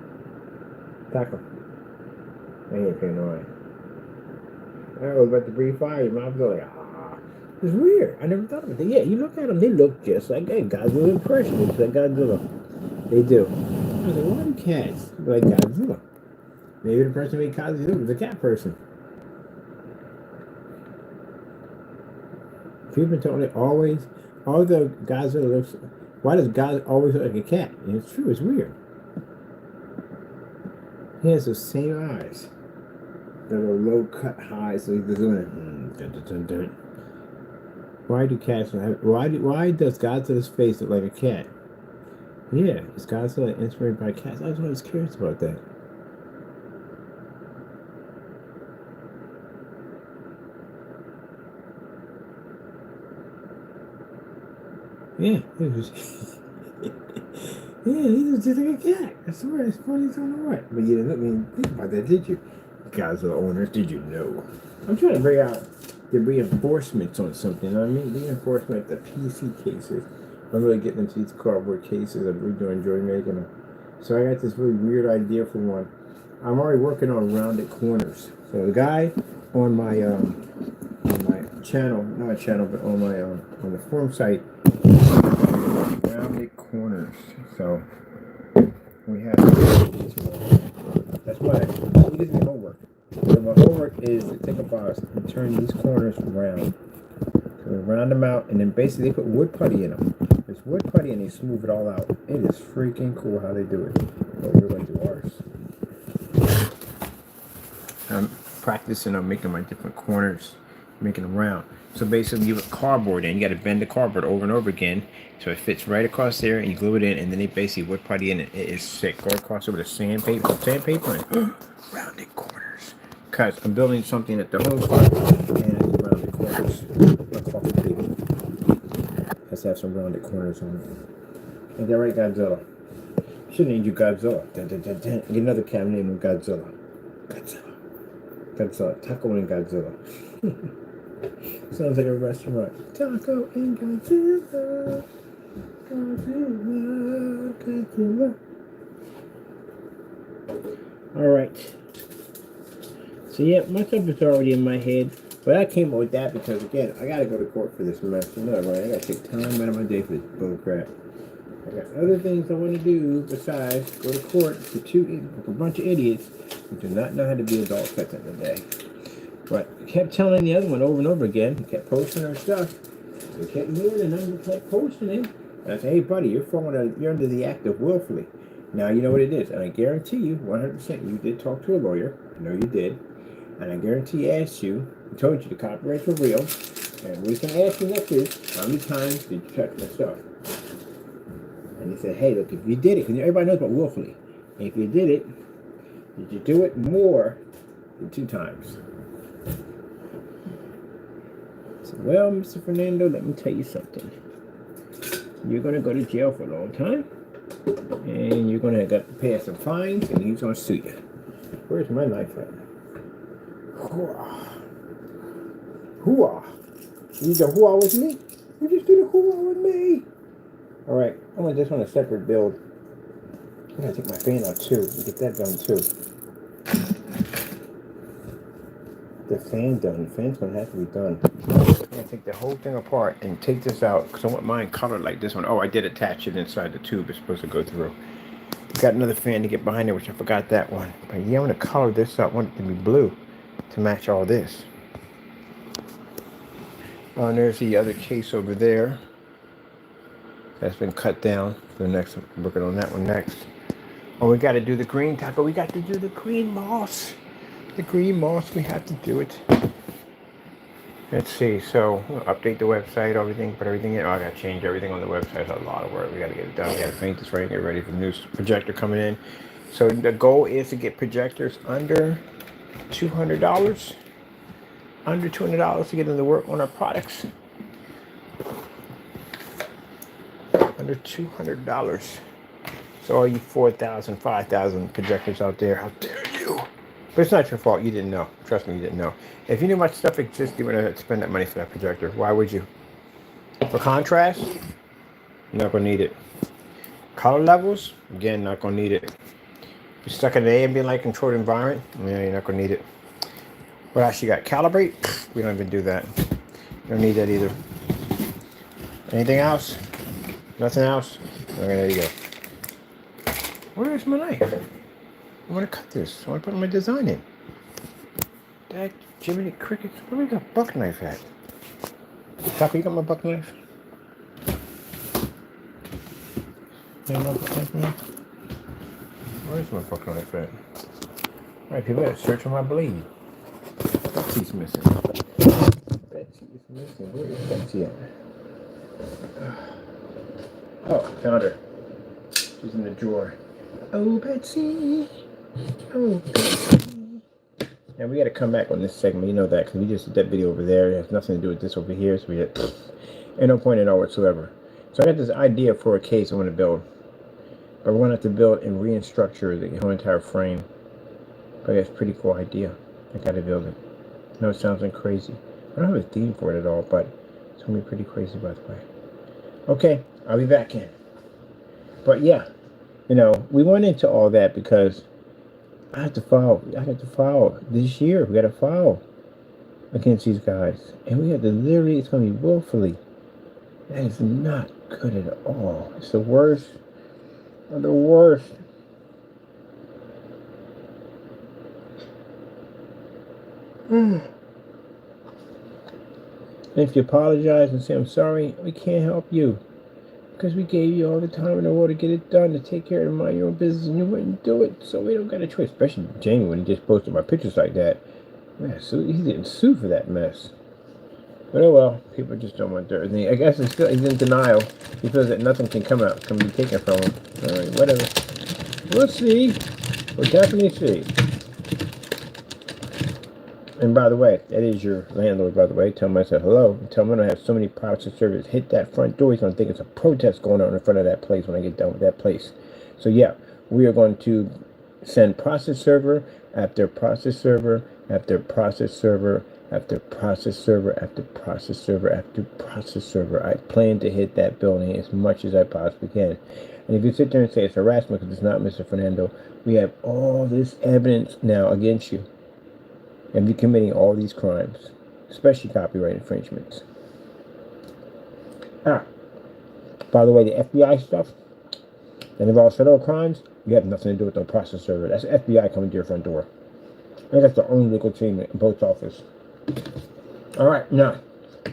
I ain't paying no mind. I was about to breathe fire. Your mouth was like, It's weird. I never thought of it. Yeah, you look at them, they look just like Godzilla impression. It's like Godzilla. They do. I was like, why do cats look like Godzilla? Maybe the person who made Godzilla was a cat person. People been told it always, all the Godzilla looks, why does God always look like a cat? And it's true, it's weird. He has the same eyes. They're low cut high, so he's doing it. Why do cats have? Why does Godzilla's face look like a cat? Yeah, is Godzilla inspired by cats? I was always curious about that. Yeah, it was. Yeah, he was just like a cat. I swear, it's funny, I don't know what. But you didn't think about that, did you? Godzilla owners, did you know? I'm trying to figure out the reinforcements on something. I mean, reinforcement, the PC cases. I'm really getting into these cardboard cases. I really do enjoy making them. So I got this really weird idea for one. I'm already working on rounded corners. So the guy on my channel, not a channel, but on my on the forum site, rounded corners. So we have. That's why we did the homework. So my homework is to take a box and turn these corners around. So we round them out, and then basically they put wood putty in them. There's wood putty, and they smooth it all out. It is freaking cool how they do it. But we're going to do ours. I'm practicing on making my different corners, making them round. So basically you put cardboard in, you got to bend the cardboard over and over again so it fits right across there, and you glue it in, and then they basically wood putty in it. It is sick. Go across it with a sandpaper and rounded corners. Because I'm building something at the home spot, and it's rounded corners. My coffee table has to have some rounded corners on it. Ain't that right, Godzilla? Should name you Godzilla. Dun, dun, dun, dun. Get another cat named Godzilla. Godzilla. Taco and Godzilla. Sounds like a restaurant. Taco and Godzilla. Godzilla. Alright. So yeah, my stuff is already in my head. But I came up with that because, again, I gotta go to court for this mess. You know, right? I gotta take time out of my day for this bull crap. I got other things I want to do besides go to court for a bunch of idiots who do not know how to be adults at the end of the day. But I kept telling the other one over and over again. He kept posting her stuff. They kept moving and I kept posting it. And I said, hey buddy, you're under the act of willfully. Now you know what it is. And I guarantee you, 100%, you did talk to a lawyer. I know you did. And I guarantee he asked you, he told you the copyrights were real. And what he's going to ask you next is, how many times did you touch my stuff? And he said, hey, look, if you did it, because everybody knows about willfully. And if you did it, did you do it more than 2 times? I said, well, Mr. Fernando, let me tell you something. You're going to go to jail for a long time. And you're going to have to pay some fines, and he's going to sue you. Where's my knife at? Hooah. Hooah. You did a hooah with me? You just did a hooah with me. Alright, I'm going to just want a separate build. I'm going to take my fan out too and get that done too. The fan done. The fan's going to have to be done. I'm going to take the whole thing apart and take this out because I want mine colored like this one. Oh, I did attach it inside the tube it's supposed to go through. Got another fan to get behind there, which I forgot that one. But yeah, I'm going to color this up. I want it to be blue to match all this. Oh, and there's the other case over there. That's been cut down. The next, I'm working on that one next. Oh, we got to do the green taco. We got to do the green moss. The green moss, we have to do it. Let's see. So, we'll update the website, everything, put everything in. Oh, I got to change everything on the website. It's a lot of work. We got to get it done. We got to paint this right and get ready for the new projector coming in. So, the goal is to get projectors under $200. Under $200 to get into work on our products. Under $200. So all you 4,000, 5,000 projectors out there, how dare you? But it's not your fault. You didn't know. Trust me, you didn't know. If you knew much stuff exists, you wouldn't have to spend that money for that projector. Why would you? For contrast, you're not going to need it. Color levels, again, not going to need it. You're stuck in an ambient light controlled environment, yeah, you're not going to need it. What else you got? Calibrate? We don't even do that. You don't need that either. Anything else? Nothing else? Okay, there you go. Where's my knife? I want to cut this. I want to put my design in. That Jiminy Crickets. Where we got buck knife at? Taco, you got my buck knife? Where's my buck knife at? Alright, people gotta search for my blade. Betsy's missing. Betsy is missing. Where is Betsy at? Oh, found her. She's in the drawer. Oh, Betsy. Oh, Betsy. Now we got to come back on this segment. You know that because we just did that video over there. It has nothing to do with this over here. So we had ain't no point at all whatsoever. So I got this idea for a case I want to build. But we're going to have to build and restructure the whole entire frame. But it's a pretty cool idea. I gotta build it. I know it sounds like crazy. I don't have a theme for it at all, but it's gonna be pretty crazy, by the way. Okay, I'll be back in. But yeah, we went into all that because I have to file. This year. We got to file against these guys, and we have to literally. It's going to be willfully. That is not good at all. It's the worst of the worst. And if you apologize and say I'm sorry, we can't help you because we gave you all the time in the world to get it done, to take care of mind your own business, and you wouldn't do it. So we don't got a choice. Especially Jamie when he just posted my pictures like that. Yeah, so he's getting sued for that mess. But oh well, people just don't want their thing. I guess he's in denial. He feels that nothing can be taken from him. Alright, whatever. We'll see. We'll definitely see. And by the way, that is your landlord, by the way. Tell him I said hello. Tell him I don't have so many process servers hit that front door. He's going to think it's a protest going on in front of that place when I get done with that place. So yeah, we are going to send process server after process server after process server after process server after process server after process server. I plan to hit that building as much as I possibly can. And if you sit there and say it's harassment because it's not, Mr. Fernando, we have all this evidence now against you. And you're committing all these crimes, especially copyright infringements. By the way, the FBI stuff that involves federal crimes, you have nothing to do with the process server. That's FBI coming to your front door. And that's their own legal team in post office. All right, now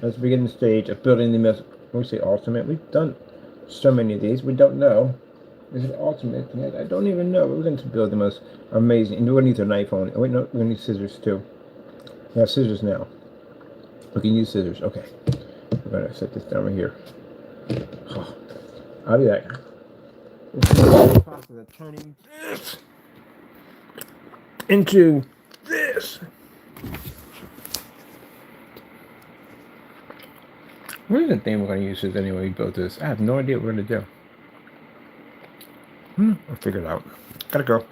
let's begin the stage of building the most. When we say ultimate, we've done so many of these. We don't know. Is it ultimate? I don't even know. We're going to build the most amazing. And we're going to need a knife on it. Oh, wait, no, we're going to need scissors too. We have scissors now. We can use scissors. Okay. We're going to set this down right here. Oh, I'll be back. The process of turning this into this. What is the thing we're going to use this anyway? We built this. I have no idea what we're going to do. I'll figure it out. Gotta go.